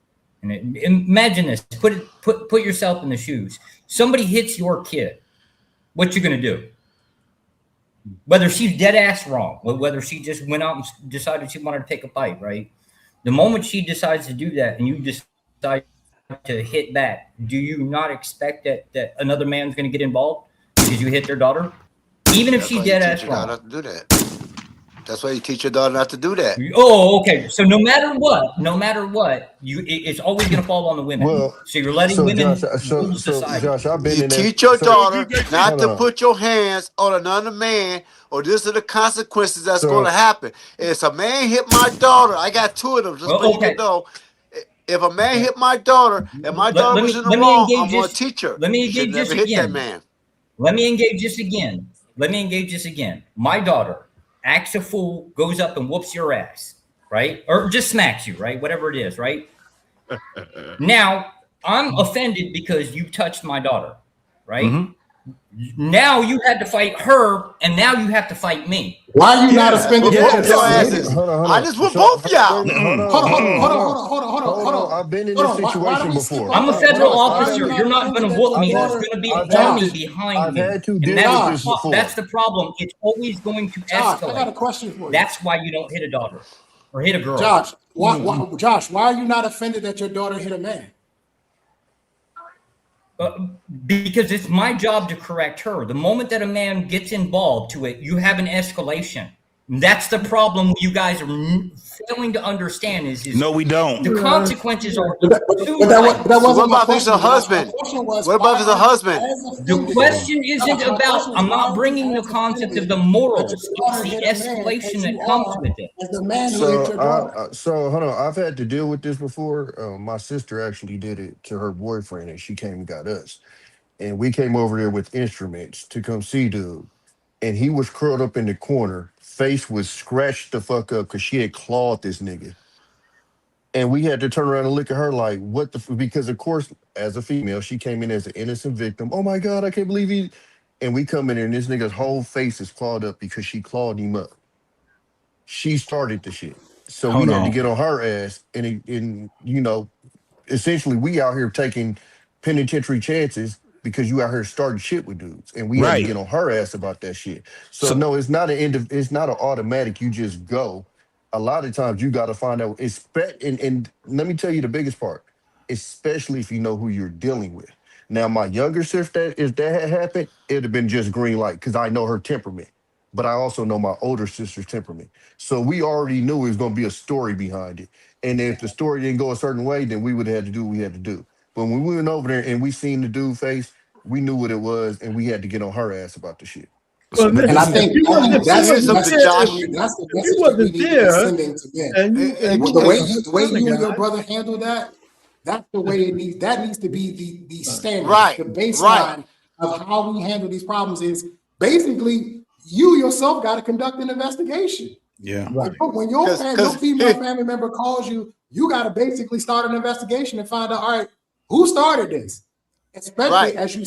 And imagine this. Put yourself in the shoes. Somebody hits your kid. What you gonna do? Whether she's dead ass wrong, whether she just went out and decided she wanted to take a bite, right? The moment she decides to do that, and you decide to hit back, do you not expect that another man's going to get involved because you hit their daughter, even if she's dead ass wrong? Not to do that. That's why you teach your daughter not to do that. Oh, okay. So no matter what, it's always going to fall on the women. Well, so you're letting women so Josh, I've been you in teach your daughter not to put your hands on another man, or this are the consequences that's going to happen. If a man hit my daughter, I got two of them. Just so you know, if a man hit my daughter and my daughter was in the wrong, I'm going to teach her. Let me engage this again. Let me engage this again. My daughter acts a fool, goes up and whoops your ass, right? Or just smacks you, right? Whatever it is, right? Now, I'm offended because you touched my daughter, right? Mm-hmm. Now you had to fight her, and now you have to fight me. Why are you not offended? Hold on. I just with both y'all. Hold on. I've been in this situation before. I'm a federal officer. You're not going to whoop me. There's going to be an army behind me. That's the problem. It's always going to escalate. I got a question for you. That's why you don't hit a daughter or hit a girl. Josh, why are you not offended that your daughter hit a man? Because it's my job to correct her. The moment that a man gets involved to it, you have an escalation. That's the problem you guys are failing to understand is no, we don't. The consequences are that wasn't what about if it's a husband? What about if it's a husband? The question isn't about, I'm not bringing the concept of the morals. It's the escalation that comes with it. So hold on. I've had to deal with this before. My sister actually did it to her boyfriend, and she came and got us. And we came over there with instruments to come see dude. And he was curled up in the corner. Face was scratched the fuck up because she had clawed this nigga. And we had to turn around and look at her like, what the because of course, as a female, she came in as an innocent victim. Oh my God, I can't believe he. And we come in there and this nigga's whole face is clawed up because she clawed him up. She started the shit. So we had to get on her ass, and you know, essentially we out here taking penitentiary chances because you out here starting shit with dudes, and we had to get on her ass about that shit. So no, it's not it's not an automatic. You just go. A lot of times you got to find out. And let me tell you the biggest part, especially if you know who you're dealing with. Now, my younger sister, if that had happened, it'd have been just green light because I know her temperament. But I also know my older sister's temperament. So we already knew it was going to be a story behind it. And if the story didn't go a certain way, then we would have had to do what we had to do. But when we went over there and we seen the dude face, we knew what it was, and we had to get on her ass about the shit. Well, and I think that's the message we need to be sending to men. The way you and your brother handle that, that's the way it needs. That needs to be the standard, the baseline of how we handle these problems. Is basically you yourself got to conduct an investigation. Yeah. When your female family member calls you, you got to basically start an investigation and find out, all right, who started this? Especially as you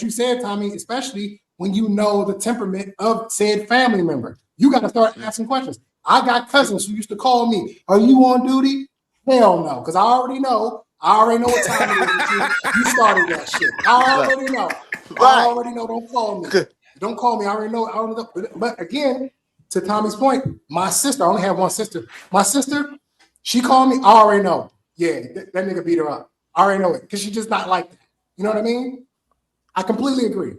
said, Tommy, especially when you know the temperament of said family member. You got to start asking questions. I got cousins who used to call me, are you on duty? Hell no, because I already know what time it is. You started that shit. I already know. I already know. Don't call me. Don't call me. I already know. But again, to Tommy's point, my sister, I only have one sister. My sister, she called me. I already know. Yeah, that nigga beat her up. I already know it because she's just not like that. You know what I mean? I completely agree.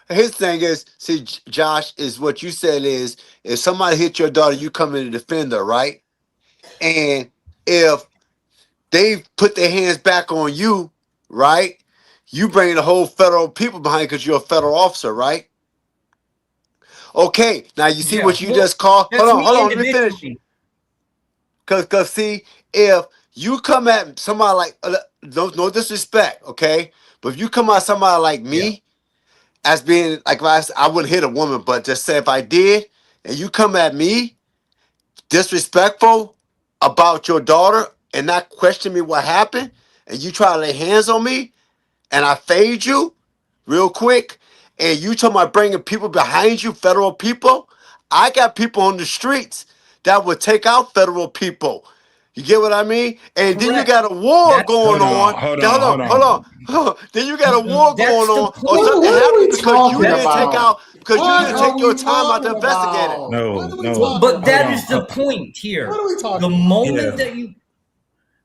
His thing is, see, Josh, is what you said is, if somebody hit your daughter, you come in to defend her, right? And if they put their hands back on you, right? You bring the whole federal people behind you because you're a federal officer, right? Okay, now you see what you just called. Hold on, let me finish. Cause see, if you come at somebody like no disrespect, okay, but if you come at somebody like me, as being like I wouldn't hit a woman, but just say if I did, and you come at me disrespectful about your daughter and not question me what happened, and you try to lay hands on me, and I fade you real quick, and you talking about bringing people behind you, federal people, I got people on the streets that would take out federal people. You get what I mean? And then you got a war going on. Hold on. Then you got a war going on, or something happened because you didn't take your time out to investigate it. No. But that is the point here. What are we talking about? The moment that you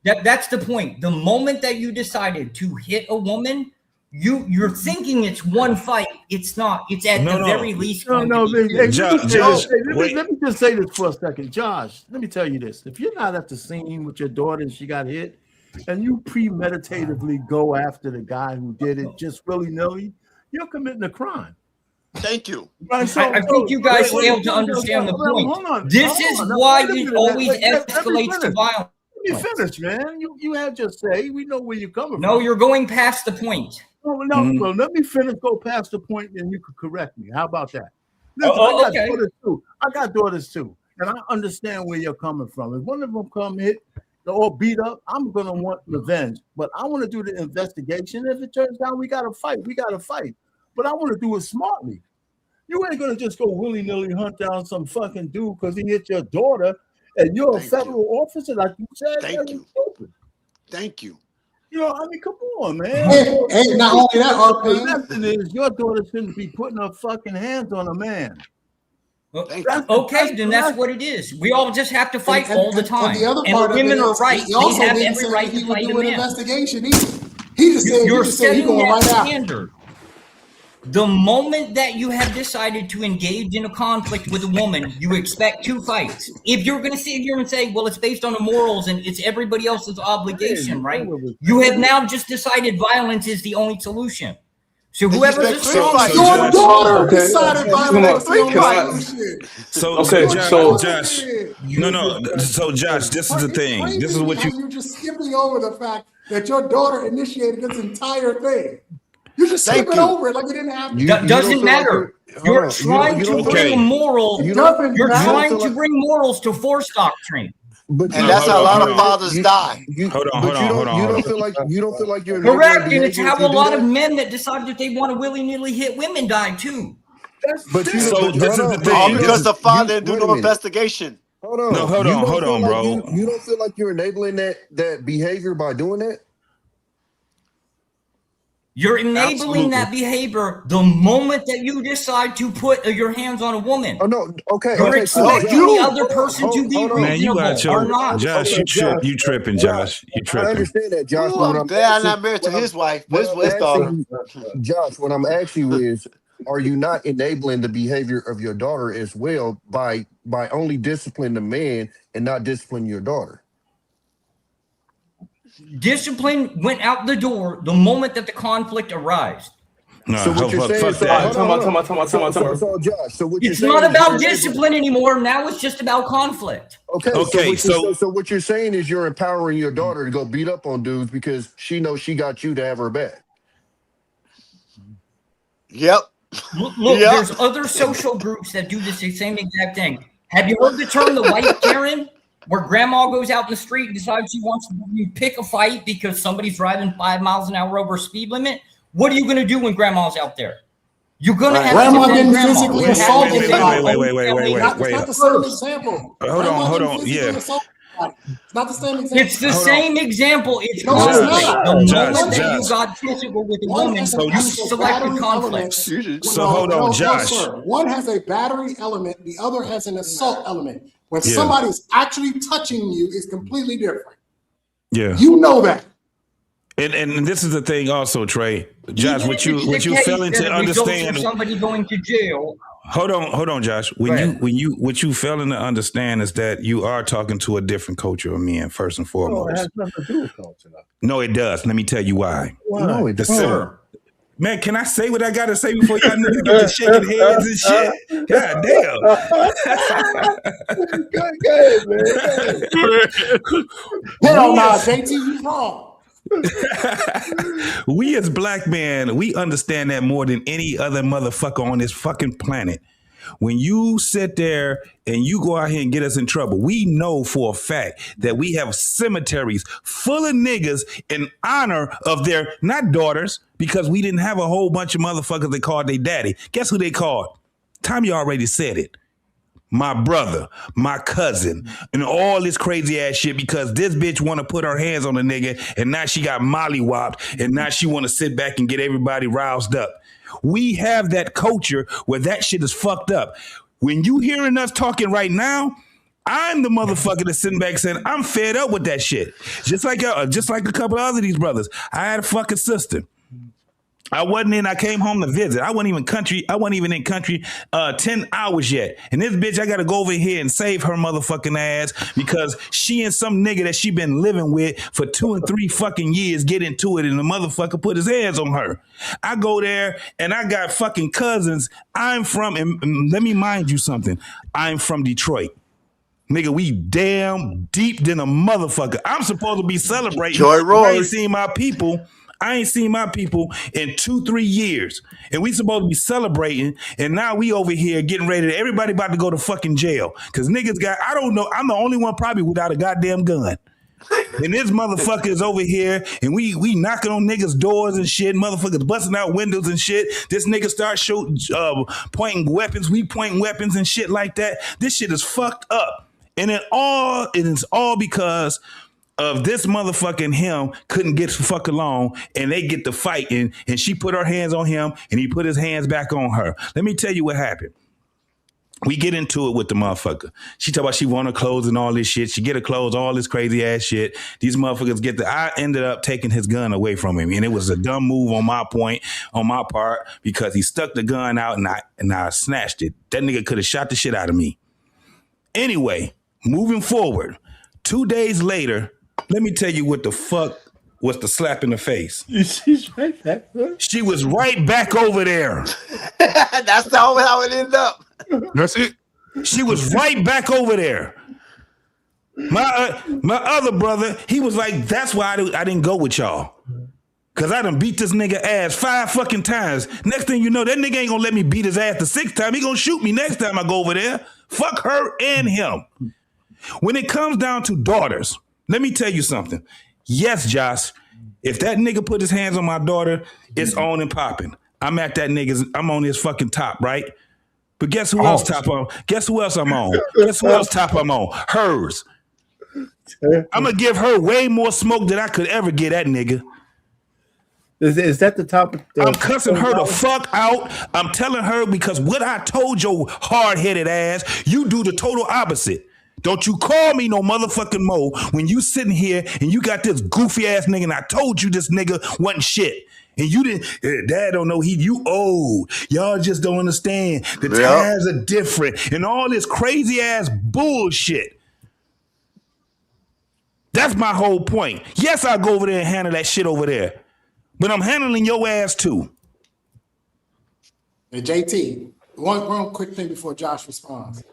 that's the point. The moment that you decided to hit a woman, you're thinking it's one fight. It's not. It's at the very least. Let me just say this for a second. Josh, let me tell you this. If you're not at the scene with your daughter and she got hit, and you premeditatively go after the guy who did it just willy-nilly, you're committing a crime. Thank you. Right, I think you guys failed to understand the point. This is why it always escalates to violence. Let me finish, man. You had your say. We know where you're coming from. No, you're going past the point. No, well, let me finish, go past the point, and you could correct me. How about that? Listen, I got daughters too, and I understand where you're coming from. If one of them come hit or beat up, I'm gonna want revenge, but I want to do the investigation. If it turns out we gotta fight, but I want to do it smartly. You ain't gonna just go willy-nilly hunt down some fucking dude because he hit your daughter, and you're a federal officer, like you said. Thank you. You know, I mean, come on, man. And not only that, the lesson is your daughter shouldn't be putting her fucking hands on a man. That's what it is. We all just have to fight all the time. And the other part women are right. He also they have didn't every say right he to would fight do a an man. investigation. He just said you're he setting going that right standard. The moment that you have decided to engage in a conflict with a woman, you expect two fights. If you're going to sit here and say, well, it's based on the morals and it's everybody else's obligation, right? You have now just decided violence is the only solution. So whoever's the strongest, your daughter decided violence is the only solution. Josh, So Josh, this is the thing. This is what you're just skipping over the fact that your daughter initiated this entire thing. You're just skipping over it like it didn't happen. Doesn't matter. You're trying to bring morals. You're trying to bring morals to force doctrine. And that's how a lot of fathers die. Hold on. You don't feel like you're correct, and it's how a lot of men that decide that they want to willy-nilly hit women die too. All because the father didn't do no investigation. Hold on. No, hold on, bro. You don't feel like you're enabling that behavior by doing that? You're enabling that behavior the moment that you decide to put your hands on a woman. Oh no, okay. You're expecting the other person to be Man, you got or not. Josh, you tripping, Josh. You tripping. I understand that, Josh. Ooh, I'm glad I'm not married to his wife. His daughter. Josh, what I'm asking you is, are you not enabling the behavior of your daughter as well by only disciplining the man and not disciplining your daughter? Discipline went out the door the moment that the conflict arose. No, so what you're saying, so Josh, so what it's not about discipline anymore. Now it's just about conflict. Okay, so what you're saying is you're empowering your daughter to go beat up on dudes because she knows she got you to have her back. Yep. Look, there's other social groups that do the same exact thing. Have you heard the term the white Karen? Where grandma goes out in the street and decides she wants to pick a fight because somebody's driving 5 miles an hour over speed limit. What are you going to do when grandma's out there? You're going to have grandma to getting physically assaulted. Wait. That's not the same example. Hold on. Yeah. It's not the same example. It's the same example. It's no, conflict. not. The moment that you got physical with a woman, you selected conflict. So hold on, Josh. No, one has a battery element. The other has an assault element. When somebody's actually touching you, it's completely different. Yeah. You know that. And this is the thing also, Trey. Josh, what you failing to understand. Somebody going to jail. Hold on, Josh. What you failing to understand is that you are talking to a different culture of men, first and foremost. No, it has nothing to do with culture. No, it does. Let me tell you why. No, it doesn't. Man, can I say what I gotta say before y'all niggas get to shaking heads and shit? God damn. Hell no, JT, you wrong. We as black men, we understand that more than any other motherfucker on this fucking planet. When you sit there and you go out here and get us in trouble, we know for a fact that we have cemeteries full of niggas in honor of their, not daughters, because we didn't have a whole bunch of motherfuckers that called their daddy. Guess who they called? Tommy already said it. My brother, my cousin, and all this crazy ass shit because this bitch want to put her hands on a nigga and now she got mollywopped and now she want to sit back and get everybody roused up. We have that culture where that shit is fucked up. When you hearing us talking right now, I'm the motherfucker that's sitting back saying, I'm fed up with that shit. Just like a couple of other these brothers. I had a fucking sister. I came home to visit. I wasn't even in country 10 hours yet. And this bitch, I got to go over here and save her motherfucking ass because she and some nigga that she been living with for 2 and 3 fucking years get into it and the motherfucker put his hands on her. I go there and I got fucking cousins. And let me mind you something. I'm from Detroit. Nigga, we damn deep than a motherfucker. I'm supposed to be celebrating. I ain't seen my people in 2-3 years. And we supposed to be celebrating. And now we over here getting ready to, everybody about to go to fucking jail. Cause niggas I don't know, I'm the only one probably without a goddamn gun. And this motherfucker is over here and we knocking on niggas' doors and shit, motherfuckers busting out windows and shit. This nigga starts pointing weapons, we pointing weapons and shit like that. This shit is fucked up. And it is all because of this motherfucking him couldn't get the fuck along and they get to fighting and she put her hands on him and he put his hands back on her. Let me tell you what happened. We get into it with the motherfucker. She talk about she want her clothes and all this shit. She get her clothes, all this crazy ass shit. These motherfuckers I ended up taking his gun away from him. And it was a dumb move on my part, because he stuck the gun out and I snatched it. That nigga could have shot the shit out of me. Anyway, moving forward, 2 days later, let me tell you what the fuck was the slap in the face. She's right back there. She was right back over there. That's how it ended up. That's it. She was right back over there. My other brother, he was like, that's why I didn't go with y'all. Cause I done beat this nigga ass 5 fucking times. Next thing you know, that nigga ain't gonna let me beat his ass the 6th time. He gonna shoot me next time I go over there. Fuck her and him. When it comes down to daughters, let me tell you something. Yes, Josh, if that nigga put his hands on my daughter, it's on and popping. I'm on his fucking top, right? But guess who else top on? Guess who else I'm on? Guess who else top I'm on? Hers. I'm gonna give her way more smoke than I could ever get that nigga. Is that the top? I'm cussing her the fuck out. I'm telling her because what I told your hard-headed ass, you do the total opposite. Don't you call me no motherfucking mo when you sitting here and you got this goofy ass nigga and I told you this nigga wasn't shit. And you didn't, Dad don't know you old. Y'all just don't understand. The times are different and all this crazy ass bullshit. That's my whole point. Yes, I'll go over there and handle that shit over there. But I'm handling your ass too. Hey, JT, one quick thing before Josh responds.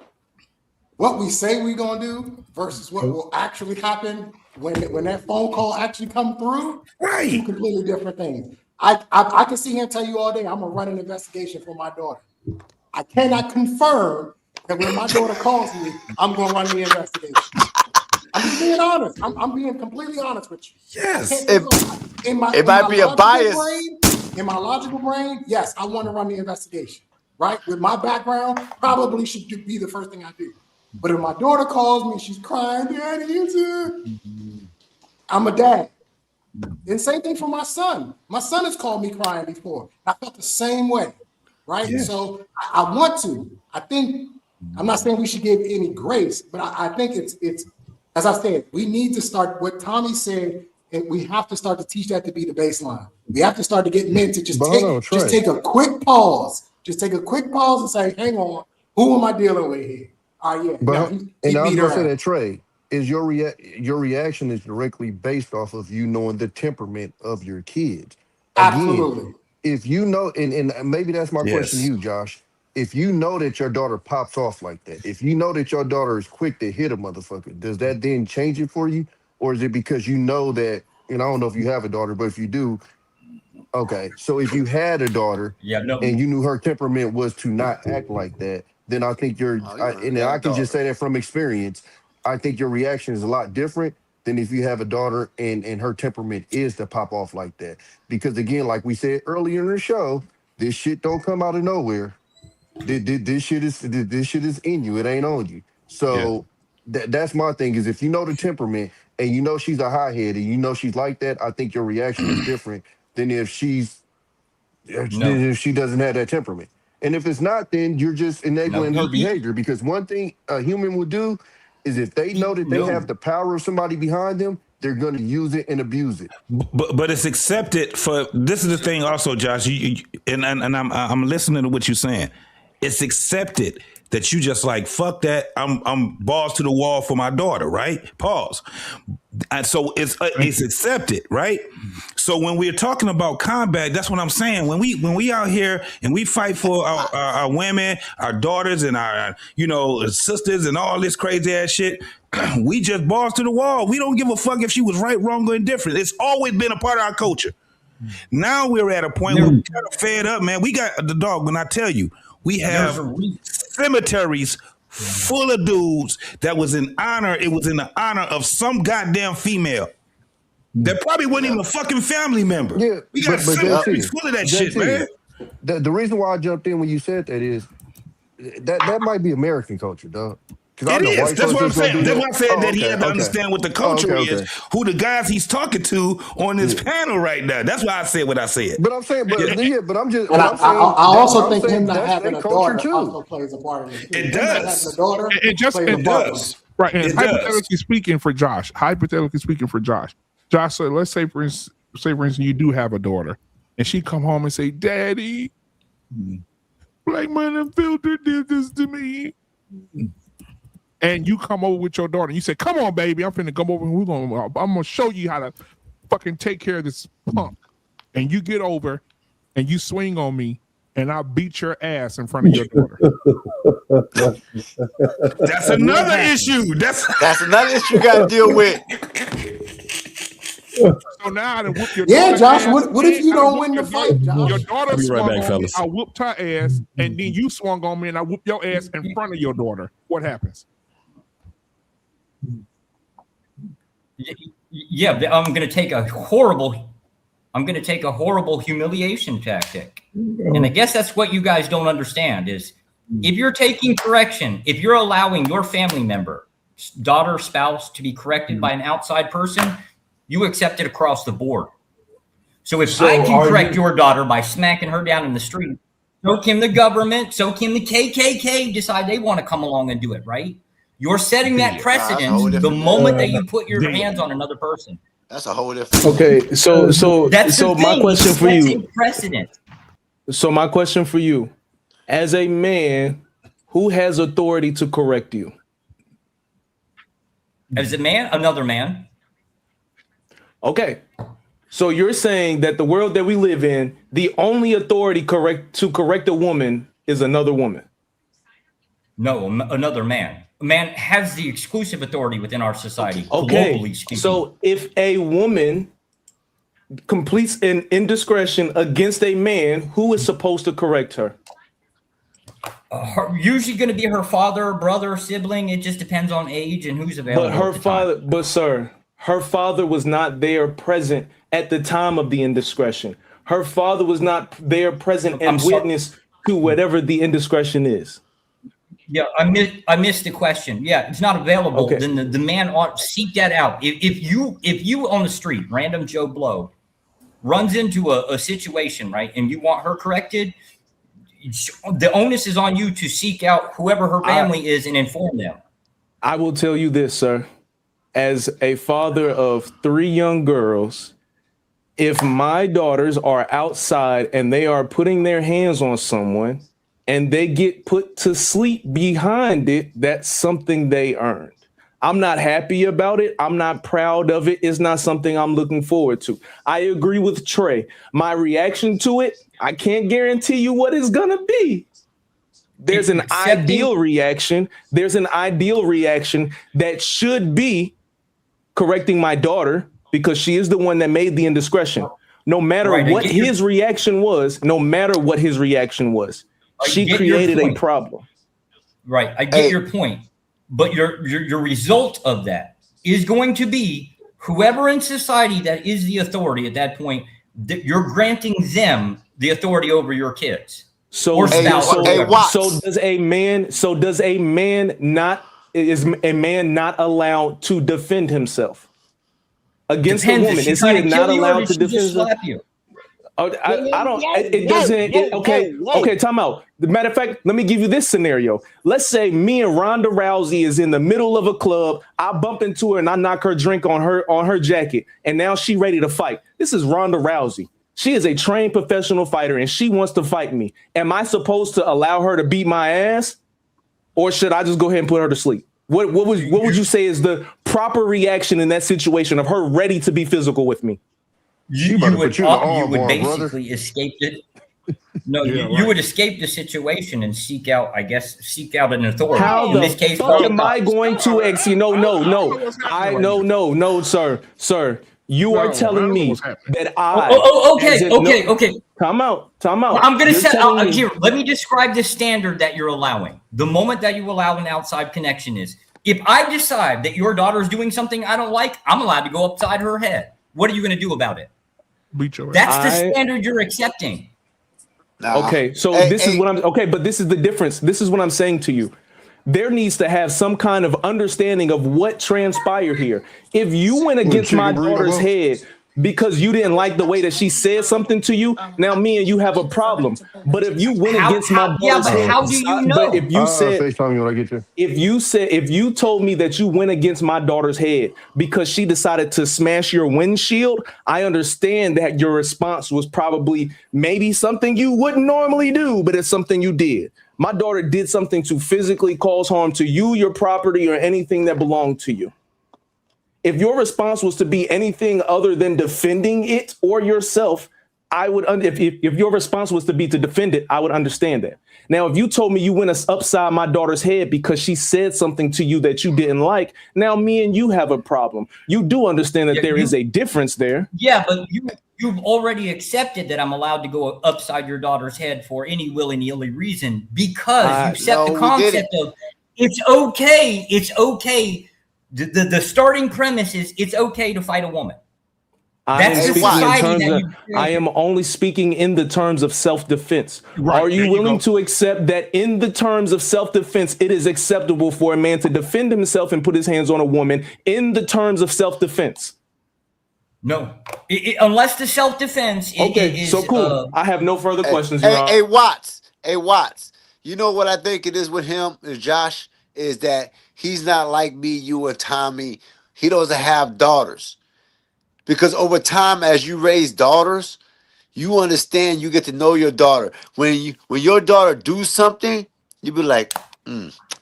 What we say we're gonna do versus what will actually happen when that phone call actually come through, right? Two completely different things. I can see him tell you all day, I'm gonna run an investigation for my daughter. I cannot confirm that when my daughter calls me, I'm gonna run the investigation. I'm just being honest. I'm being completely honest with you. Yes. It might be a bias. In my logical brain, yes, I want to run the investigation. Right? With my background, probably should be the first thing I do. But if my daughter calls me, she's crying, Daddy, I'm a dad. And same thing for my son. My son has called me crying before. I felt the same way. Right? Yeah. So I want to. I think, I'm not saying we should give any grace, but I think it's as I said, we need to start what Tommy said, and we have to start to teach that to be the baseline. We have to start to get men to just take a quick pause. Just take a quick pause and say, hang on, who am I dealing with here? All right, yeah. But, and I was going to say that, Trey, is your reaction is directly based off of you knowing the temperament of your kids. Again, absolutely. If you know, and maybe that's my question to you, Josh. If you know that your daughter pops off like that, if you know that your daughter is quick to hit a motherfucker, does that then change it for you? Or is it because you know that, and I don't know if you have a daughter, but if you do, okay. So if you had a daughter and you knew her temperament was to not act like that, then I think I can just say that from experience, I think your reaction is a lot different than if you have a daughter and her temperament is to pop off like that. Because again, like we said earlier in the show, this shit don't come out of nowhere. This shit is in you. It ain't on you. So that's my thing is if you know the temperament and you know she's a hothead and you know she's like that, I think your reaction is different than if she doesn't have that temperament. And if it's not, then you're just enabling her behavior. Because one thing a human would do is if they know that they have the power of somebody behind them, they're going to use it and abuse it. But it's accepted for. This is the thing, also, Josh. And I'm listening to what you're saying. It's accepted that you just like, fuck that. I'm balls to the wall for my daughter, right? Pause. And so it's accepted, right? So when we're talking about combat, that's what I'm saying. When we out here and we fight for our women, our daughters, and our sisters, and all this crazy ass shit, we just balls to the wall. We don't give a fuck if she was right, wrong, or indifferent. It's always been a part of our culture. Now we're at a point where we're kind of fed up, man. We got the dog. When I tell you. We have cemeteries full of dudes that was in honor. It was in the honor of some goddamn female that probably wasn't even a fucking family member. Yeah, we got cemeteries full of that shit, man. The reason why I jumped in when you said that is that might be American culture, dog. It is. That's what I'm saying. That's why I said that he had to understand what the culture is, who the guys he's talking to on this panel right now. That's why I said what I said. But I'm saying, but I'm just. And I also think him not having a daughter also plays a part in it. It does. It does. Right. And hypothetically speaking for Josh, Josh, so let's say for instance, you do have a daughter, and she come home and say, "Daddy, Black Man Unfiltered did this to me." And you come over with your daughter and you say, "Come on, baby, I'm finna come over and I'm gonna show you how to fucking take care of this punk." And you get over and you swing on me and I beat your ass in front of your daughter. That's another issue. That's another issue you gotta deal with. So now I done whoop your daughter. Josh, what if you don't win the fight, Josh? Your daughter swung on me, I whooped her ass, and then you swung on me and I whooped your ass in front of your daughter. What happens? Yeah, I'm going to take a horrible humiliation tactic. And I guess that's what you guys don't understand is if you're taking correction, if you're allowing your family member, daughter, spouse to be corrected by an outside person, you accept it across the board. So if I can correct your daughter by smacking her down in the street, so can the government, so can the KKK decide they want to come along and do it, right? You're setting that precedent the moment that you put your hands on another person. That's a whole different. Okay, so my question for you. Precedent. So my question for you, as a man, who has authority to correct you? As a man, another man. Okay. So you're saying that the world that we live in, the only authority to correct a woman is another woman? No, another man. A man has the exclusive authority within our society, globally speaking. So if a woman completes an indiscretion against a man, who is supposed to correct her? Usually going to be her father, brother, sibling. It just depends on age and who's available. Her father was not there present at the time of the indiscretion. Her father was not there present and witness to whatever the indiscretion is. Yeah, I missed the question. Yeah, it's not available. Okay. Then the man ought to seek that out. If you on the street, random Joe Blow, runs into a situation, right, and you want her corrected, the onus is on you to seek out whoever her family is and inform them. I will tell you this, sir. As a father of 3 young girls, if my daughters are outside and they are putting their hands on someone and they get put to sleep behind it, that's something they earned. I'm not happy about it. I'm not proud of it. It's not something I'm looking forward to. I agree with Trey. My reaction to it, I can't guarantee you what it's going to be. There's an ideal reaction. There's an ideal reaction that should be correcting my daughter because she is the one that made the indiscretion. No matter what his reaction was, she created a problem. Right. I get your point. But your result of that is going to be whoever in society that is the authority at that point, you're granting them the authority over your kids. So is a man not allowed to defend himself against a woman? Is he not allowed to defend himself? Okay, time out. The matter of fact, let me give you this scenario. Let's say me and Ronda Rousey is in the middle of a club. I bump into her and I knock her drink on her jacket, and now she ready to fight. This is Ronda Rousey. She is a trained professional fighter and she wants to fight me. Am I supposed to allow her to beat my ass, or should I just go ahead and put her to sleep? What would you say is the proper reaction in that situation of her ready to be physical with me? You would basically escape it. No, you would escape the situation and seek out an authority. How in this case, am I going to No, sir. You are telling me that Okay. Time out. I'm going to set out here. Let me describe the standard that you're allowing. The moment that you allow an outside connection is, if I decide that your daughter is doing something I don't like, I'm allowed to go upside her head. What are you going to do about it? That's the standard you're accepting. Okay, so this is the difference. This is what I'm saying to you. There needs to have some kind of understanding of what transpired here. If you went against my daughter's head because you didn't like the way that she said something to you, now me and you have a problem. But if you went against my daughter's head, how do you know? But if you told me that you went against my daughter's head because she decided to smash your windshield, I understand that your response was probably maybe something you wouldn't normally do, but it's something you did. My daughter did something to physically cause harm to you, your property, or anything that belonged to you. If your response was to be anything other than defending it or yourself, I would. If your response was to be to defend it, I would understand that. Now, if you told me you went upside my daughter's head because she said something to you that you didn't like, now me and you have a problem. You do understand that there is a difference there. Yeah, but you've already accepted that I'm allowed to go upside your daughter's head for any willy-nilly reason because you accept the concept of it's okay. It's okay. The starting premise is it's okay to fight a woman. I am only speaking in the terms of self-defense. Right, Are you willing to accept that in the terms of self-defense, it is acceptable for a man to defend himself and put his hands on a woman in the terms of self-defense? No, unless the self-defense. So cool. I have no further questions. Hey, Watts. You know what I think it is with him, Josh, is that he's not like me, you, and Tommy. He doesn't have daughters. Because over time, as you raise daughters, you understand, you get to know your daughter. When your daughter do something, you be like,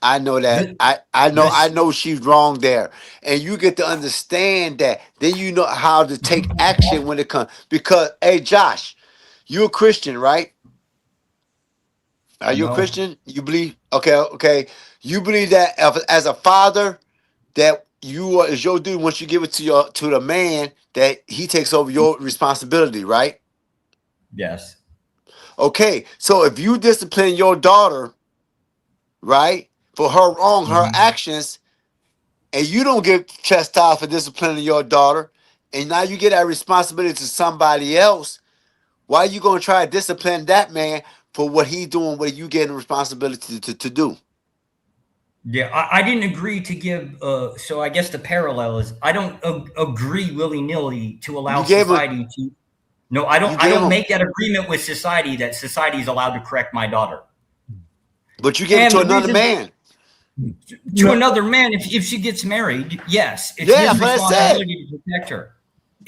I know that. I know she's wrong there. And you get to understand that. Then you know how to take action when it comes. Because, hey, Josh, you're a Christian, right? Are you a Christian? You believe? Okay. You believe that as a father, that is your duty once you give it to the man, that he takes over your responsibility, right? Yes. Okay, so if you discipline your daughter, right, for her actions, and you don't get chastised for disciplining your daughter, and now you get that responsibility to somebody else, why are you going to try to discipline that man for what he's doing, what you get the responsibility to do? Yeah, I didn't agree to give. So I guess the parallel is I don't agree willy-nilly to allow society to. No, I don't. I don't make that agreement with society that society is allowed to correct my daughter. But you give it to another man. To another man, if she gets married, yes, it's his responsibility to protect her.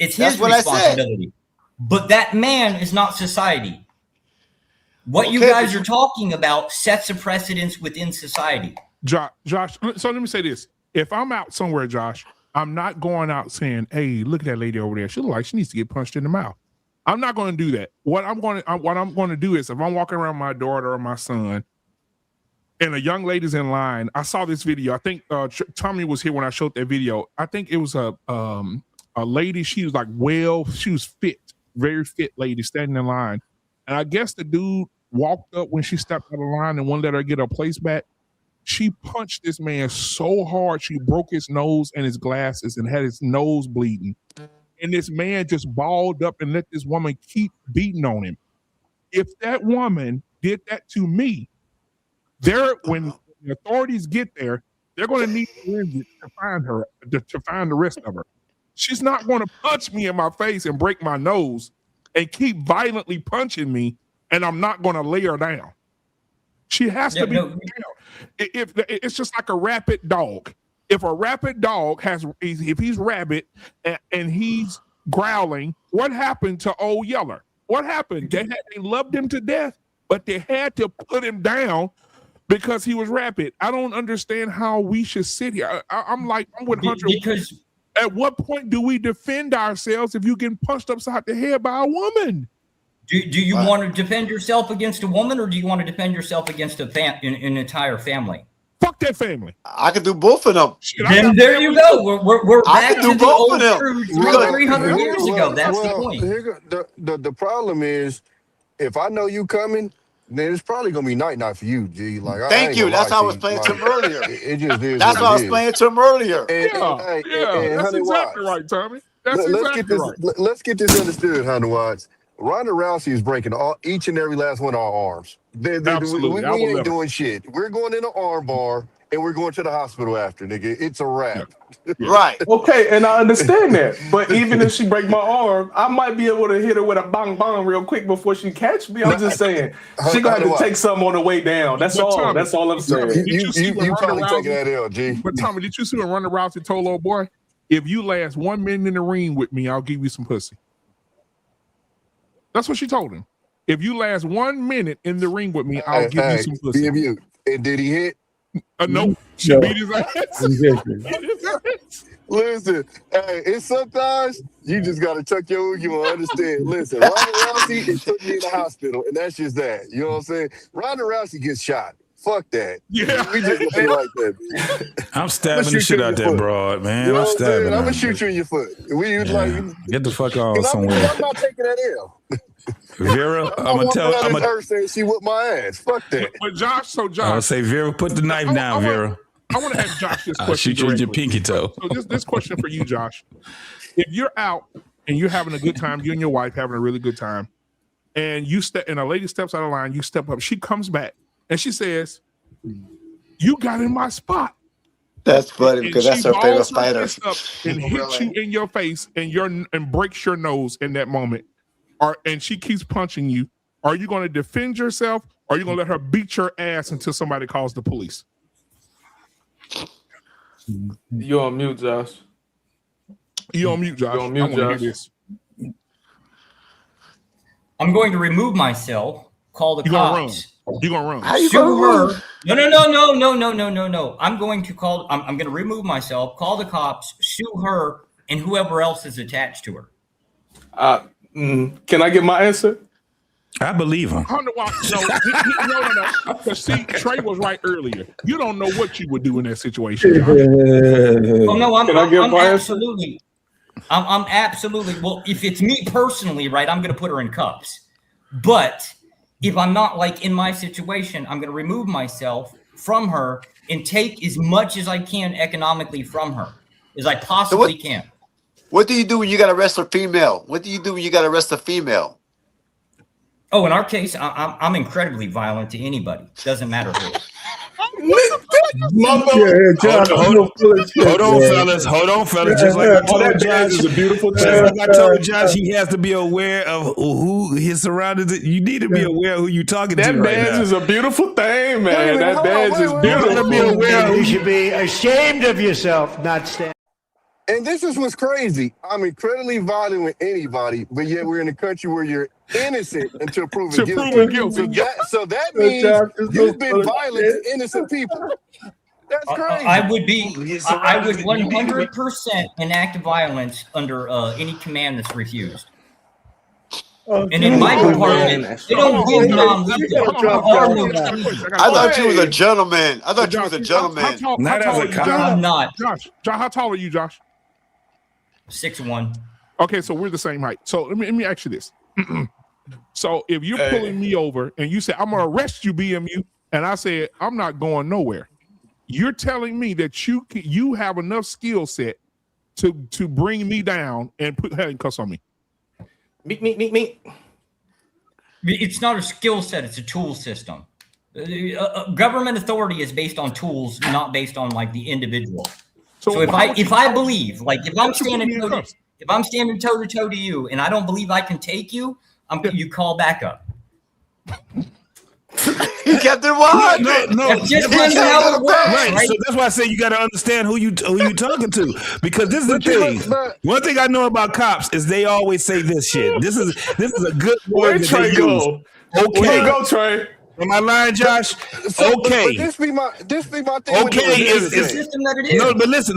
It's his responsibility. But that man is not society. What you guys are talking about sets a precedence within society. Josh, so let me say this. If I'm out somewhere, Josh, I'm not going out saying, hey, look at that lady over there. She looks like she needs to get punched in the mouth. I'm not going to do that. What I'm going to do is if I'm walking around my daughter or my son and a young lady's in line, I saw this video. I think Tommy was here when I showed that video. I think it was a lady. She was like, she was fit, very fit lady standing in line. And I guess the dude walked up when she stepped out of line and wouldn't let her get her place back. She punched this man so hard, she broke his nose and his glasses and had his nose bleeding. And this man just balled up and let this woman keep beating on him. If that woman did that to me, when the authorities get there, they're going to need to find her, to find the rest of her. She's not going to punch me in my face and break my nose and keep violently punching me, and I'm not going to lay her down. She has to be down. If it's just like a rabid dog. If a rabid dog if he's rabid and he's growling, what happened to old Yeller? What happened? They loved him to death, but they had to put him down because he was rabid. I don't understand how we should sit here. I'm with Hunter. Because at what point do we defend ourselves if you get punched upside the head by a woman? Do you want to defend yourself against a woman, or do you want to defend yourself against an entire family? Fuck that family. I can do both of them. Then there you go. We're back to the old truth 300 years ago. That's the point. The problem is, if I know you coming, then it's probably gonna be night for you, G. Like, thank you. That's how I was playing to him earlier. It just is. That's how I was playing to him earlier. And that's exactly right, Tommy. Let's get this understood, Hunter Watts. Ronda Rousey is breaking each and every last one of our arms. We ain't doing shit. We're going in an arm bar and we're going to the hospital after, nigga. It's a wrap. Right. Okay, and I understand that. But even if she break my arm, I might be able to hit her with a bang bang real quick before she catch me. I'm just saying. She gonna have to take something on the way down. That's all. Tommy, that's all I'm saying. You probably taking that L, G. But Tommy, did you see when Ronda Rousey told old boy, if you last 1 minute in the ring with me, I'll give you some pussy? That's what she told him. If you last 1 minute in the ring with me, I'll give you some pussy. And did he hit? No. She beat his ass. Listen, hey, it's sometimes you just gotta chuck your you understand. Listen, Ronda Rousey is putting me in the hospital, and that's just that. You know what I'm saying? Ronda Rousey gets shot. Fuck that. Yeah. We just play like that. I'm stabbing the shit out that broad, man. You know I'm stabbing. I'm gonna shoot you in your foot. Get the fuck off somewhere. I'm not taking that L. Vera, I'm gonna tell her saying she whipped my ass. Fuck that. But Josh, I'll say, Vera, put the knife down, Vera. I want to ask Josh this question. I'll shoot you in your pinky toe. So this question for you, Josh. If you're out and you're having a good time, you and your wife having a really good time, and a lady steps out of line, you step up, she comes back and she says, "You got in my spot." That's funny because that's her favorite fighter. And hits you in your face and breaks your nose in that moment. And she keeps punching you. Are you going to defend yourself, or are you going to let her beat your ass until somebody calls the police? You on mute, Josh. You on mute, Josh. You on mute, I want to hear Josh. this. I'm going to remove myself. Call the cops. You gonna run? How you Sue gonna her. run? No. I'm going to call. I'm going to remove myself. Call the cops. Sue her and whoever else is attached to her. Can I get my answer? I believe him. No. Because see, Trey was right earlier. You don't know what you would do in that situation, Josh. Oh no, I'm absolutely. I'm absolutely. Well, if it's me personally, right, I'm going to put her in cuffs. But if I'm not like in my situation, I'm going to remove myself from her and take as much as I can economically from her as I possibly can. What do you do when you got to arrest a female? What do you do when you got to arrest a female? Oh, in our case, I'm incredibly violent to anybody. Doesn't matter who. Hold on, fellas. Just like I told Josh, is a beautiful thing. Just like I told Josh, he has to be aware of who his surroundings. You need to be aware of who you're talking to. That badge is a beautiful thing, man. That badge is beautiful. Be aware you should be ashamed of yourself, not stand. And this is what's crazy. I'm incredibly violent with anybody, but yet we're in a country where you're innocent until proven guilty. So that means you've been violent to innocent people. That's crazy. I would 100% enact violence under any command that's refused. And in my department, they don't give non-lethal. I thought you was a gentleman. Not as a cop. I'm not. Josh, how tall are you, Josh? 6'1". Okay, so we're the same height. So let me ask you this. So if you're pulling me over and you say, "I'm going to arrest you, BMU," and I said, "I'm not going nowhere," you're telling me that you have enough skill set to bring me down and put handcuffs on me. Me. It's not a skill set. It's a tool system. Government authority is based on tools, not based on like the individual. So if I believe, like if I'm standing toe to toe to you and I don't believe I can take you, you call back up. You kept it wild. No. That's just how it works, right? So that's why I say you got to understand who you talking to, because this is the thing. One thing I know about cops is they always say this shit. This is a good word. Where Trey go? Okay, where you go, Trey? Am I lying, Josh? Okay. But this be my thing. Okay is no, but listen.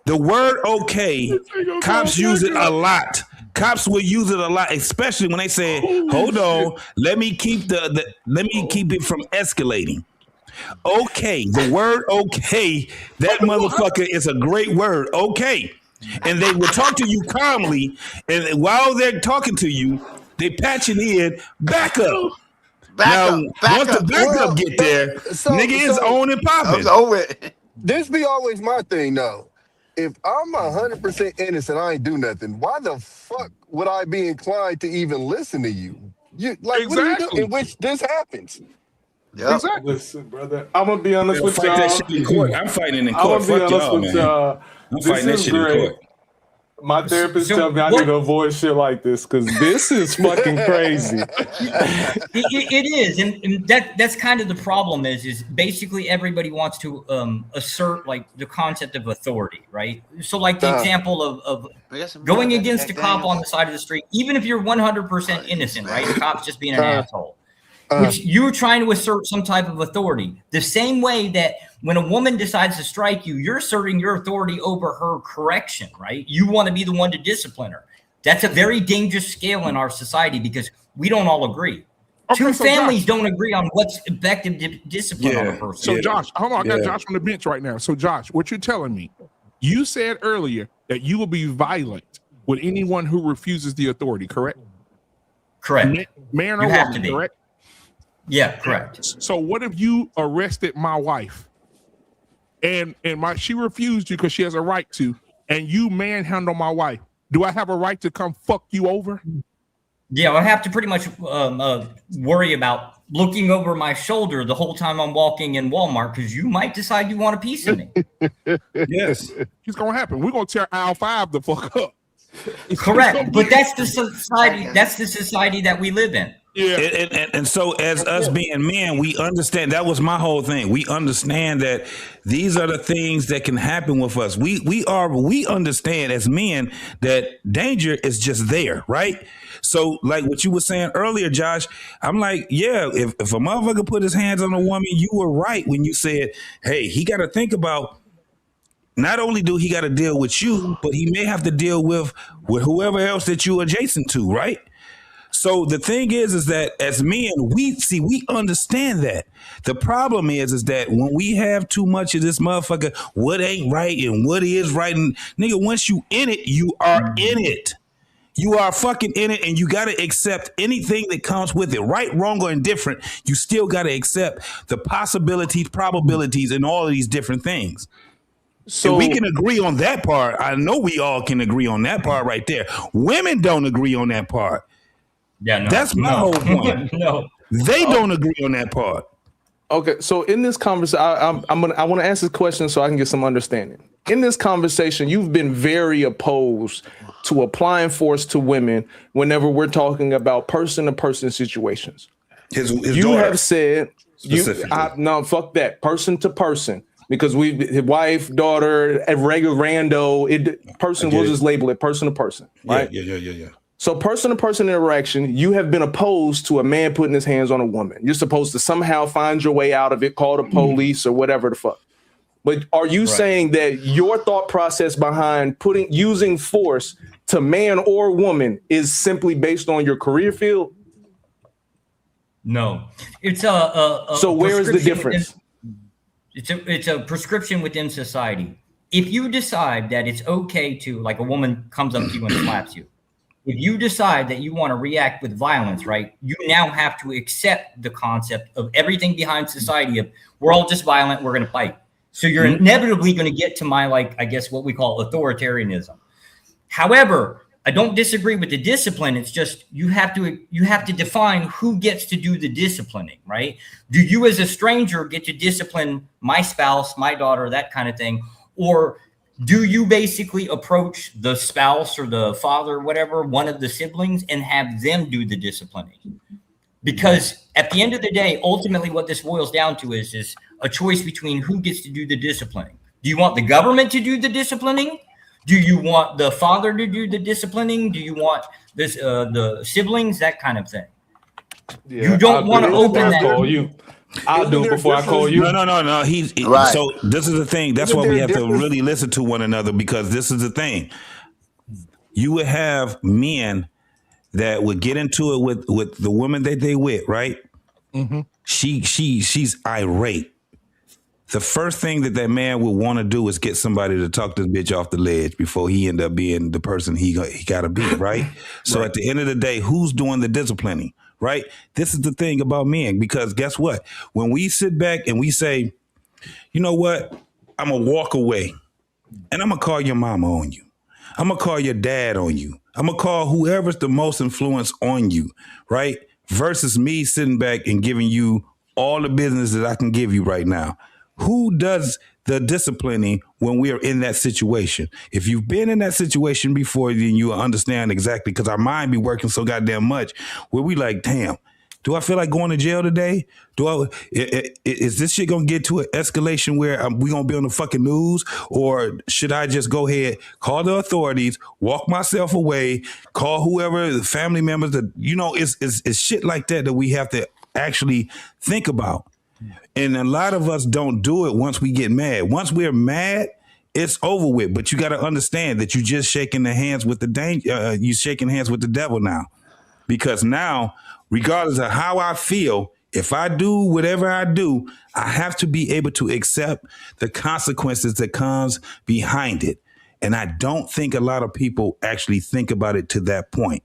The word "okay," cops use it a lot. Cops will use it a lot, especially when they say, "Hold on, let me keep it from escalating." Okay, the word "okay," that motherfucker is a great word. Okay, and they will talk to you calmly, and while they're talking to you, they patching in back up. Once the backup get there, nigga is on and popping. This be always my thing, though. If I'm 100% innocent, I ain't do nothing. Why the fuck would I be inclined to even listen to you? What do you do in which this happens? Yeah. Exactly. Listen, brother, I'm gonna be honest with y'all. That shit in court. I'm fighting in court. Fuck y'all, man. I'm fighting that shit in court. My therapist tell me I need to avoid shit like this because this is fucking crazy. It is, and that's kind of the problem. Is basically everybody wants to assert like the concept of authority, right? So like the example of going against a cop on the side of the street, even if you're 100% innocent, right? The cop's just being an asshole. Which you're trying to assert some type of authority. The same way that when a woman decides to strike you, you're asserting your authority over her correction, right? You want to be the one to discipline her. That's a very dangerous scale in our society because we don't all agree. Two families don't agree on what's effective discipline on a person. So Josh, hold on, I got Josh on the bench right now. So Josh, what you're telling me, you said earlier that you will be violent with anyone who refuses the authority, correct? Correct. Man or woman, correct? Yeah, correct. So what if you arrested my wife and she refused you because she has a right to, and you manhandle my wife? do I have a right to come fuck you over? Yeah, I have to pretty much worry about looking over my shoulder the whole time I'm walking in Walmart because you might decide you want a piece of me. Yes, it's gonna happen. We're gonna tear aisle 5 the fuck up. Correct, but that's the society. That's the society that we live in. Yeah, and so as us being men, we understand. That was my whole thing. We understand that these are the things that can happen with us. We understand as men that danger is just there, right? So like what you were saying earlier, Josh, I'm like, yeah, if a motherfucker put his hands on a woman, you were right when you said, hey, he got to think about. Not only do he got to deal with you, but he may have to deal with whoever else that you adjacent to, right? So the thing is that as men, we understand that. The problem is that when we have too much of this motherfucker, what ain't right and what is right, and nigga, once you in it, you are in it. You are fucking in it, and you got to accept anything that comes with it, right, wrong, or indifferent. You still got to accept the possibilities, probabilities, and all of these different things. So and we can agree on that part. I know we all can agree on that part right there. Women don't agree on that part. Yeah, no, that's my whole point. No, they don't agree on that part. Okay, so in this conversation, I want to ask this question so I can get some understanding. In this conversation, you've been very opposed to applying force to women whenever we're talking about person-to-person situations. His you daughter, have said, no, fuck that, person-to-person. Because his wife, daughter, a regular rando, we'll just label it person to person, right? Yeah. So person to person interaction, you have been opposed to a man putting his hands on a woman. You're supposed to somehow find your way out of it, call the police or whatever the fuck. But are you saying that your thought process behind using force to man or woman is simply based on your career field? No, it's so where is the difference? It's a prescription within society. If you decide that it's okay to, like a woman comes up to you and slaps you, if you decide that you want to react with violence, right, you now have to accept the concept of everything behind society of we're all just violent, we're going to fight. So you're inevitably going to get to my, like, I guess what we call authoritarianism. However, I don't disagree with the discipline. It's just you have to define who gets to do the disciplining, right? Do you as a stranger get to discipline my spouse, my daughter, that kind of thing? Or do you basically approach the spouse or the father, whatever, one of the siblings, and have them do the disciplining? Because at the end of the day, ultimately what this boils down to is a choice between who gets to do the disciplining. Do you want the government to do the disciplining? Do you want the father to do the disciplining? Do you want this the siblings? That kind of thing. Yeah, you don't want to open that. I'll do it before I call you. No. He's right. So this is the thing. That's why we have to really listen to one another, because this is the thing. You would have men that would get into it with the woman that they with, right? Mm-hmm. She's irate. The first thing that man would want to do is get somebody to talk this bitch off the ledge before he end up being the person he got to be, right? So at the end of the day, who's doing the disciplining, right? This is the thing about men, because guess what? When we sit back and we say, you know what? I'm going to walk away and I'm going to call your mama on you. I'm going to call your dad on you. I'm going to call whoever's the most influence on you, right? Versus me sitting back and giving you all the business that I can give you right now. Who does the disciplining when we are in that situation? If you've been in that situation before, then you understand exactly, because our mind be working so goddamn much where we like, damn, do I feel like going to jail today? Is this shit going to get to an escalation where we going to be on the fucking news? Or should I just go ahead, call the authorities, walk myself away, call whoever, the family members, it's shit like that we have to actually think about. And a lot of us don't do it once we get mad. Once we're mad, it's over with. But you got to understand that you're just shaking the hands with the danger. You're shaking hands with the devil now, because now, regardless of how I feel, if I do whatever I do, I have to be able to accept the consequences that comes behind it. And I don't think a lot of people actually think about it to that point.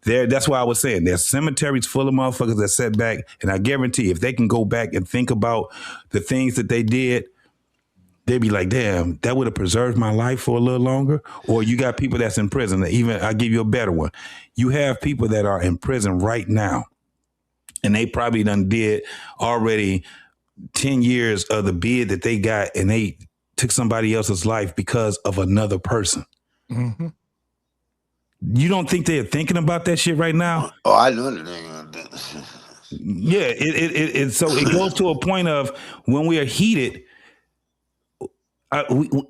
That's why I was saying there's cemeteries full of motherfuckers that sat back, and I guarantee if they can go back and think about the things that they did, they'd be like, damn, that would have preserved my life for a little longer. Or you got people that's in prison. Even I'll give you a better one. You have people that are in prison right now, and they probably done did already 10 years of the bid that they got, and they took somebody else's life because of another person. Mm-hmm. You don't think they're thinking about that shit right now? Oh, I know that ain't gonna do that. Yeah, so it goes to a point of when we are heated,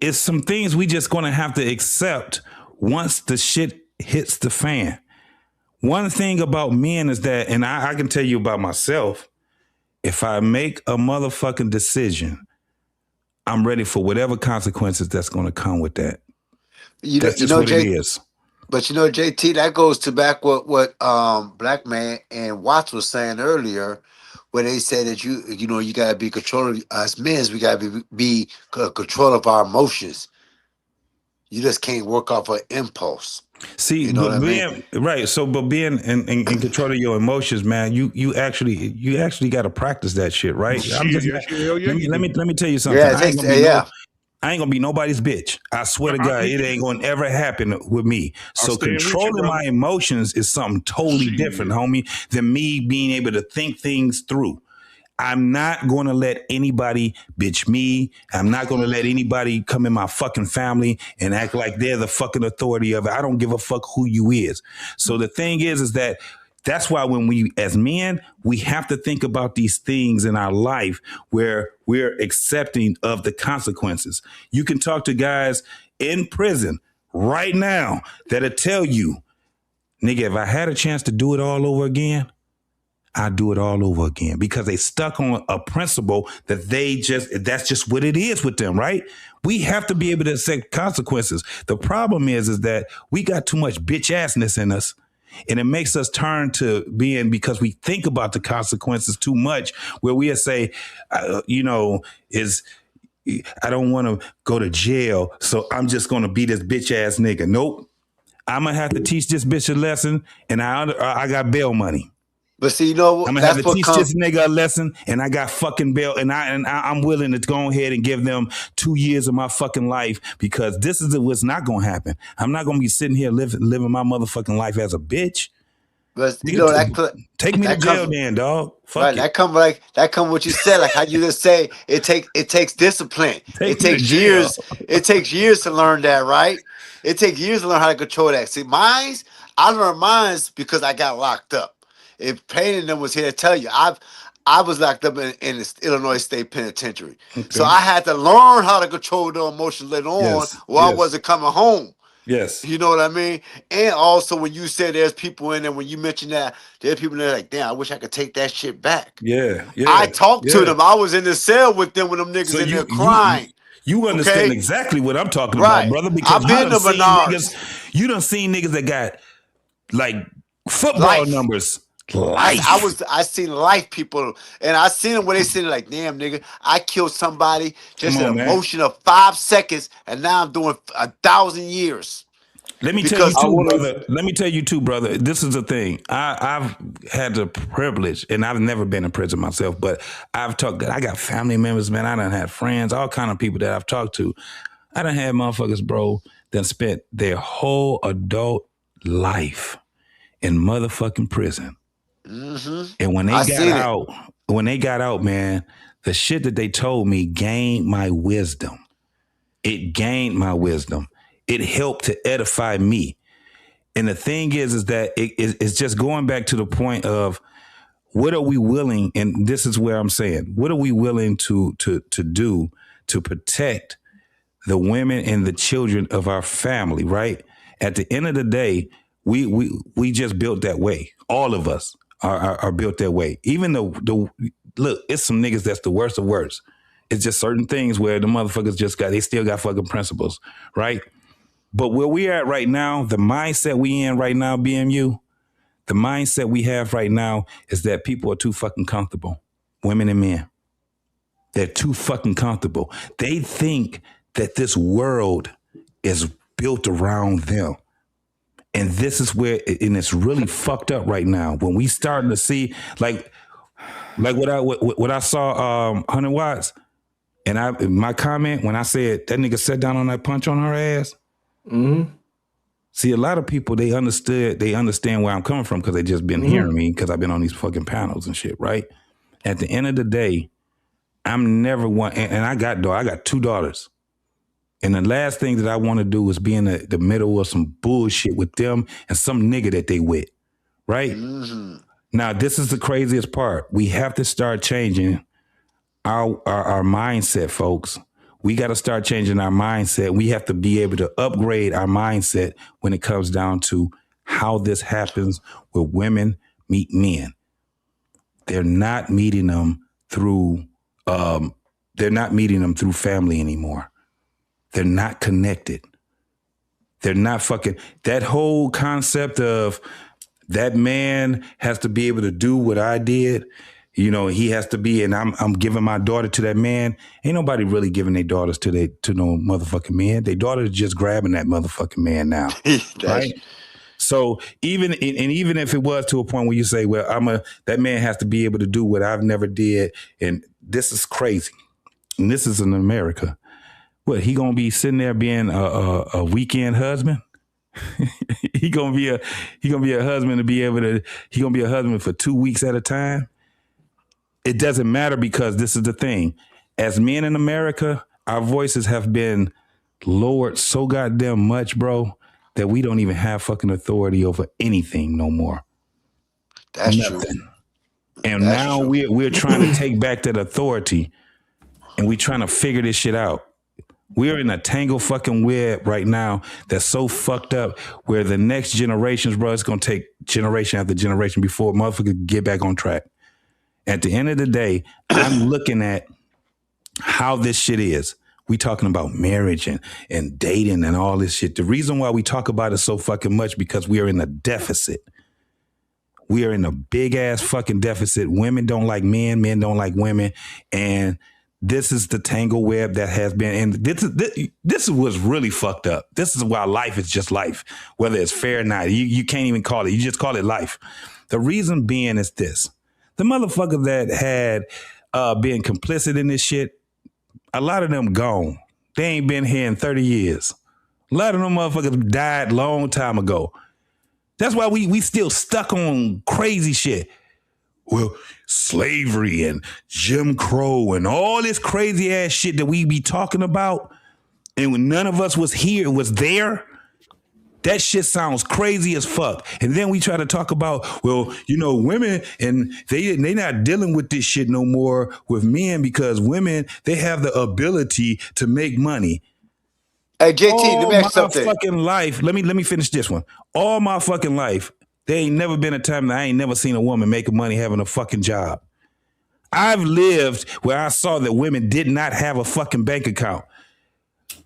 it's some things we just gonna have to accept once the shit hits the fan. One thing about men is that, and I can tell you about myself, if I make a motherfucking decision, I'm ready for whatever consequences that's gonna come with that. That's just what it is. But you know, JT, that goes to back what Black Man and Watts was saying earlier, where they said that you know you gotta be controlling us men. We gotta be control of our emotions. You just can't work off an impulse. See, you know but what I being mean? right, so but being in control of your emotions, man, you actually got to practice that shit, right? I'm just, let me tell you something. Yeah, I ain't gonna be nobody's bitch. I swear to God, it ain't gonna ever happen with me. So controlling my emotions is something totally different, homie, than me being able to think things through. I'm not going to let anybody bitch me. I'm not going to let anybody come in my fucking family and act like they're the fucking authority of it. I don't give a fuck who you is. So the thing is that that's why when we, as men, we have to think about these things in our life where we're accepting of the consequences. You can talk to guys in prison right now that'll tell you, nigga, if I had a chance to do it all over again, I do it all over again, because they stuck on a principle that that's just what it is with them, right? We have to be able to accept consequences. The problem is that we got too much bitch assness in us, and it makes us turn to being, because we think about the consequences too much, where we'll say, I don't want to go to jail, so I'm just going to be this bitch ass nigga. Nope. I'm going to have to teach this bitch a lesson, and I got bail money. But see, you know, I'm gonna have to teach this nigga a lesson, and I got fucking bail, and I'm willing to go ahead and give them 2 years of my fucking life, because this is what's not gonna happen. I'm not gonna be sitting here living my motherfucking life as a bitch. But you know, take me to jail, then, dog. Fuck right, it. that come what you said, like how you just say it takes discipline. It takes years. It takes years to learn that, right? It takes years to learn how to control that. See, I learned mine's because I got locked up. If Payne and them was here to tell you, I was locked up in the Illinois State Penitentiary. Okay. So I had to learn how to control the emotions later on while I wasn't coming home. Yes. You know what I mean? And also when you said there's people in there, when you mentioned that, there's people in there like, damn, I wish I could take that shit back. Yeah. I talked to them. I was in the cell with them when them niggas in there crying. You understand exactly what I'm talking about, brother, because you done seen niggas that got like football numbers. Life. I seen life people, and I seen them when they sitting like, damn nigga, I killed somebody just an emotion of 5 seconds, and now I'm doing 1,000 years. Let me tell you too, brother. This is the thing. I've had the privilege, and I've never been in prison myself, but I got family members, man. I done had friends, all kind of people that I've talked to. I done had motherfuckers, bro, that spent their whole adult life in motherfucking prison. Mm-hmm. And when they got out, man, the shit that they told me gained my wisdom. It gained my wisdom. It helped to edify me. And the thing is that it's just going back to the point of what are we willing, and this is where I'm saying, what are we willing to do to protect the women and the children of our family, right? At the end of the day, we just built that way. All of us are built that way. Even though look, it's some niggas that's the worst of worst. It's just certain things where the motherfuckers they still got fucking principles, right? But where we at right now, the mindset we in right now, BMU, the mindset we have right now is that people are too fucking comfortable, women and men. They're too fucking comfortable. They think that this world is built around them. And this is where, and it's really fucked up right now. When we starting to see, like what I saw, 100 Watts, And my comment when I said that nigga sat down on that punch on her ass. Mm-hmm. See, a lot of people, they understand where I'm coming from because they just been hearing me because I've been on these fucking panels and shit, right? At the end of the day, I'm never one, and I got 2 daughters. And the last thing that I want to do is be in the middle of some bullshit with them and some nigga that they with, right? Mm-hmm. Now, this is the craziest part. We have to start changing our mindset, folks. We got to start changing our mindset. We have to be able to upgrade our mindset when it comes down to how this happens where women meet men. They're not meeting them through family anymore. They're not connected. They're not fucking that whole concept of that man has to be able to do what I did. You know, he has to be, and I'm giving my daughter to that man. Ain't nobody really giving their daughters to no motherfucking man. Their daughters just grabbing that motherfucking man now, right? So even if it was to a point where you say, well, that man has to be able to do what I've never did, and this is crazy, and this is in America. What, he gonna be sitting there being a weekend husband? he gonna be a husband to be able to. He gonna be a husband for 2 weeks at a time. It doesn't matter because this is the thing. As men in America, our voices have been lowered so goddamn much, bro, that we don't even have fucking authority over anything no more. That's Nothing. true. And That's now true. we're trying to take back that authority, and we're trying to figure this shit out. We're in a tangle fucking web right now that's so fucked up where the next generations, bro, it's going to take generation after generation before motherfuckers get back on track. At the end of the day, I'm looking at how this shit is. We talking about marriage and dating and all this shit. The reason why we talk about it so fucking much because we are in a deficit. We are in a big ass fucking deficit. Women don't like men don't like women. And this is the tangle web that has been, and this was really fucked up. This is why life is just life, whether it's fair or not. You can't even call it. You just call it life. The reason being is this. The motherfuckers that had been complicit in this shit, a lot of them gone. They ain't been here in 30 years. A lot of them motherfuckers died long time ago. That's why we still stuck on crazy shit. Well, slavery and Jim Crow and all this crazy ass shit that we be talking about, and when none of us was there, that shit sounds crazy as fuck. And then we try to talk about, well, you know, women, and they not dealing with this shit no more with men because women, they have the ability to make money. Hey, JT, let me ask you something. All my fucking life, let me finish this one. All my fucking life, there ain't never been a time that I ain't never seen a woman making money having a fucking job. I've lived where I saw that women did not have a fucking bank account.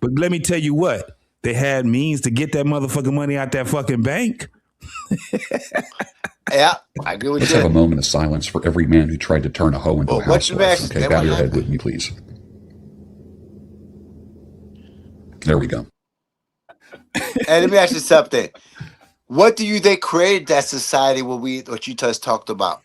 But let me tell you what, they had means to get that motherfucking money out that fucking bank. Yeah, I agree with Let's you. have a moment of silence for every man who tried to turn a hoe into a housewife. Okay, bow your head with me, please. There we go. And let me ask you something. What do you think created that society what you just talked about?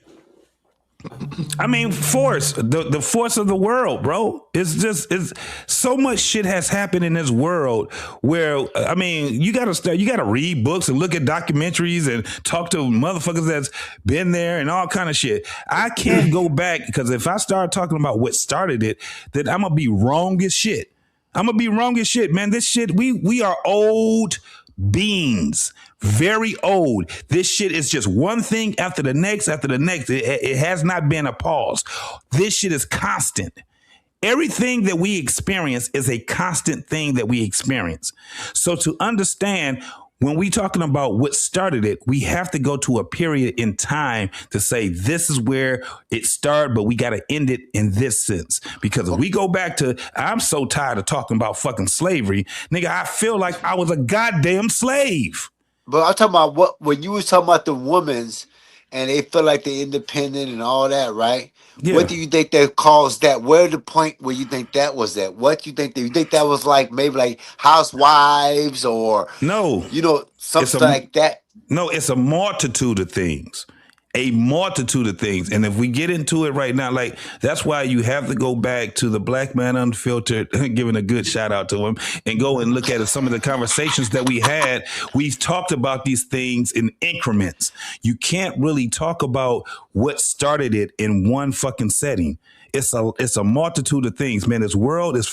I mean, force, the force of the world, bro. It's so much shit has happened in this world where, I mean, you gotta read books and look at documentaries and talk to motherfuckers that's been there and all kind of shit. I can't go back because if I start talking about what started it, then I'm gonna be wrong as shit. Man. This shit, we are old beings, very old. This shit is just one thing after the next. It has not been a pause. This shit is constant. Everything that we experience is a constant thing that we experience. So to understand, when we talking about what started it, we have to go to a period in time to say this is where it started, but we got to end it in this sense. Because if we go back to, I'm so tired of talking about fucking slavery, nigga, I feel like I was a goddamn slave. But I'm talking about when you was talking about the women's and they feel like they're independent and all that, right? Yeah. What do you think that caused that? Where the point where you think that was at? What do you think? You think that was like maybe like housewives or no, something like that? No, it's a multitude of things. a multitude of things. And if we get into it right now, like that's why you have to go back to the Black Man Unfiltered, giving a good shout out to him, and go and look at some of the conversations that we had. We've talked about these things in increments. You can't really talk about what started it in one fucking setting. It's a multitude of things, man. This world is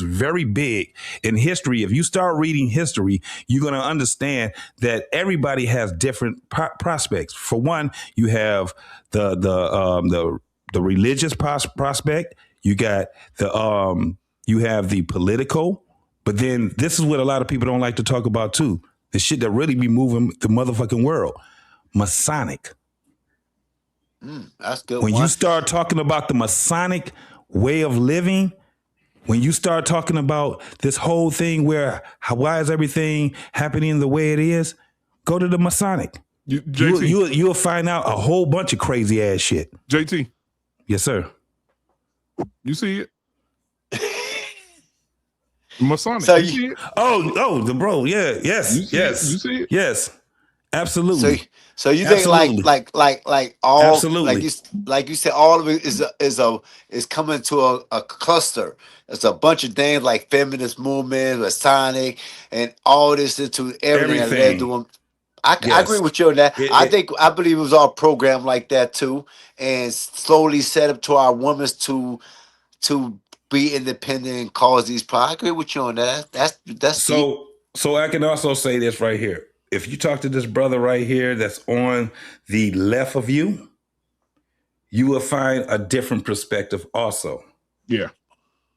very big in history. If you start reading history, you're going to understand that everybody has different prospects. For one, you have the religious prospect. You got you have the political, but then this is what a lot of people don't like to talk about too. The shit that really be moving the motherfucking world, Masonic. That's good. When you start talking about the Masonic way of living, when you start talking about this whole thing where why is everything happening the way it is, go to the Masonic. You'll find out a whole bunch of crazy ass shit. JT. Yes, sir. You see it? Masonic. So you see it? The bro. Yeah. Yes. You see it? Yes. Absolutely. So you think like all Absolutely. like you said, all of it is coming to a cluster. It's a bunch of things like feminist movement, Masonic, and all this into everything. That led to them. I agree with you on that. I believe it was all programmed like that too, and slowly set up to our women to be independent and cause these problems. I agree with you on that. That's so. So I can also say this right here. If you talk to this brother right here that's on the left of you, you will find a different perspective also. Yeah.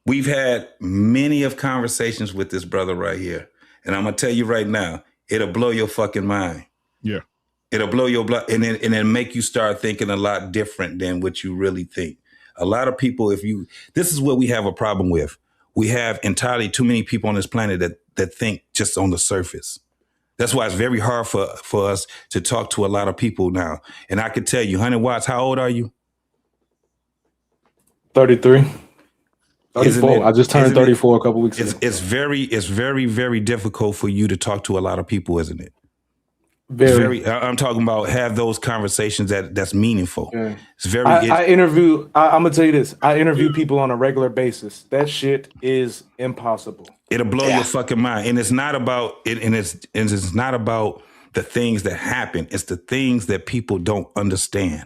We've had many of conversations with this brother right here. And I'm going to tell you right now, it'll blow your fucking mind. Yeah. It'll blow your and then make you start thinking a lot different than what you really think. A lot of people, this is what we have a problem with. We have entirely too many people on this planet that think just on the surface. That's why it's very hard for us to talk to a lot of people now. And I could tell you, 100 Watts, how old are you? 33. 34. I just turned 34 a couple weeks ago. It's very, very difficult for you to talk to a lot of people, isn't it? Very. I'm talking about have those conversations that's meaningful. Yeah. It's very. I interview. I'm gonna tell you this. I interview people on a regular basis. That shit is impossible. It'll blow your fucking mind, and it's not about it. And it's not about the things that happen. It's the things that people don't understand.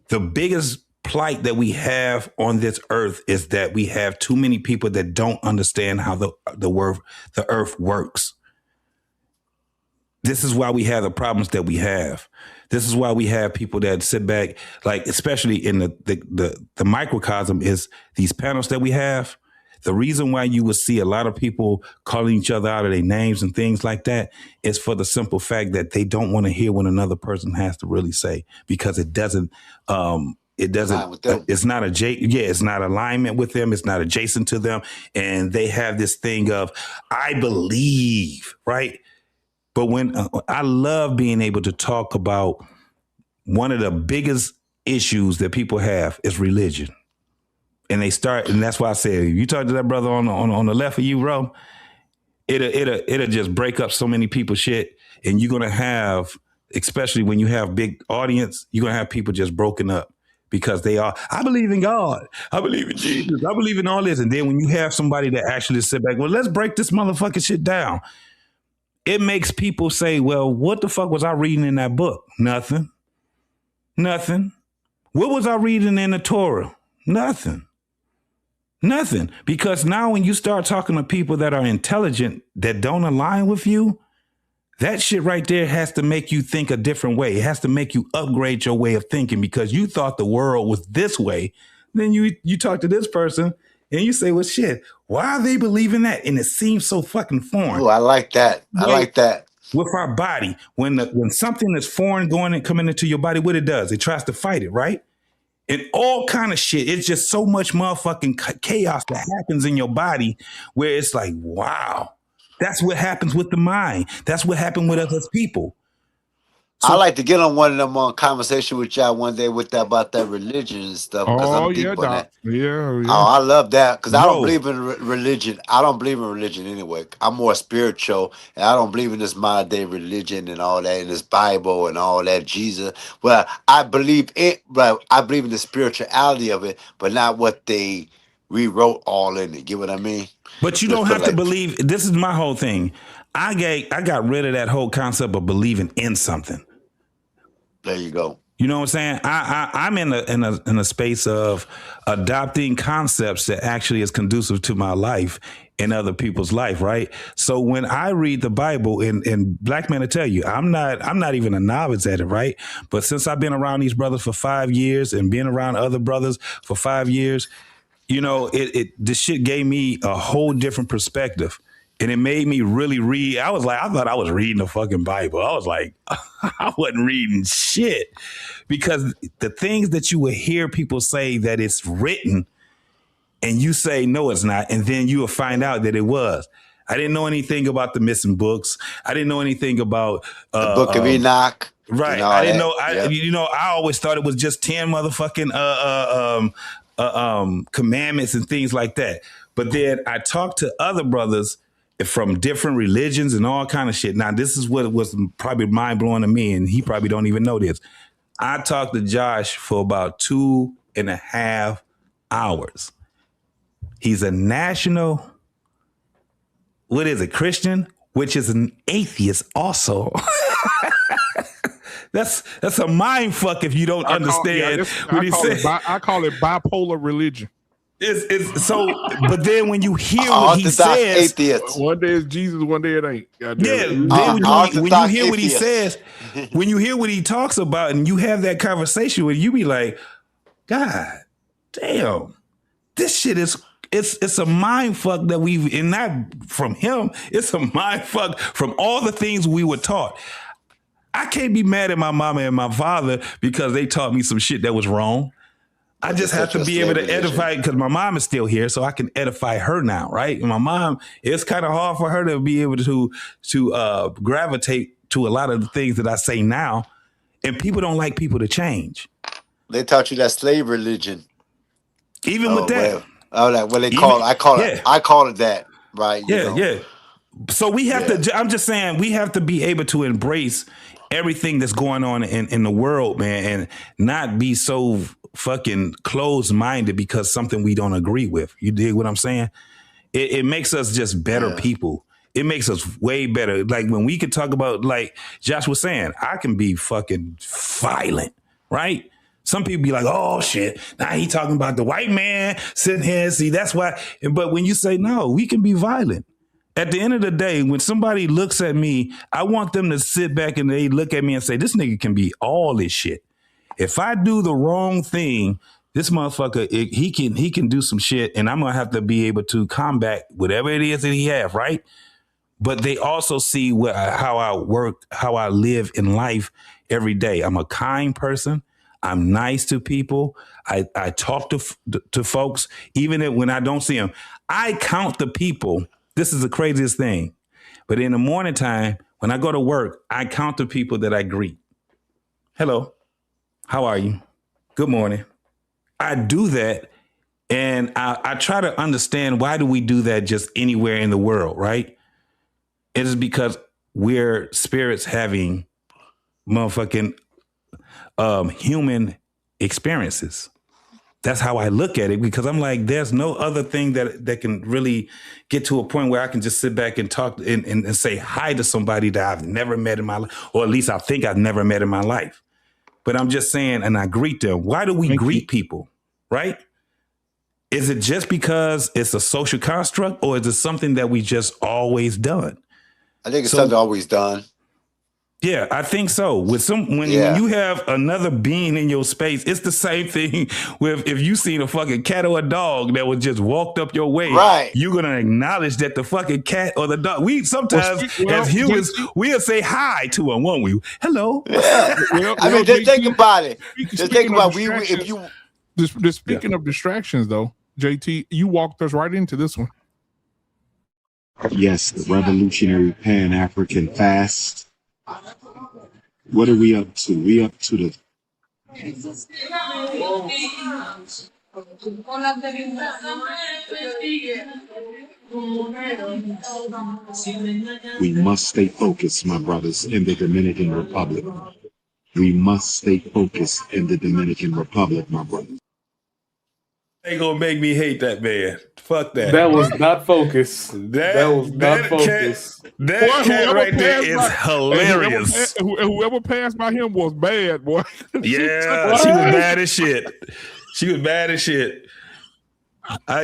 The biggest plight that we have on this earth is that we have too many people that don't understand how the earth works. This is why we have the problems that we have. This is why we have people that sit back, like especially in the microcosm is these panels that we have. The reason why you would see a lot of people calling each other out of their names and things like that is for the simple fact that they don't want to hear what another person has to really say because it doesn't it's not it's not alignment with them. It's not adjacent to them. And they have this thing of, I believe, right? But when I love being able to talk about one of the biggest issues that people have is religion. And that's why I said, you talk to that brother on the left of you, bro, it'll just break up so many people's shit. And you're going to have, especially when you have big audience, you're going to have people just broken up because I believe in God. I believe in Jesus. I believe in all this. And then when you have somebody that actually sit back, well, let's break this motherfucking shit down. It makes people say, well, what the fuck was I reading in that book? Nothing. What was I reading in the Torah? Nothing. Because now when you start talking to people that are intelligent, that don't align with you, that shit right there has to make you think a different way. It has to make you upgrade your way of thinking because you thought the world was this way. Then you talk to this person and you say, well, shit, why are they believing that? And it seems so fucking foreign. Oh, I like that. I like that. With our body, when something is foreign going and coming into your body, what it does, it tries to fight it, right? And all kind of shit. It's just so much motherfucking chaos that happens in your body where it's like, wow, that's what happens with the mind. That's what happened with us as people. I like to get on one of them conversation with y'all one day with that about that religion and stuff because I'm deep on that. Yeah. Oh, I love that because I don't believe in religion. I don't believe in religion anyway. I'm more spiritual, and I don't believe in this modern day religion and all that, and this Bible and all that Jesus. Well, I believe it, but I believe in the spirituality of it, but not what they rewrote all in it. Get what I mean? But you don't have to believe. This is my whole thing. I got rid of that whole concept of believing in something. There you go. You know what I'm saying? I'm in a space of adopting concepts that actually is conducive to my life and other people's life, right? So when I read the Bible, and Black Man, to tell you, I'm not even a novice at it, right? But since I've been around these brothers for 5 years and being around other brothers for 5 years, you know, this shit gave me a whole different perspective. And it made me really read. I thought I was reading the fucking Bible. I was like, I wasn't reading shit. Because the things that you would hear people say that it's written and you say, no, it's not. And then you will find out that it was. I didn't know anything about the missing books. I didn't know anything about the Book of Enoch. Right. I didn't know. I always thought it was just 10 motherfucking commandments and things like that. But then I talked to other brothers from different religions and all kind of shit. Now, this is what was probably mind blowing to me, and he probably don't even know this. I talked to Josh for about 2.5 hours. He's a national, Christian, which is an atheist also. That's a mind fuck if you don't understand what he said. I call it bipolar religion. It's so, but then when you hear what he says, one day it's Jesus, one day it ain't. Then when you hear what he says, when you hear what he talks about, and you have that conversation with, you be like, God damn, this shit is it's a mind fuck that we've, and not from him, it's a mind fuck from all the things we were taught. I can't be mad at my mama and my father because they taught me some shit that was wrong. I just have to be able to edify, because my mom is still here, so I can edify her now, right? And my mom, it's kind of hard for her to be able to gravitate to a lot of the things that I say now, and people don't like people to change. They taught you that slave religion. Even with that. I call it that, right? Yeah. So we have to, I'm just saying, we have to be able to embrace everything that's going on in the world, man, and not be so fucking closed-minded because something we don't agree with. You dig what I'm saying? It makes us just better people. It makes us way better. Like when we can talk about, like Josh was saying, I can be fucking violent, right? Some people be like, oh shit, now he talking about the white man sitting here. See, that's why. But when you say, no, we can be violent. At the end of the day, when somebody looks at me, I want them to sit back and they look at me and say, this nigga can be all this shit. If I do the wrong thing, this motherfucker, he can do some shit, and I'm going to have to be able to combat whatever it is that he have, right? But they also see how I work, how I live in life every day. I'm a kind person. I'm nice to people. I talk to folks, even when I don't see them. I count the people. This is the craziest thing. But in the morning time, when I go to work, I count the people that I greet. Hello. How are you? Good morning. I do that, and I try to understand, why do we do that just anywhere in the world, right? It is because we're spirits having motherfucking human experiences. That's how I look at it, because I'm like, there's no other thing that can really get to a point where I can just sit back and talk and say hi to somebody that I've never met in my life, or at least I think I've never met in my life. But I'm just saying, and I greet them. Why do we greet people, right? Is it just because it's a social construct, or is it something that we just always done? I think it's something always done. Yeah, I think so. When you have another being in your space, it's the same thing with if you seen a fucking cat or a dog that was just walked up your way. Right. You're gonna acknowledge that the fucking cat or the dog. We sometimes as humans we'll say hi to them, won't we? Hello. Yeah. I mean, just think about it. Just think about Speaking of distractions, though, JT, you walked us right into this one. Yes, the Revolutionary Pan-African Fast. What are we up to? We up to the we must stay focused, my brothers, in the Dominican Republic. We must stay focused in the Dominican Republic, my brothers. They gonna make me hate that man. Fuck that. That was not focus. That was not focus. That cat right there is hilarious. Whoever passed by him was bad, boy. Yeah, she was bad as shit. She was bad as shit.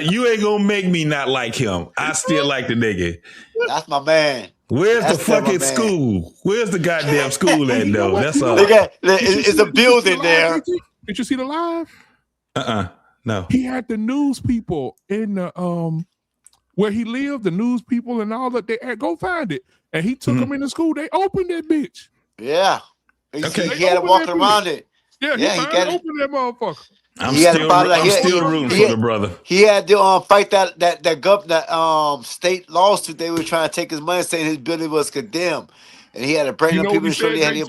You ain't gonna make me not like him. I still like the nigga. That's my man. Where's the fucking school? Where's the goddamn school at, though? That's all. It's a building there. Did you see the live? No. He had the news people in the where he lived, the news people and all that. They go find it, and he took them in the school. They opened that bitch. Yeah. Okay. He had to walk around it. Yeah, he got to open that motherfucker. I'm still rooting for the brother. He had to fight that state lawsuit. They were trying to take his money, saying his building was condemned, and he had to bring them people to show they had him.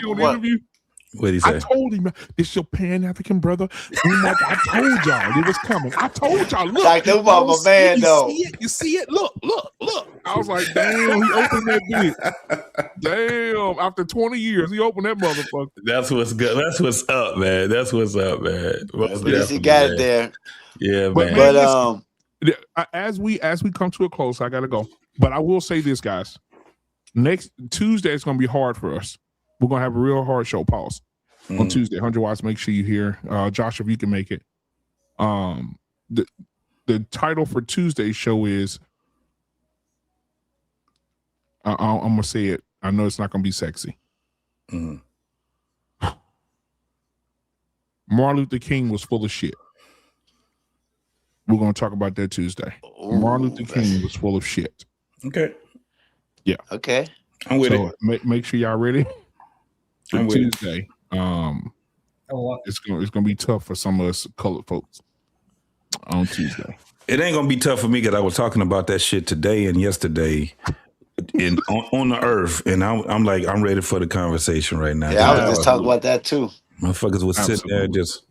What did he say? I told him, this your Pan-African brother. I told y'all it was coming. I told y'all, look. Like, that was my man, though. You see it? Look. I was like, damn, he opened that bitch. Damn, after 20 years, he opened that motherfucker. That's what's good. That's what's up, man. That's what's up, man. At least he got it there. Yeah, man. But as we come to a close, I gotta go. But I will say this, guys. Next Tuesday is gonna be hard for us. We're gonna have a real hard show. Pause on Tuesday. 100 watts. Make sure you hear Josh if you can make it. The title for Tuesday's show is I'm gonna say it. I know it's not gonna be sexy. Martin Luther King was full of shit. We're gonna talk about that Tuesday. Martin Luther King was full of shit. Okay. Yeah. Okay. I'm with it. Make sure y'all ready. On Tuesday, it's gonna be tough for some of us colored folks on Tuesday. It ain't gonna be tough for me because I was talking about that shit today and yesterday, on the earth, and I'm like, I'm ready for the conversation right now. Yeah, I was just talking about that too. Motherfuckers would sit there just.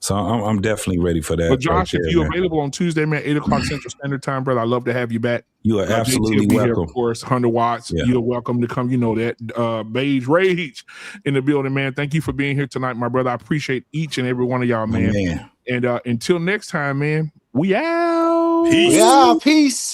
So I'm definitely ready for that. But Josh, if you're available on Tuesday, man, 8 o'clock Central Standard Time, brother, I'd love to have you back. You are absolutely welcome. Here, of course, 100 watts. Yeah. You're welcome to come. You know that. Beige Rage in the building, man. Thank you for being here tonight, my brother. I appreciate each and every one of y'all, man. And until next time, man, we out. Peace. Yeah, peace.